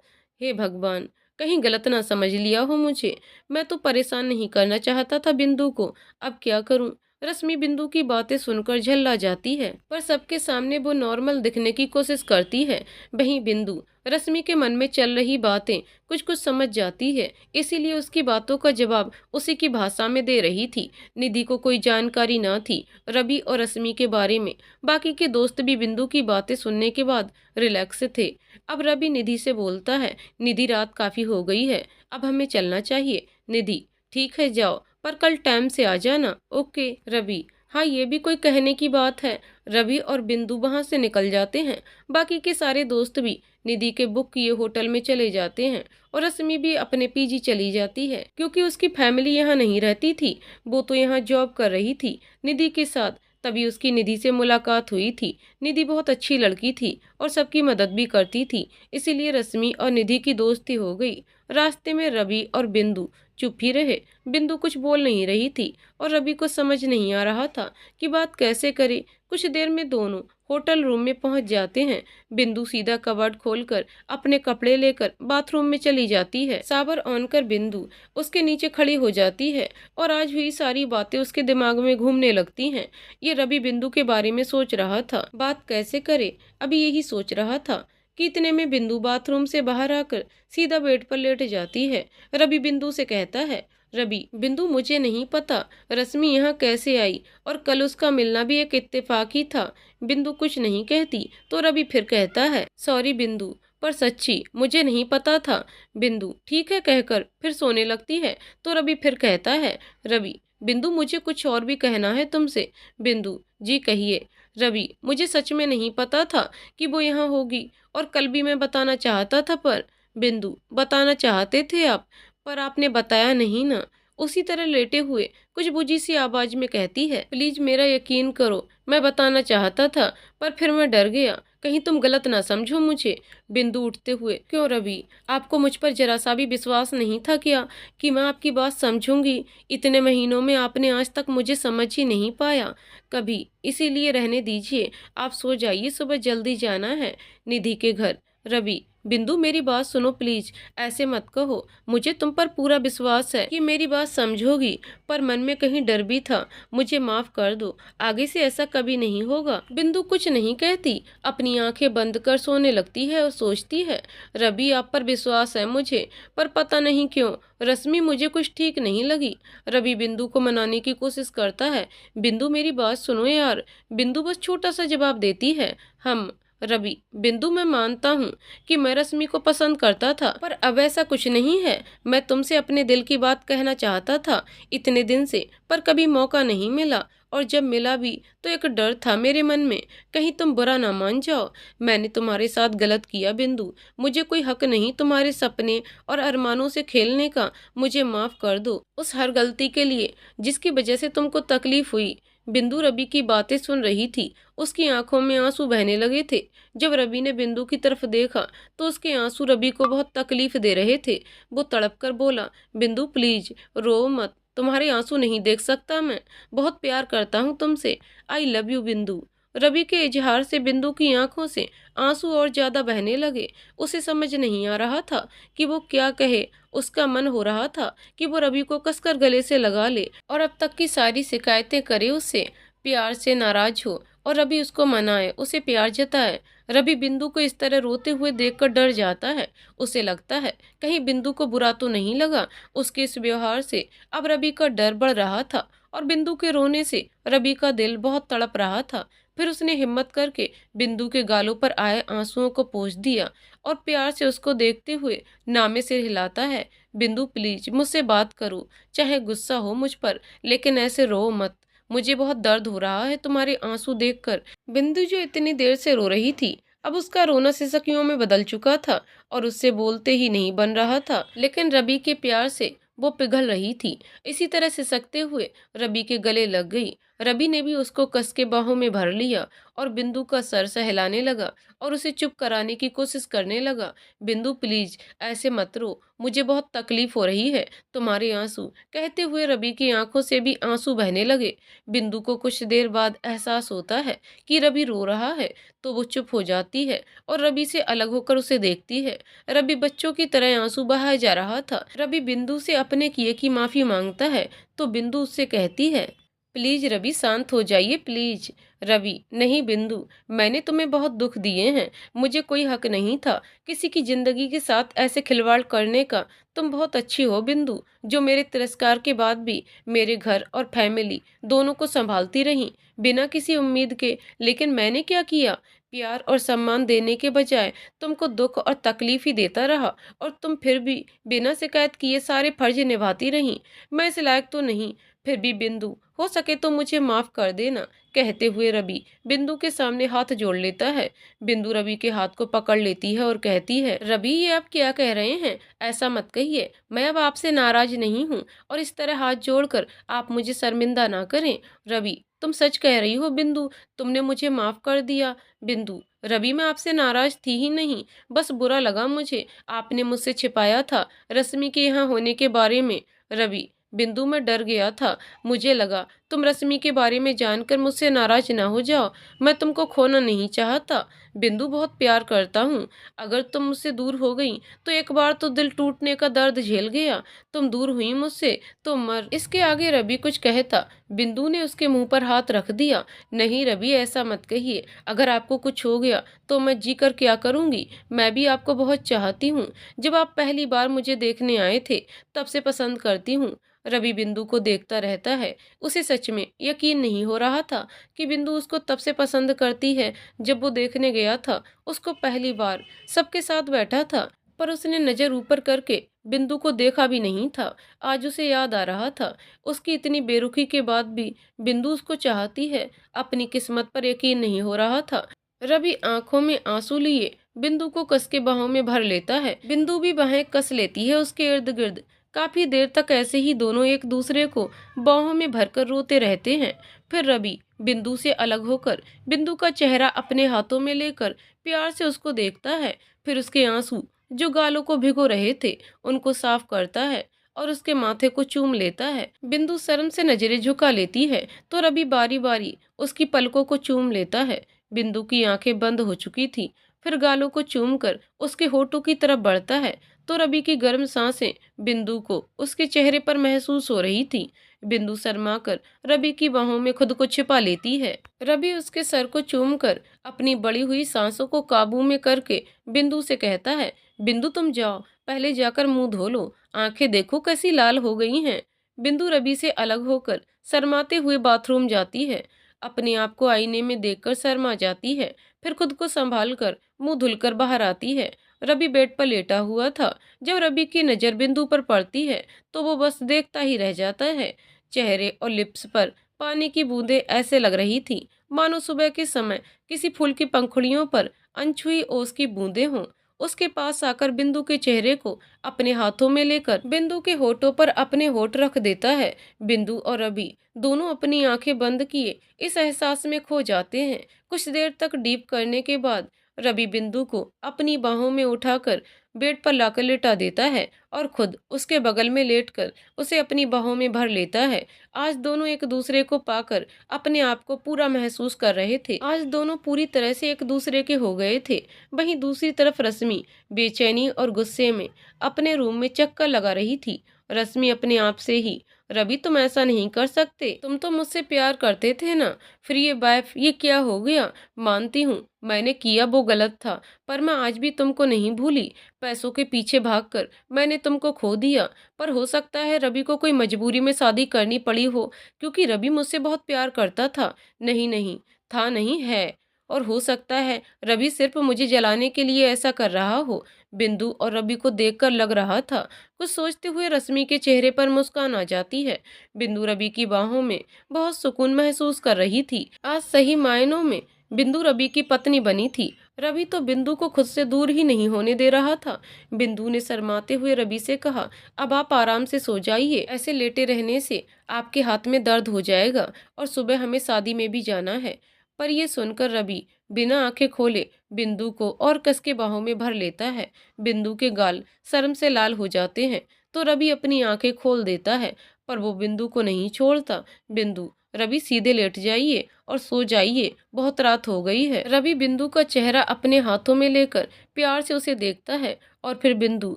हे भगवान, कहीं गलत ना समझ लिया हो मुझे। मैं तो परेशान नहीं करना चाहता था बिंदु को, अब क्या करूं। रश्मि बिंदु की बातें सुनकर झल्ला जाती है, पर सबके सामने वो नॉर्मल दिखने की कोशिश करती है। वहीं बिंदु रश्मि के मन में चल रही बातें कुछ कुछ समझ जाती है, इसीलिए उसकी बातों का जवाब उसी की भाषा में दे रही थी। निधि को कोई जानकारी न थी रवि और रश्मि के बारे में। बाकी के दोस्त भी बिंदु की बातें सुनने के बाद रिलैक्स थे। अब रवि निधि से बोलता है, निधि रात काफी हो गई है, अब हमें चलना चाहिए। निधि, ठीक है जाओ, पर कल टाइम से आ जाना। ओके। रवि, हाँ ये भी कोई कहने की बात है। रवि और बिंदु वहां से निकल जाते हैं। बाकी के सारे दोस्त भी निधि के बुक किए होटल में चले जाते हैं और रश्मि भी अपने पीजी चली जाती है, क्योंकि उसकी फैमिली यहाँ नहीं रहती थी। वो तो यहाँ जॉब कर रही थी निधि के साथ। तभी उसकी निधि से मुलाकात हुई थी। निधि बहुत अच्छी लड़की थी और सबकी मदद भी करती थी, इसीलिए रश्मि और निधि की दोस्ती हो गई। रास्ते में रवि और बिंदु चुप ही रहे। बिंदु कुछ बोल नहीं रही थी और रवि को समझ नहीं आ रहा था कि बात कैसे करे। कुछ देर में दोनों होटल रूम में पहुंच जाते हैं। बिंदु सीधा कबर्ड खोलकर अपने कपड़े लेकर बाथरूम में चली जाती है। शावर ऑन कर बिंदु उसके नीचे खड़ी हो जाती है और आज हुई सारी बातें उसके दिमाग में घूमने लगती हैं। ये रवि बिंदु के बारे में सोच रहा था, बात कैसे करे, अभी यही सोच रहा था कि इतने में बिंदु बाथरूम से बाहर आकर सीधा बेड पर लेट जाती है। रवि बिंदु से कहता है, रवि, बिंदु मुझे नहीं पता रश्मि यहाँ कैसे आई, और कल उसका मिलना भी एक इत्तेफाक ही था। बिंदु कुछ नहीं कहती तो रवि फिर कहता है, सॉरी बिंदु, पर सच्ची मुझे नहीं पता था। बिंदु ठीक है कहकर फिर सोने लगती है तो रवि फिर कहता है, रवि, बिंदु मुझे कुछ और भी कहना है तुमसे। बिंदु, जी कहिए। रवि, मुझे सच में नहीं पता था कि वो यहाँ होगी, और कल भी मैं बताना चाहता था पर। बिंदु, बताना चाहते थे आप, पर आपने बताया नहीं ना। उसी तरह लेटे हुए कुछ बुझी सी आवाज में कहती है, प्लीज मेरा यकीन करो, मैं बताना चाहता था पर फिर मैं डर गया, कहीं तुम गलत ना समझो मुझे। बिंदु उठते हुए, क्यों रवि, आपको मुझ पर जरा सा भी विश्वास नहीं था क्या कि मैं आपकी बात समझूंगी? इतने महीनों में आपने आज तक मुझे समझ ही नहीं पाया कभी, इसीलिए रहने दीजिए, आप सो जाइए, सुबह जल्दी जाना है निधि के घर। रवि, बिंदु मेरी बात सुनो प्लीज, ऐसे मत कहो, मुझे तुम पर पूरा विश्वास है कि मेरी बात समझोगी, पर मन में कहीं डर भी था, मुझे माफ कर दो, आगे से ऐसा कभी नहीं होगा। बिंदु कुछ नहीं कहती, अपनी आंखें बंद कर सोने लगती है और सोचती है, रवि आप पर विश्वास है मुझे, पर पता नहीं क्यों रश्मि मुझे कुछ ठीक नहीं लगी। रवि बिंदु को मनाने की कोशिश करता है, बिंदु मेरी बात सुनो यार। बिंदु बस छोटा सा जवाब देती है, हम। रवि, बिंदु मैं मानता हूँ कि मैं रश्मि को पसंद करता था, पर अब ऐसा कुछ नहीं है। मैं तुमसे अपने दिल की बात कहना चाहता था इतने दिन से, पर कभी मौका नहीं मिला, और जब मिला भी तो एक डर था मेरे मन में, कहीं तुम बुरा ना मान जाओ। मैंने तुम्हारे साथ गलत किया बिंदु, मुझे कोई हक नहीं तुम्हारे सपने और अरमानों से खेलने का, मुझे माफ कर दो उस हर गलती के लिए जिसकी वजह से तुमको तकलीफ हुई। बिंदु रवि की बातें सुन रही थी। उसकी आंखों में आंसू बहने लगे थे। जब रवि ने बिंदु की तरफ देखा तो उसके आंसू रवि को बहुत तकलीफ दे रहे थे। वो तड़प कर बोला, बिंदु प्लीज रो मत, तुम्हारे आंसू नहीं देख सकता मैं, बहुत प्यार करता हूँ तुमसे, आई लव यू बिंदु। रवि के इजहार से बिंदु की आंखों से आंसू और ज्यादा बहने लगे। उसे समझ नहीं आ रहा था कि वो क्या कहे। उसका मन हो रहा था कि वो रवि को कसकर गले से लगा ले और अब तक की सारी शिकायतें करे, उससे प्यार से नाराज हो और रवि उसको मनाए, उसे प्यार जताए। रवि बिंदु को इस तरह रोते हुए देखकर डर जाता है। उसे लगता है कहीं बिंदु को बुरा तो नहीं लगा उसके इस व्यवहार से। अब रवि का डर बढ़ रहा था और बिंदु के रोने से रवि का दिल बहुत तड़प रहा था। फिर उसने हिम्मत करके बिंदु के गालों पर आए आंसुओं को पोंछ दिया और प्यार से उसको देखते हुए नामे सिर हिलाता है, बिंदु प्लीज मुझसे बात करो, चाहे गुस्सा हो मुझ पर, लेकिन ऐसे रो मत, मुझे बहुत दर्द हो रहा है तुम्हारे आंसू देखकर। बिंदु जो इतनी देर से रो रही थी, अब उसका रोना सिसकियों में बदल चुका था और उससे बोलते ही नहीं बन रहा था, लेकिन रवि के प्यार से वो पिघल रही थी। इसी तरह सिसकते हुए रवि के गले लग गई। रवि ने भी उसको कस के बाहों में भर लिया और बिंदु का सर सहलाने लगा और उसे चुप कराने की कोशिश करने लगा। बिंदु प्लीज ऐसे मत रो, मुझे बहुत तकलीफ हो रही है, तुम्हारे आंसू, कहते हुए रवि की आंखों से भी आंसू बहने लगे। बिंदु को कुछ देर बाद एहसास होता है कि रवि रो रहा है तो वो चुप हो जाती है और रवि से अलग होकर उसे देखती है। रवि बच्चों की तरह आंसू बहाए जा रहा था। रवि बिंदु से अपने किए की माफी मांगता है तो बिंदु उससे कहती है, प्लीज रवि शांत हो जाइए प्लीज। रवि, नहीं बिंदु, मैंने तुम्हें बहुत दुख दिए हैं, मुझे कोई हक नहीं था किसी की जिंदगी के साथ ऐसे खिलवाड़ करने का। तुम बहुत अच्छी हो बिंदु, जो मेरे तिरस्कार के बाद भी मेरे घर और फैमिली दोनों को संभालती रही बिना किसी उम्मीद के। लेकिन मैंने क्या किया? प्यार और सम्मान देने के बजाय तुमको दुख और तकलीफ ही देता रहा और तुम फिर भी बिना शिकायत किए सारे फर्ज निभाती रही। मैं इस लायक तो नहीं, फिर भी बिंदु हो सके तो मुझे माफ कर देना, कहते हुए रवि बिंदु के सामने हाथ जोड़ लेता है। बिंदु रवि के हाथ को पकड़ लेती है और कहती है, रवि ये आप क्या कह रहे हैं, ऐसा मत कहिए, मैं अब आपसे नाराज नहीं हूँ और इस तरह हाथ जोड़कर आप मुझे शर्मिंदा ना करें। रवि, तुम सच कह रही हो बिंदु, तुमने मुझे माफ कर दिया। बिंदु, रवि मैं आपसे नाराज थी ही नहीं, बस बुरा लगा मुझे, आपने मुझसे छिपाया था रश्मि के यहाँ होने के बारे में। रवि, बिंदु मैं डर गया था, मुझे लगा तुम रश्मि के बारे में जानकर मुझसे नाराज ना हो जाओ, मैं तुमको खोना नहीं चाहता। बिंदु बहुत प्यार करता हूँ, अगर तुम मुझसे दूर हो गई तो एक बार तो दिल टूटने का दर्द झेल गया, तुम दूर हुई मुझसे तो मर। इसके आगे रवि कुछ कहता, बिंदु ने उसके मुंह पर हाथ रख दिया। नहीं रवि ऐसा मत कहिए, अगर आपको कुछ हो गया तो मैं जी कर क्या करूंगी, मैं भी आपको बहुत चाहती हूँ, जब आप पहली बार मुझे देखने आए थे तब से पसंद करती हूँ। रवि बिंदु को देखता रहता है। उसे सच में यकीन नहीं हो रहा था कि बिंदु उसको तब से पसंद करती है जब वो देखने गया था उसको पहली बार, सबके साथ बैठा था पर उसने नजर ऊपर करके बिंदु को देखा भी नहीं था। आज उसे याद आ रहा था उसकी इतनी बेरुखी के बाद भी बिंदु उसको चाहती है। अपनी किस्मत पर यकीन नहीं हो रहा था। रवि आंखों में आंसू लिए बिंदु को कस के बाहों में भर लेता है। बिंदु भी बाहें कस लेती है उसके इर्द गिर्द। काफी देर तक ऐसे ही दोनों एक दूसरे को बाहों में भरकर रोते रहते हैं। फिर रवि बिंदु से अलग होकर बिंदु का चेहरा अपने हाथों में लेकर प्यार से उसको देखता है। फिर उसके आंसू जो गालों को भिगो रहे थे उनको साफ करता है और उसके माथे को चूम लेता है। बिंदु शर्म से नजरें झुका लेती है तो रवि बारी बारी उसकी पलकों को चूम लेता है। बिंदु की आंखें बंद हो चुकी थी। फिर गालों को चूमकर उसके होठों की तरफ बढ़ता है तो रवि की गर्म सांसें बिंदु को उसके चेहरे पर महसूस हो रही थी। बिंदु शर्माकर रवि की बाहों में खुद को छिपा लेती है। रवि उसके सर को चूमकर अपनी बड़ी हुई सांसों को काबू में करके बिंदु से कहता है, बिंदु तुम जाओ, पहले जाकर मुंह धो लो, आंखें देखो कैसी लाल हो गई हैं। बिंदु रवि से अलग होकर शर्माते हुए बाथरूम जाती है। अपने आप को आईने में देखकर शर्मा जाती है। फिर खुद को संभाल कर मुंह धुलकर बाहर आती है। रवि बेड पर लेटा हुआ था। जब रवि की नजर बिंदु पर पड़ती है तो वो बस देखता ही रह जाता है। चेहरे और लिप्स पर पानी की बूंदें ऐसे लग रही थी मानो सुबह के समय किसी फूल की पंखुड़ियों पर अनछुई ओस की बूंदें हों। उसके पास आकर बिंदु के चेहरे को अपने हाथों में लेकर बिंदु के होठों पर अपने होठ रख देता है। बिंदु और रवि दोनों अपनी आंखें बंद किए इस एहसास में खो जाते हैं। कुछ देर तक डीप करने के बाद रवि बिंदु को अपनी बाहों में उठाकर बेड पर लाकर लेटा देता है और खुद उसके बगल में लेटकर उसे अपनी बाहों में भर लेता है। आज दोनों एक दूसरे को पाकर अपने आप को पूरा महसूस कर रहे थे। आज दोनों पूरी तरह से एक दूसरे के हो गए थे। वहीं दूसरी तरफ रश्मि बेचैनी और गुस्से में अपने रूम में चक्कर लगा रही थी। रश्मि अपने आप से ही, रवि तुम ऐसा नहीं कर सकते, तुम तो मुझसे प्यार करते थे ना, फिर ये बैफ, ये क्या हो गया। मानती हूँ मैंने किया वो गलत था, पर मैं आज भी तुमको नहीं भूली। पैसों के पीछे भागकर मैंने तुमको खो दिया, पर हो सकता है रवि को कोई मजबूरी में शादी करनी पड़ी हो, क्योंकि रवि मुझसे बहुत प्यार करता था। नहीं नहीं, था नहीं, है। और हो सकता है रवि सिर्फ मुझे जलाने के लिए ऐसा कर रहा हो। बिंदु और रवि को देखकर लग रहा था। कुछ सोचते हुए रश्मि के चेहरे पर मुस्कान आ जाती है। बिंदु रवि की बाहों में बहुत सुकून महसूस कर रही थी। आज सही मायनों में बिंदु रवि की पत्नी बनी थी। रवि तो बिंदु को खुद से दूर ही नहीं होने दे रहा था। बिंदु ने शर्माते हुए रवि से कहा, अब आप आराम से सो जाइए, ऐसे लेटे रहने से आपके हाथ में दर्द हो जाएगा और सुबह हमें शादी में भी जाना है। पर यह सुनकर रवि बिना आंखें खोले बिंदु को और कस के बाहों में भर लेता है। बिंदु के गाल शर्म से लाल हो जाते हैं तो रवि अपनी आंखें खोल देता है, पर वो बिंदु को नहीं छोड़ता। बिंदु, रवि सीधे लेट जाइए और सो जाइए, बहुत रात हो गई है। रवि बिंदु का चेहरा अपने हाथों में लेकर प्यार से उसे देखता है और फिर, बिंदु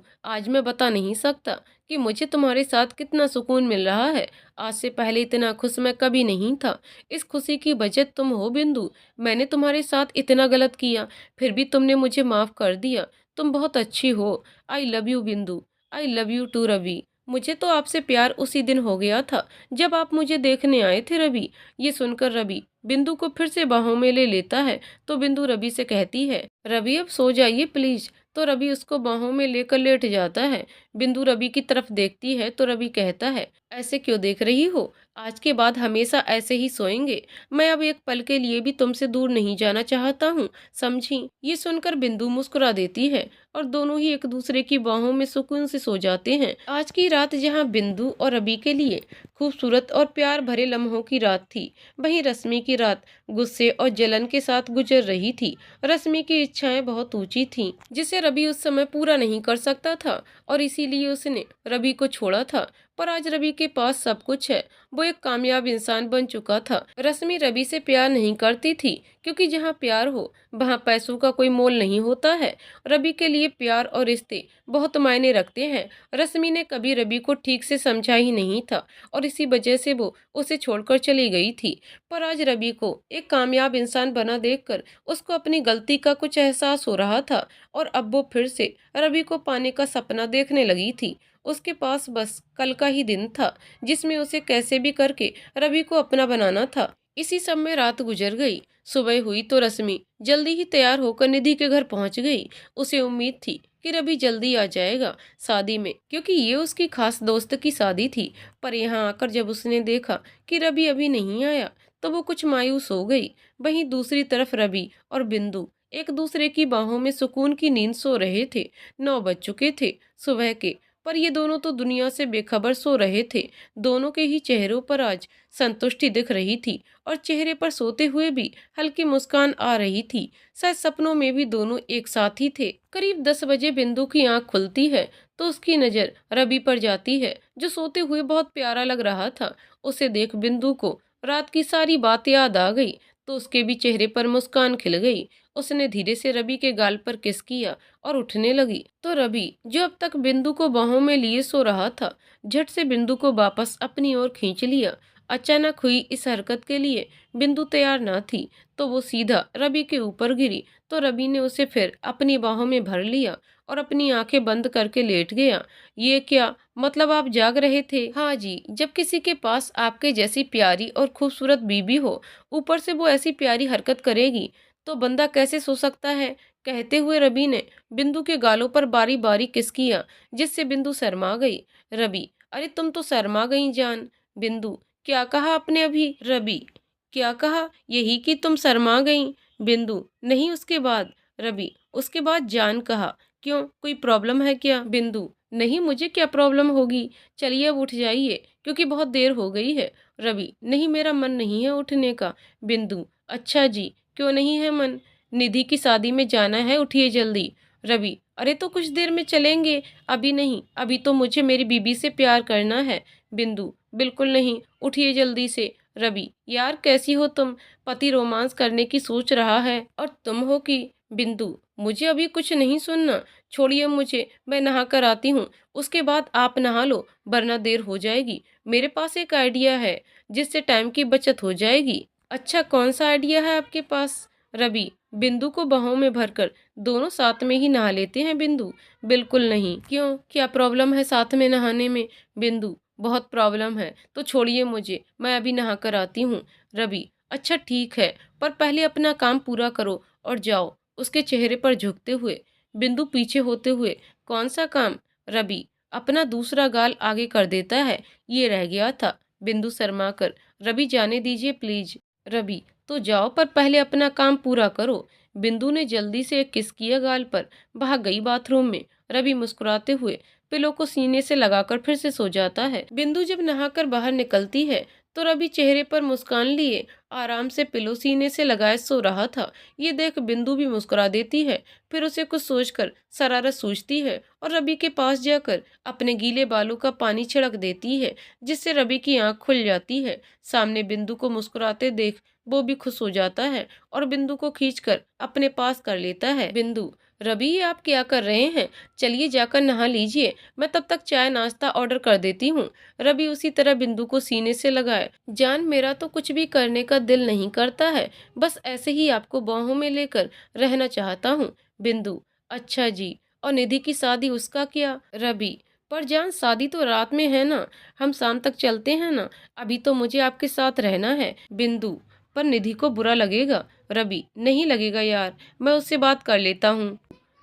आज मैं बता नहीं सकता कि मुझे तुम्हारे साथ कितना सुकून मिल रहा है। आज से पहले इतना खुश मैं कभी नहीं था। इस खुशी की वजह तुम हो बिंदु। मैंने तुम्हारे साथ इतना गलत किया, फिर भी तुमने मुझे माफ कर दिया। तुम बहुत अच्छी हो। आई love you Bindu. I love you too Ravi. मुझे तो आपसे प्यार उसी दिन हो गया था जब आप मुझे देखने आए थे रवि। ये सुनकर रवि बिंदु को फिर से बाहों में ले लेता है तो बिंदु रवि से कहती है, रवि अब सो जाइए प्लीज। तो रवि उसको बाहों में लेकर लेट जाता है। बिंदु रवि की तरफ देखती है तो रवि कहता है, ऐसे क्यों देख रही हो, आज के बाद हमेशा ऐसे ही सोएंगे। मैं अब एक पल के लिए भी तुमसे दूर नहीं जाना चाहता हूँ, समझी। ये सुनकर बिंदु मुस्कुरा देती है और दोनों ही एक दूसरे की बाहों में सुकून से सो जाते हैं। आज की रात जहाँ बिंदु और रवि के लिए खूबसूरत और प्यार भरे लम्हों की रात थी, वहीं रश्मि की रात गुस्से और जलन के साथ गुजर रही थी। रश्मि की इच्छाएं बहुत ऊंची थीं, जिसे रवि उस समय पूरा नहीं कर सकता था और इसीलिए उसने रवि को छोड़ा था। पर आज रवि के पास सब कुछ है, वो एक कामयाब इंसान बन चुका था। रश्मि रवि से प्यार नहीं करती थी, क्योंकि जहाँ प्यार हो वहाँ पैसों का कोई मोल नहीं होता है। रवि के लिए प्यार और रिश्ते बहुत मायने रखते हैं। रश्मि ने कभी रवि को ठीक से समझा ही नहीं था और इसी वजह से वो उसे छोड़कर चली गई थी। पर आज रवि को एक कामयाब इंसान बना देखकर उसको अपनी गलती का कुछ एहसास हो रहा था और अब वो फिर से रवि को पाने का सपना देखने लगी थी। उसके पास बस कल का ही दिन था जिसमें उसे कैसे भी करके रवि को अपना बनाना था। इसी सब में रात गुजर गई। सुबह हुई तो रश्मि जल्दी ही तैयार होकर निधि के घर पहुंच गई। उसे उम्मीद थी कि रवि जल्दी आ जाएगा शादी में, क्योंकि ये उसकी खास दोस्त की शादी थी। पर यहाँ आकर जब उसने देखा कि रवि अभी नहीं आया तो वो कुछ मायूस हो गई। वहीं दूसरी तरफ रवि और बिंदु एक दूसरे की बाहों में सुकून की नींद सो रहे थे। 9 बज चुके थे सुबह के, पर ये दोनों तो दुनिया से बेखबर सो रहे थे। दोनों के ही चेहरों पर आज संतुष्टि दिख रही थी और चेहरे पर सोते हुए भी हल्की मुस्कान आ रही थी। शायद सपनों में भी दोनों एक साथ ही थे। करीब 10 बजे बिंदु की आंख खुलती है तो उसकी नजर रवि पर जाती है, जो सोते हुए बहुत प्यारा लग रहा था। उसे देख बिंदु को रात की सारी बात याद आ गई तो उसके भी चेहरे पर मुस्कान खिल गई। उसने धीरे से रवि के गाल पर किस किया और उठने लगी तो रवि, जो अब तक बिंदु को बाहों में लिए सो रहा था, झट से बिंदु को वापस अपनी ओर खींच लिया। अचानक हुई इस हरकत के लिए बिंदु तैयार न थी तो वो सीधा रवि के ऊपर गिरी तो रवि ने उसे फिर अपनी बाहों में भर लिया और अपनी आंखें बंद करके लेट गया। ये क्या, मतलब आप जाग रहे थे? हाँ जी, जब किसी के पास आपके जैसी प्यारी और खूबसूरत बीबी हो, ऊपर से वो ऐसी प्यारी हरकत करेगी, तो बंदा कैसे सो सकता है। कहते हुए रवि ने बिंदु के गालों पर बारी बारी किस किया, जिससे बिंदु शर्मा गई। रवि, अरे तुम तो शर्मा गई जान। बिंदु, क्या कहा आपने अभी? रवि, क्या कहा? यही कि तुम शर्मा गई। बिंदु, नहीं, उसके बाद। रवि, उसके बाद जान कहा। क्यों, कोई प्रॉब्लम है क्या? बिंदु, नहीं, मुझे क्या प्रॉब्लम होगी, चलिए अब उठ जाइए क्योंकि बहुत देर हो गई है। रवि, नहीं, मेरा मन नहीं है उठने का। बिंदु, अच्छा जी, क्यों नहीं है मन? निधि की शादी में जाना है, उठिए जल्दी। रवि, अरे तो कुछ देर में चलेंगे, अभी नहीं, अभी तो मुझे मेरी बीबी से प्यार करना है। बिंदु, बिल्कुल नहीं, उठिए जल्दी से। रवि, यार कैसी हो तुम, पति रोमांस करने की सोच रहा है और तुम हो कि? बिंदु, मुझे अभी कुछ नहीं सुनना, छोड़िए मुझे, मैं नहा कर आती हूँ, उसके बाद आप नहा लो वरना देर हो जाएगी। मेरे पास एक आइडिया है जिससे टाइम की बचत हो जाएगी। अच्छा, कौन सा आइडिया है आपके पास? रवि, बिंदु को बाहों में भरकर दोनों साथ में ही नहा लेते हैं। बिंदु, बिल्कुल नहीं। क्यों, क्या प्रॉब्लम है साथ में नहाने में? बिंदु, बहुत प्रॉब्लम है, तो छोड़िए मुझे, मैं अभी नहा कर आती हूँ। रवि, अच्छा ठीक है, पर पहले अपना काम पूरा करो और जाओ। उसके चेहरे पर झुकते हुए बिंदु पीछे होते हुए, कौन सा काम? रवि, अपना दूसरा गाल आगे कर देता है, ये रह गया था। बिंदु शर्मा कर, रवि जाने दीजिए प्लीज। रवि, तो जाओ पर पहले अपना काम पूरा करो। बिंदु ने जल्दी से एक किस किया गाल पर, भाग गई बाथरूम में। रवि मुस्कुराते हुए पिलो को सीने से लगाकर फिर से सो जाता है। बिंदु जब नहाकर बाहर निकलती है तो रवि चेहरे पर मुस्कान लिए आराम से पिलो सीने से लगाए सो रहा था। ये देख बिंदु भी मुस्कुरा देती है, फिर उसे कुछ सोचकर शरारत सूझती है और रवि के पास जाकर अपने गीले बालों का पानी छिड़क देती है, जिससे रवि की आंख खुल जाती है। सामने बिंदु को मुस्कुराते देख वो भी खुश हो जाता है और बिंदु को खींचकर अपने पास कर लेता है। बिंदु, रवि, ये आप क्या कर रहे हैं? चलिए जाकर नहा लीजिए, मैं तब तक चाय नाश्ता ऑर्डर कर देती हूँ। रवि उसी तरह बिंदु को सीने से लगाए, जान मेरा तो कुछ भी करने का दिल नहीं करता है, बस ऐसे ही आपको बाहों में लेकर रहना चाहता हूँ। बिंदु, अच्छा जी, और निधि की शादी उसका क्या? रवि, पर जान शादी तो रात में है ना, हम शाम तक चलते हैं ना, अभी तो मुझे आपके साथ रहना है। बिंदु, पर निधि को बुरा लगेगा। रवि, नहीं लगेगा यार, मैं उससे बात कर लेता हूँ।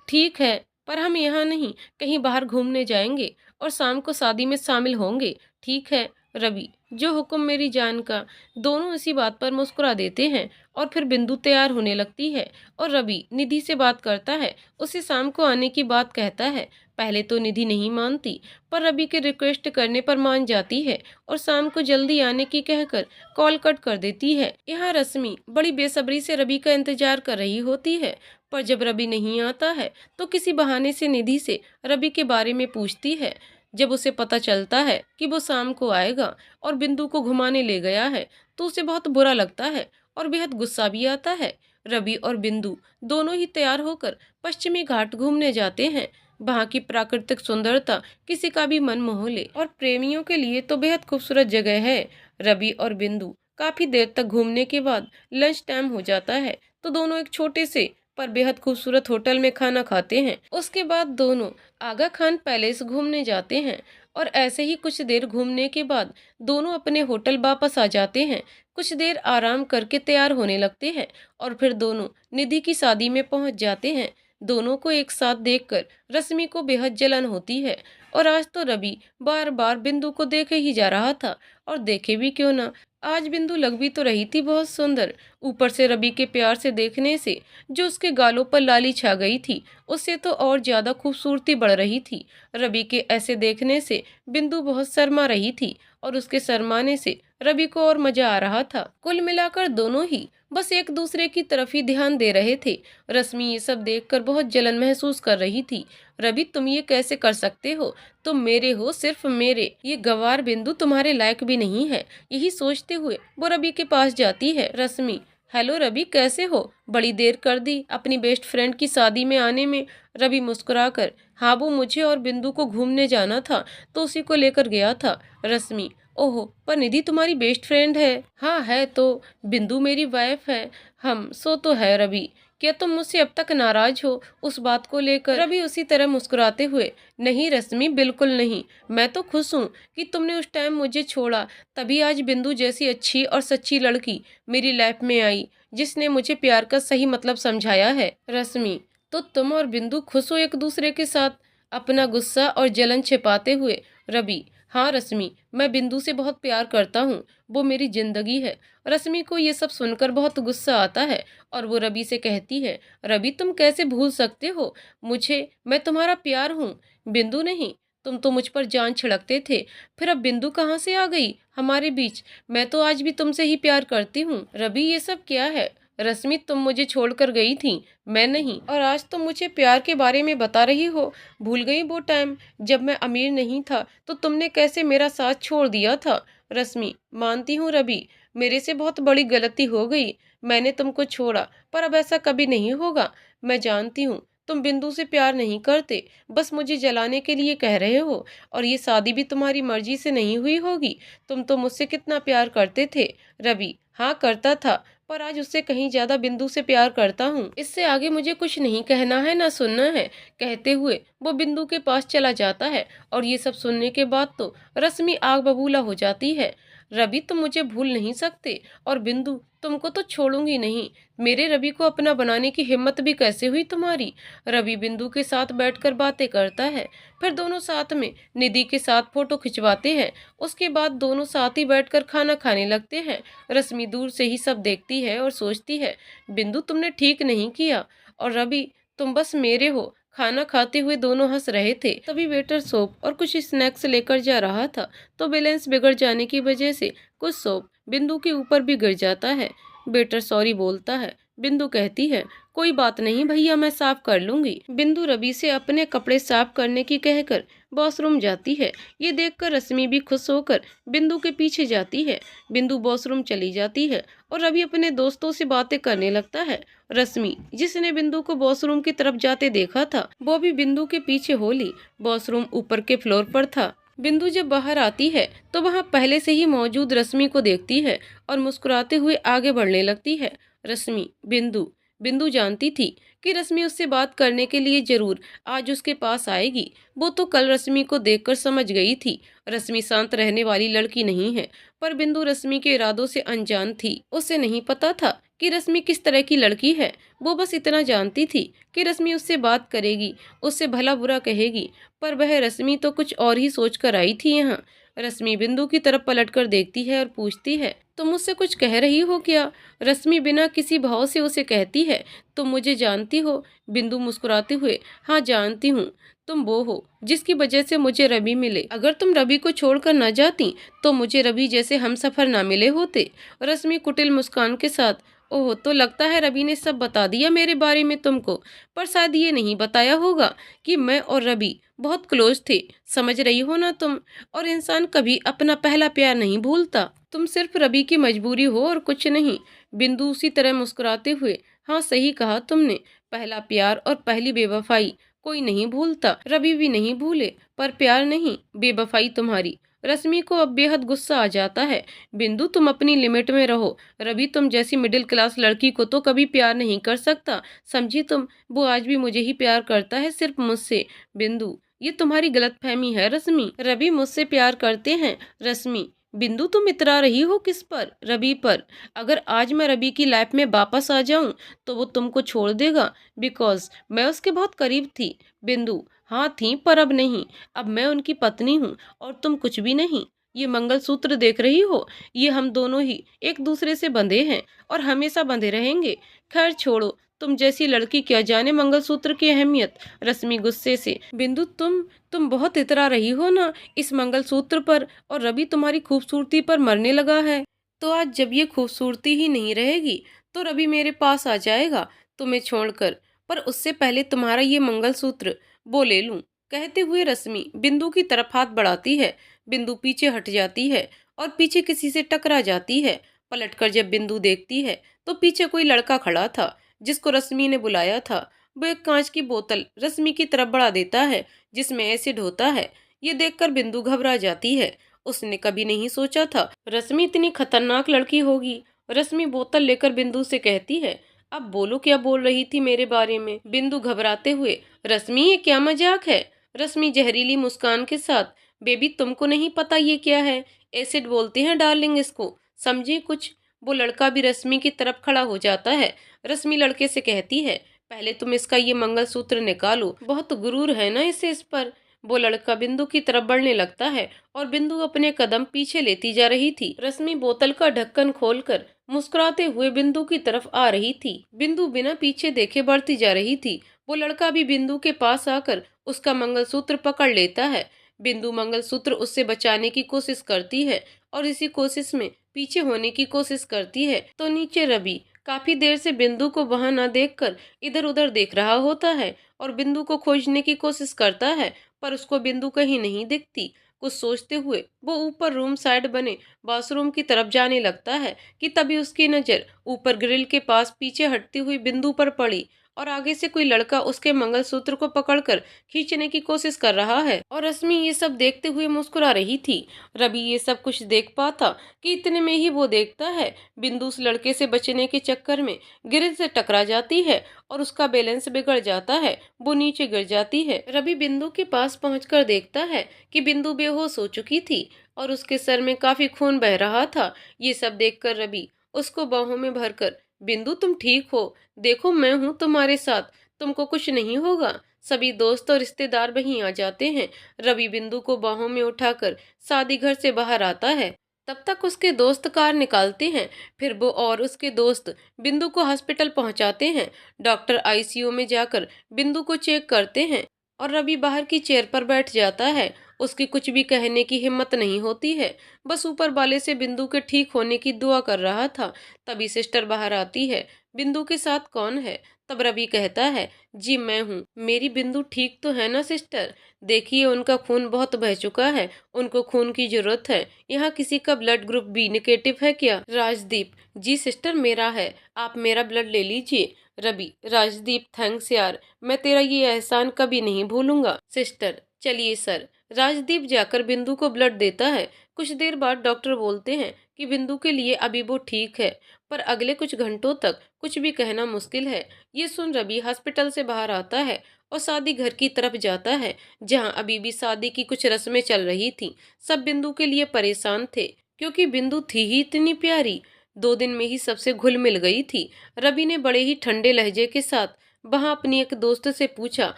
ठीक है, पर हम यहाँ नहीं, कहीं बाहर घूमने जाएंगे और शाम को शादी में शामिल होंगे। ठीक है। रवि, जो हुक्म मेरी जान का। दोनों इसी बात पर मुस्कुरा देते हैं और फिर बिंदु तैयार होने लगती है और रवि निधि से बात करता है, उसे शाम को आने की बात कहता है। पहले तो निधि नहीं मानती, पर रवि के रिक्वेस्ट करने पर मान जाती है और शाम को जल्दी आने की कहकर कॉल कट कर देती है। यहाँ रश्मि बड़ी बेसब्री से रवि का इंतजार कर रही होती है, पर जब रवि नहीं आता है तो किसी बहाने से निधि से रवि के बारे में पूछती है। जब उसे पता चलता है कि वो शाम को आएगा और बिंदु को घुमाने ले गया है तो उसे बहुत बुरा लगता है और बेहद गुस्सा भी आता है। रवि और बिंदु दोनों ही तैयार होकर पश्चिमी घाट घूमने जाते हैं। वहाँ की प्राकृतिक सुंदरता किसी का भी मन मोह ले और प्रेमियों के लिए तो बेहद खूबसूरत जगह है। रवि और बिंदु काफी देर तक घूमने के बाद लंच टाइम हो जाता है तो दोनों एक छोटे से पर बेहद खूबसूरत होटल में खाना खाते हैं। उसके बाद दोनों आगा खान पैलेस घूमने जाते हैं और ऐसे ही कुछ देर घूमने के बाद दोनों अपने होटल वापस आ जाते हैं। कुछ देर आराम करके तैयार होने लगते हैं और फिर दोनों निधि की शादी में पहुंच जाते हैं। दोनों को एक साथ देखकर रश्मि को बेहद जलन होती है और आज तो रवि बार बार बिंदु को देखे ही जा रहा था और देखे भी क्यों ना, आज बिंदु लग भी तो रही थी बहुत सुंदर। ऊपर से रवि के प्यार से देखने से जो उसके गालों पर लाली छा गई थी उससे तो और ज्यादा खूबसूरती बढ़ रही थी। रवि के ऐसे देखने से बिंदु बहुत शर्मा रही थी और उसके शर्माने से रवि को और मजा आ रहा था। कुल मिलाकर दोनों ही बस एक दूसरे की तरफ ही ध्यान दे रहे थे। रश्मि ये सब देखकर बहुत जलन महसूस कर रही थी। रवि, तुम ये कैसे कर सकते हो, तुम मेरे हो, सिर्फ मेरे, ये गंवार बिंदु तुम्हारे लायक भी नहीं है। यही सोचते हुए वो रवि के पास जाती है। रश्मि, हेलो रवि, कैसे हो, बड़ी देर कर दी अपनी बेस्ट फ्रेंड की शादी में आने में। रवि मुस्कुराकर, हाँ वो मुझे और बिंदु को घूमने जाना था तो उसी को लेकर गया था। रश्मि, ओहो, पर निधि तुम्हारी बेस्ट फ्रेंड है? हाँ है तो, बिंदु मेरी वाइफ है। हम सो तो है रवि, क्या तुम मुझसे अब तक नाराज हो उस बात को लेकर? रवि उसी तरह मुस्कुराते हुए, नहीं रश्मि, बिल्कुल नहीं, मैं तो खुश हूँ कि तुमने उस टाइम मुझे छोड़ा, तभी आज बिंदु जैसी अच्छी और सच्ची लड़की मेरी लाइफ में आई जिसने मुझे प्यार का सही मतलब समझाया है। रश्मि, तो तुम और बिंदु खुश हो एक दूसरे के साथ? अपना गुस्सा और जलन छिपाते हुए रवि, हाँ रश्मि, मैं बिंदु से बहुत प्यार करता हूँ, वो मेरी जिंदगी है। रश्मि को ये सब सुनकर बहुत गुस्सा आता है और वो रवि से कहती है, रवि तुम कैसे भूल सकते हो मुझे, मैं तुम्हारा प्यार हूँ, बिंदु नहीं। तुम तो मुझ पर जान छिड़कते थे, फिर अब बिंदु कहाँ से आ गई हमारे बीच? मैं तो आज भी तुमसे ही प्यार करती हूँ। रवि ये सब क्या है? रश्मि तुम मुझे छोड़कर गई थी, मैं नहीं, और आज तुम मुझे प्यार के बारे में बता रही हो। भूल गई वो टाइम जब मैं अमीर नहीं था तो तुमने कैसे मेरा साथ छोड़ दिया था? रश्मि मानती हूँ रवि, मेरे से बहुत बड़ी गलती हो गई, मैंने तुमको छोड़ा, पर अब ऐसा कभी नहीं होगा। मैं जानती हूँ तुम बिंदु से प्यार नहीं करते, बस मुझे जलाने के लिए कह रहे हो, और ये शादी भी तुम्हारी मर्जी से नहीं हुई होगी। तुम तो मुझसे कितना प्यार करते थे। रवि हाँ करता था, पर आज उससे कहीं ज्यादा बिंदु से प्यार करता हूँ। इससे आगे मुझे कुछ नहीं कहना है ना सुनना है। कहते हुए वो बिंदु के पास चला जाता है और ये सब सुनने के बाद तो रश्मि आग बबूला हो जाती है। रवि तुम मुझे भूल नहीं सकते, और बिंदु तुमको तो छोड़ूंगी नहीं। मेरे रवि को अपना बनाने की हिम्मत भी कैसे हुई तुम्हारी? रवि बिंदु के साथ बैठकर बातें करता है, फिर दोनों साथ में निधि के साथ फोटो खिंचवाते हैं। उसके बाद दोनों साथ ही बैठकर खाना खाने लगते हैं। रश्मि दूर से ही सब देखती है और सोचती है, बिंदु तुमने ठीक नहीं किया, और रवि तुम बस मेरे हो। खाना खाते हुए दोनों हंस रहे थे, तभी वेटर सोप और कुछ स्नैक्स लेकर जा रहा था, तो बैलेंस बिगड़ जाने की वजह से कुछ सोप बिंदु के ऊपर भी गिर जाता है। वेटर सॉरी बोलता है, बिंदु कहती है, कोई बात नहीं भैया, मैं साफ कर लूंगी। बिंदु रवि से अपने कपड़े साफ करने की कहकर वॉशरूम जाती है। ये देखकर रश्मि भी खुश होकर बिंदु के पीछे जाती है। बिंदु वॉशरूम चली जाती है और रवि अपने दोस्तों से बातें करने लगता है। रश्मि जिसने बिंदु को वॉशरूम की तरफ जाते देखा था, वो भी बिंदु के पीछे हो ली। वॉशरूम ऊपर के फ्लोर पर था। बिंदु जब बाहर आती है तो वहाँ पहले से ही मौजूद रश्मि को देखती है और मुस्कुराते हुए आगे बढ़ने लगती है। रश्मि बिंदु बिंदु जानती थी कि रश्मि उससे बात करने के लिए जरूर आज उसके पास आएगी। वो तो कल रश्मि को देखकर समझ गई थी रश्मि शांत रहने वाली लड़की नहीं है, पर बिंदु रश्मि के इरादों से अनजान थी। उसे नहीं पता था कि रश्मि किस तरह की लड़की है। वो बस इतना जानती थी कि रश्मि उससे बात करेगी, उससे भला बुरा कहेगी, पर वह रश्मि तो कुछ और ही सोच कर आई थी यहाँ। रश्मि बिंदु की तरफ पलटकर देखती है और पूछती है, तुम मुझसे कुछ कह रही हो क्या? रश्मि बिना किसी भाव से उसे कहती है, तुम मुझे जानती हो? बिंदु मुस्कुराते हुए, हाँ जानती हूँ, तुम वो हो जिसकी वजह से मुझे रवि मिले। अगर तुम रवि को छोड़कर न जाती तो मुझे रवि जैसे हमसफर ना मिले होते। रश्मि कुटिल मुस्कान के साथ, ओह तो लगता है रवि ने सब बता दिया मेरे बारे में तुमको, पर शायद ये नहीं बताया होगा कि मैं और रवि बहुत क्लोज थे। समझ रही हो ना तुम? और इंसान कभी अपना पहला प्यार नहीं भूलता। तुम सिर्फ रवि की मजबूरी हो और कुछ नहीं। बिंदु उसी तरह मुस्कुराते हुए, हाँ सही कहा तुमने, पहला प्यार और पहली बेवफाई कोई नहीं भूलता। रवि भी नहीं भूले, पर प्यार नहीं, बेवफाई तुम्हारी। रश्मि को अब बेहद गुस्सा आ जाता है। बिंदु तुम अपनी लिमिट में रहो। रवि तुम जैसी मिडिल क्लास लड़की को तो कभी प्यार नहीं कर सकता, समझी तुम? वो आज भी मुझे ही प्यार करता है, सिर्फ मुझसे। बिंदु ये तुम्हारी गलतफहमी है रश्मि, रवि मुझसे प्यार करते हैं। रश्मि बिंदु तुम इतरा रही हो किस पर? रवि पर। अगर आज मैं रवि की लाइफ में वापस आ जाऊं तो वो तुमको छोड़ देगा, बिकॉज मैं उसके बहुत करीब थी। बिंदु हाँ थी, पर अब नहीं, अब मैं उनकी पत्नी हूँ और तुम कुछ भी नहीं। ये मंगलसूत्र देख रही हो, ये हम दोनों ही एक दूसरे से बंधे हैं और हमेशा बंधे रहेंगे। खैर छोड़ो, तुम जैसी लड़की क्या जाने मंगलसूत्र की अहमियत। रश्मि गुस्से से, बिंदु तुम बहुत इतरा रही हो ना इस मंगलसूत्र पर, और रवि तुम्हारी खूबसूरती पर मरने लगा है। तो आज जब ये खूबसूरती ही नहीं रहेगी तो रवि मेरे पास आ जाएगा तुम्हें छोड़कर, पर उससे पहले तुम्हारा ये मंगलसूत्र वो ले लूं। कहते हुए रश्मि बिंदु की तरफ हाथ बढ़ाती है। बिंदु पीछे हट जाती है और पीछे किसी से टकरा जाती है। पलटकर जब बिंदु देखती है तो पीछे कोई लड़का खड़ा था जिसको रश्मि ने बुलाया था। वो एक कांच की बोतल रश्मि की तरफ बढ़ा देता है जिसमें एसिड होता है। ये देखकर बिंदु घबरा जाती है। उसने कभी नहीं सोचा था रश्मि इतनी खतरनाक लड़की होगी। रश्मि बोतल लेकर बिंदु से कहती है, अब बोलो क्या बोल रही थी मेरे बारे में? बिंदु घबराते हुए, रश्मि ये क्या मजाक है? रश्मि जहरीली मुस्कान के साथ, बेबी तुमको नहीं पता ये क्या है? एसिड बोलते हैं डार्लिंग इसको, समझे कुछ? वो लड़का भी रश्मि की तरफ खड़ा हो जाता है। रश्मि लड़के से कहती है, पहले तुम इसका ये मंगलसूत्र निकालो, बहुत गुरूर है ना इसे इस पर। वो लड़का बिंदु की तरफ बढ़ने लगता है और बिंदु अपने कदम पीछे लेती जा रही थी। रश्मि बोतल का ढक्कन खोलकर मुस्कुराते हुए बिंदु की तरफ आ रही थी। बिंदु बिना पीछे देखे बढ़ती जा रही थी। वो लड़का भी बिंदु के पास आकर उसका मंगलसूत्र पकड़ लेता है। बिंदु मंगलसूत्र उससे बचाने की कोशिश करती है और इसी कोशिश में पीछे होने की कोशिश करती है तो नीचे रवि काफी देर से बिंदु को वहां न देखकर इधर उधर देख रहा होता है और बिंदु को खोजने की कोशिश करता है, पर उसको बिंदु कहीं नहीं दिखती। कुछ सोचते हुए वो ऊपर रूम साइड बने वॉशरूम की तरफ जाने लगता है कि तभी उसकी नजर ऊपर ग्रिल के पास पीछे हटती हुई बिंदु पर पड़ी और आगे से कोई लड़का उसके मंगलसूत्र को पकड़कर खींचने की कोशिश कर रहा है और रश्मि ये सब देखते हुए मुस्कुरा रही थी। रवि ये सब कुछ देख पाता कि इतने में ही वो देखता है बिंदु उस लड़के से बचने के चक्कर में ग्रिल से टकरा जाती है और उसका बैलेंस बिगड़ जाता है, वो नीचे गिर जाती है। रवि बिंदु के पास पहुंचकर देखता है कि बिंदु बेहोश हो चुकी थी और उसके सर में काफी खून बह रहा था। ये सब देखकर रवि उसको बाहों में भरकर, बिंदु तुम ठीक हो, देखो मैं हूँ तुम्हारे साथ, तुमको कुछ नहीं होगा। सभी दोस्त और रिश्तेदार वहीं आ जाते हैं। रवि बिंदु को बाहों में उठाकर शादी घर से बाहर आता है। तब तक उसके दोस्त कार निकालते हैं। फिर वो और उसके दोस्त बिंदु को हॉस्पिटल पहुंचाते हैं। डॉक्टर आईसीयू में जाकर बिंदु को चेक करते हैं और रवि बाहर की चेयर पर बैठ जाता है। उसकी कुछ भी कहने की हिम्मत नहीं होती है, बस ऊपर वाले से बिंदु के ठीक होने की दुआ कर रहा था। तभी सिस्टर बाहर आती है। बिंदु के साथ कौन है? तब रवि कहता है, जी मैं हूँ। मेरी बिंदु ठीक तो है ना सिस्टर? देखिए उनका खून बहुत बह चुका है, उनको खून की जरूरत है। यहाँ किसी का ब्लड ग्रुप बी नेगेटिव है क्या? राजदीप, जी सिस्टर मेरा है, आप मेरा ब्लड ले लीजिए। रवि, राजदीप थैंक्स यार, मैं तेरा ये एहसान कभी नहीं भूलूंगा। सिस्टर, चलिए सर। राजदीप जाकर बिंदु को ब्लड देता है। कुछ देर बाद डॉक्टर बोलते हैं कि बिंदु के लिए अभी वो ठीक है, पर अगले कुछ घंटों तक कुछ भी कहना मुश्किल है। ये सुन रवि हॉस्पिटल से बाहर आता है और शादी घर की तरफ जाता है, जहां अभी भी शादी की कुछ रस्में चल रही थी। सब बिंदु के लिए परेशान थे, क्योंकि बिंदु थी ही इतनी प्यारी, 2 दिन में ही सबसे घुल मिल गई थी। रवि ने बड़े ही ठंडे लहजे के साथ वहां अपनी एक दोस्त से पूछा,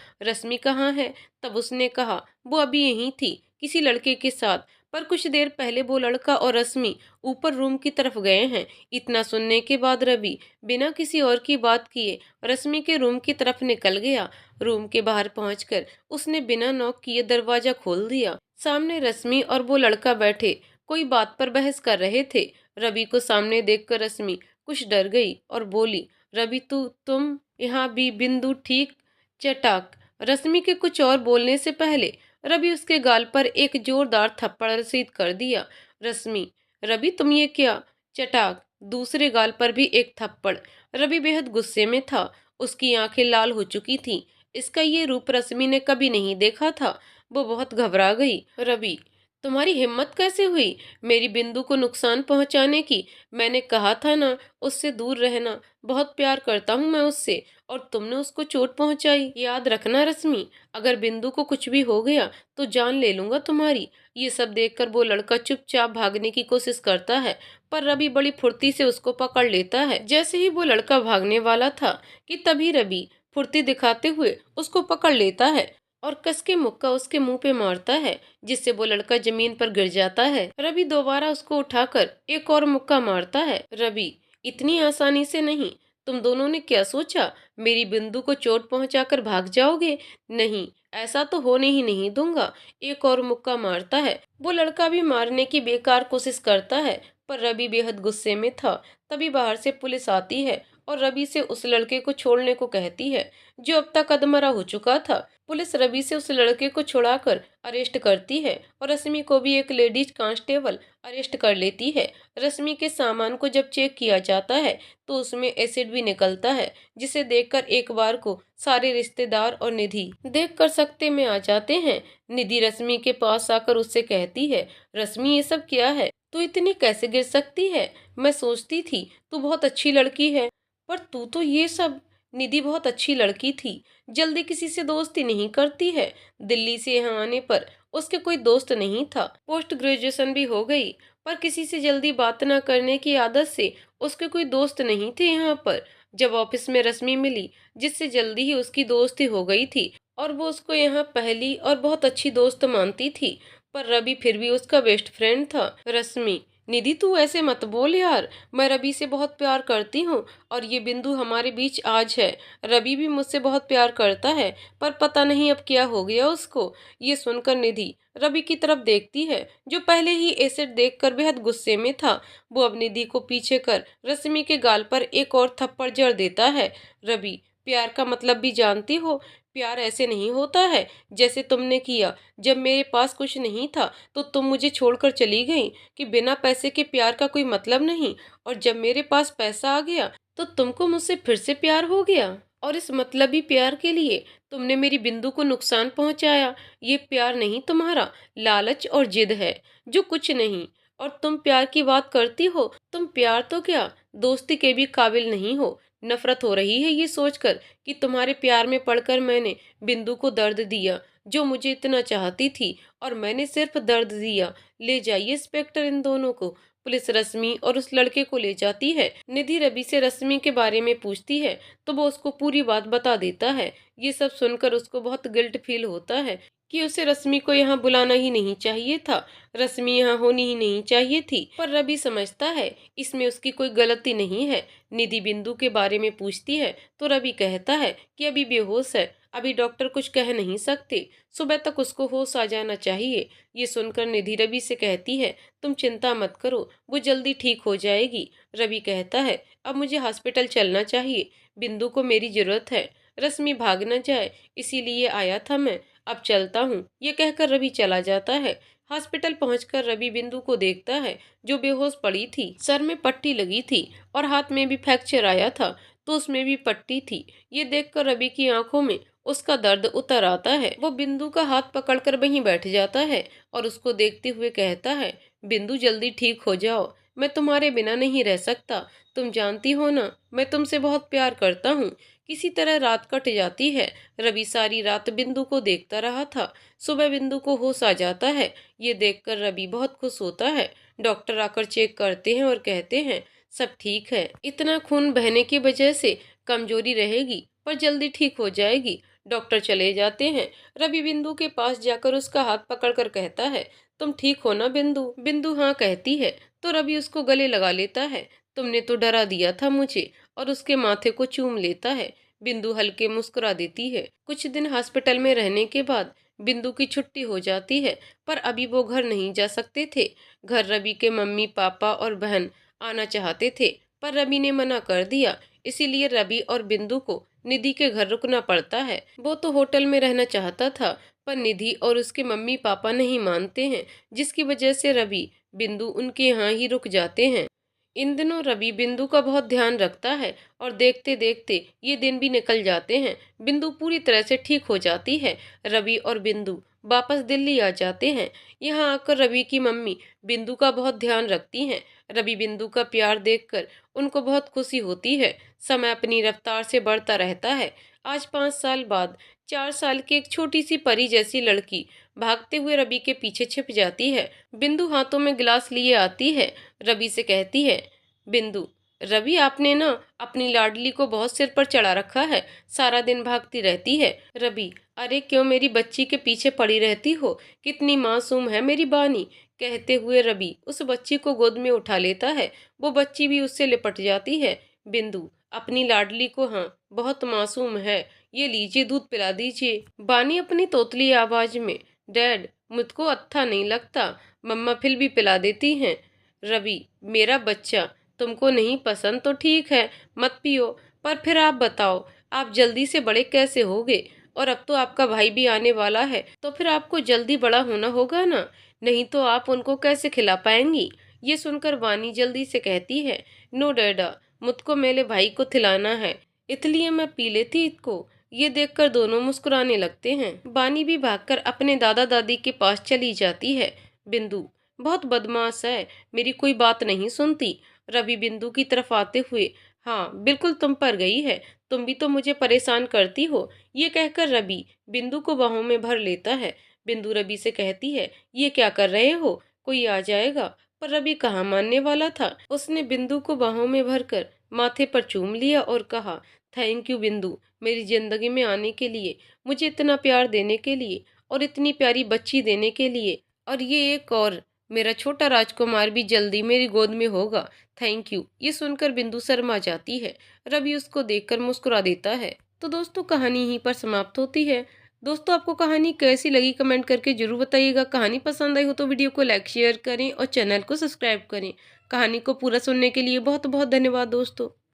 रश्मि कहाँ है? तब उसने कहा, वो अभी यहीं थी किसी लड़के के साथ, पर कुछ देर पहले वो लड़का और रश्मि ऊपर रूम की तरफ गए हैं। इतना सुनने के बाद रवि बिना किसी और की बात किए रश्मि के रूम की तरफ निकल गया। रूम के बाहर पहुंचकर उसने बिना नॉक किए दरवाजा खोल दिया। सामने रश्मि और वो लड़का बैठे कोई बात पर बहस कर रहे थे। रवि को सामने देखकर रश्मि कुछ डर गई और बोली, रवि तुम यहाँ भी? बिंदु ठीक? चटाक। रश्मि के कुछ और बोलने से पहले रवि उसके गाल पर एक जोरदार थप्पड़ रसीद कर दिया। रश्मि, रवि तुम ये क्या? चटाक। दूसरे गाल पर भी एक थप्पड़। रवि बेहद गुस्से में था, उसकी आंखें लाल हो चुकी थीं। इसका ये रूप रश्मि ने कभी नहीं देखा था। वो बहुत घबरा गई। रवि, तुम्हारी हिम्मत कैसे हुई मेरी बिंदु को नुकसान पहुंचाने की? मैंने कहा था ना उससे दूर रहना, बहुत प्यार करता हूं मैं उससे, और तुमने उसको चोट पहुंचाई। याद रखना रश्मि, अगर बिंदु को कुछ भी हो गया तो जान ले लूंगा तुम्हारी। ये सब देखकर वो लड़का चुपचाप भागने की कोशिश करता है, पर रवि बड़ी फुर्ती से उसको पकड़ लेता है। जैसे ही वो लड़का भागने वाला था कि तभी रवि फुर्ती दिखाते हुए उसको पकड़ लेता है और कस के मुक्का उसके मुंह पे मारता है, जिससे वो लड़का जमीन पर गिर जाता है। रवि दोबारा उसको उठाकर एक और मुक्का मारता है। रवि, इतनी आसानी से नहीं। तुम दोनों ने क्या सोचा, मेरी बिंदु को चोट पहुंचाकर भाग जाओगे? नहीं, ऐसा तो होने ही नहीं दूंगा। एक और मुक्का मारता है। वो लड़का भी मारने की बेकार कोशिश करता है, पर रवि बेहद गुस्से में था। तभी बाहर से पुलिस आती है और रवि से उस लड़के को छोड़ने को कहती है, जो अब तक अधमरा हो चुका था। पुलिस रवि से उस लड़के को छुड़ाकर अरेस्ट करती है और रश्मि को भी एक लेडीज कांस्टेबल अरेस्ट कर लेती है। रश्मि के सामान को जब चेक किया जाता है तो उसमें एसिड भी निकलता है, जिसे देखकर एक बार को सारे रिश्तेदार और निधि देखकर सकते में आ जाते हैं। निधि रश्मि के पास आकर उससे कहती है, रश्मि ये सब क्या है? तू इतनी कैसे गिर सकती है? मैं सोचती थी तू बहुत अच्छी लड़की है, पर तू तो ये सब। निधि बहुत अच्छी लड़की थी, जल्दी किसी से दोस्ती नहीं करती है। दिल्ली से यहाँ आने पर उसके कोई दोस्त नहीं था। पोस्ट ग्रेजुएशन भी हो गई, पर किसी से जल्दी बात न करने की आदत से उसके कोई दोस्त नहीं थे यहाँ पर। जब ऑफिस में रश्मि मिली, जिससे जल्दी ही उसकी दोस्ती हो गई थी, और वो उसको यहाँ पहली और बहुत अच्छी दोस्त मानती थी। पर रवि फिर भी उसका बेस्ट फ्रेंड था। रश्मि, निधि तू ऐसे मत बोल यार, मैं रवि से बहुत प्यार करती हूँ और ये बिंदु हमारे बीच आज है। रवि भी मुझसे बहुत प्यार करता है, पर पता नहीं अब क्या हो गया उसको। ये सुनकर निधि रवि की तरफ देखती है, जो पहले ही एसिड देखकर बेहद गुस्से में था। वो अब निधि को पीछे कर रश्मि के गाल पर एक और थप्पड़ जड़ देता है। रवि, प्यार का मतलब भी जानती हो? प्यार ऐसे नहीं होता है जैसे तुमने किया। जब मेरे पास कुछ नहीं था तो तुम मुझे छोड़कर चली गई कि बिना पैसे के प्यार का कोई मतलब नहीं, और जब मेरे पास पैसा आ गया तो तुमको मुझसे फिर से प्यार हो गया। और इस मतलबी प्यार के लिए तुमने मेरी बिंदु को नुकसान पहुंचाया। ये प्यार नहीं, तुम्हारा लालच और जिद है, जो कुछ नहीं। और तुम प्यार की बात करती हो, तुम प्यार तो क्या, दोस्ती के भी काबिल नहीं हो। नफरत हो रही है ये सोचकर कि तुम्हारे प्यार में पड़कर मैंने बिंदु को दर्द दिया, जो मुझे इतना चाहती थी, और मैंने सिर्फ दर्द दिया। ले जाइए इंस्पेक्टर इन दोनों को। पुलिस रश्मि और उस लड़के को ले जाती है। निधि रवि से रश्मि के बारे में पूछती है तो वो उसको पूरी बात बता देता है। ये सब सुनकर उसको बहुत गिल्ट फील होता है कि उसे रश्मि को यहाँ बुलाना ही नहीं चाहिए था, रश्मि यहाँ होनी ही नहीं चाहिए थी। पर रवि समझता है इसमें उसकी कोई गलती नहीं है। निधि बिंदु के बारे में पूछती है तो रवि कहता है कि अभी बेहोश है, अभी डॉक्टर कुछ कह नहीं सकते, सुबह तक उसको होश आ जाना चाहिए। ये सुनकर निधि रवि से कहती है तुम चिंता मत करो, वो जल्दी ठीक हो जाएगी। रवि कहता है अब मुझे हॉस्पिटल चलना चाहिए, बिंदु को मेरी जरूरत है, रश्मि भाग न जाए, इसीलिए आया था मैं, अब चलता हूँ। ये कहकर रवि चला जाता है। हॉस्पिटल पहुंचकर रवि बिंदु को देखता है, जो बेहोश पड़ी थी, सर में पट्टी लगी थी और हाथ में भी फ्रैक्चर आया था तो उसमें भी पट्टी थी। ये देखकर रवि की आंखों में उसका दर्द उतर आता है। वो बिंदु का हाथ पकड़कर वहीं बैठ जाता है और उसको देखते हुए कहता है बिंदु जल्दी ठीक हो जाओ, मैं तुम्हारे बिना नहीं रह सकता, तुम जानती हो ना मैं तुमसे बहुत प्यार करता हूँ। किसी तरह रात कट जाती है। रवि सारी रात बिंदु को देखता रहा था। सुबह बिंदु को होश आ जाता है। ये देखकर रवि बहुत खुश होता है। डॉक्टर आकर चेक करते हैं और कहते हैं सब ठीक है, इतना खून बहने की वजह से कमजोरी रहेगी पर जल्दी ठीक हो जाएगी। डॉक्टर चले जाते हैं। रवि बिंदु के पास जाकर उसका हाथ पकड़कर कहता है तुम ठीक हो ना बिंदु? बिंदु हाँ कहती है तो रवि उसको गले लगा लेता है। तुमने तो डरा दिया था मुझे, और उसके माथे को चूम लेता है। बिंदु हल्के मुस्कुरा देती है। कुछ दिन हॉस्पिटल में रहने के बाद बिंदु की छुट्टी हो जाती है, पर अभी वो घर नहीं जा सकते थे। घर रवि के मम्मी पापा और बहन आना चाहते थे, पर रवि ने मना कर दिया। इसीलिए रवि और बिंदु को निधि के घर रुकना पड़ता है। वो तो होटल में रहना चाहता था, पर निधि और उसके मम्मी पापा नहीं मानते हैं, जिसकी वजह से रवि बिंदु उनके यहाँ ही रुक जाते हैं। इन दिनों रवि बिंदु का बहुत ध्यान रखता है और देखते देखते ये दिन भी निकल जाते हैं। बिंदु पूरी तरह से ठीक हो जाती है। रवि और बिंदु वापस दिल्ली आ जाते हैं। यहाँ आकर रवि की मम्मी बिंदु का बहुत ध्यान रखती हैं। रवि बिंदु का प्यार देखकर उनको बहुत खुशी होती है। समय अपनी रफ्तार से बढ़ता रहता है। आज 5 साल बाद 4 साल की एक छोटी सी परी जैसी लड़की भागते हुए रवि के पीछे छिप जाती है। बिंदु हाथों में गिलास लिए आती है। रवि से कहती है बिंदु, रवि आपने ना अपनी लाडली को बहुत सिर पर चढ़ा रखा है, सारा दिन भागती रहती है। रवि, अरे क्यों मेरी बच्ची के पीछे पड़ी रहती हो, कितनी मासूम है मेरी बानी। कहते हुए रवि उस बच्ची को गोद में उठा लेता है। वो बच्ची भी उससे लिपट जाती है। बिंदु, अपनी लाडली को हाँ, बहुत मासूम है, ये लीजिए दूध पिला दीजिए। बानी अपनी तोतली आवाज में, डैड मुझको अच्छा नहीं लगता, मम्मा फिर भी पिला देती हैं। रवि, मेरा बच्चा तुमको नहीं पसंद तो ठीक है, मत पियो, पर फिर आप बताओ आप जल्दी से बड़े कैसे होगे? और अब तो आपका भाई भी आने वाला है, तो फिर आपको जल्दी बड़ा होना होगा ना, नहीं तो आप उनको कैसे खिला पाएंगी? ये सुनकर वानी जल्दी से कहती है नो डैडा, मुझको मेरे भाई को खिलाना है, इसलिए मैं पी लेती इसको। ये देखकर दोनों मुस्कुराने लगते हैं। बानी भी भागकर अपने दादा दादी के पास चली जाती है। बिंदु बहुत बदमाश है, मेरी कोई बात नहीं सुनती। रवि बिंदु की तरफ आते हुए, हाँ बिल्कुल तुम पर गई है, तुम भी तो मुझे परेशान करती हो। ये कहकर रवि बिंदु को बाहों में भर लेता है। बिंदु रवि से कहती है ये क्या कर रहे हो, कोई आ जाएगा। पर रवि कहाँ मानने वाला था। उसने बिंदु को बाहों में भरकर माथे पर चूम लिया और कहा, थैंक यू बिंदु, मेरी जिंदगी में आने के लिए, मुझे इतना प्यार देने के लिए और इतनी प्यारी बच्ची देने के लिए। और ये एक और मेरा छोटा राजकुमार भी जल्दी मेरी गोद में होगा। Thank you. ये सुनकर बिंदु शर्मा जाती है। रवि उसको देखकर मुस्कुरा देता है। तो दोस्तों, कहानी यहीं पर समाप्त होती है। दोस्तों, आपको कहानी कैसी लगी कमेंट करके जरूर बताइएगा। कहानी पसंद आई हो तो वीडियो को लाइक शेयर करें और चैनल को सब्सक्राइब करें। कहानी को पूरा सुनने के लिए बहुत बहुत धन्यवाद दोस्तों।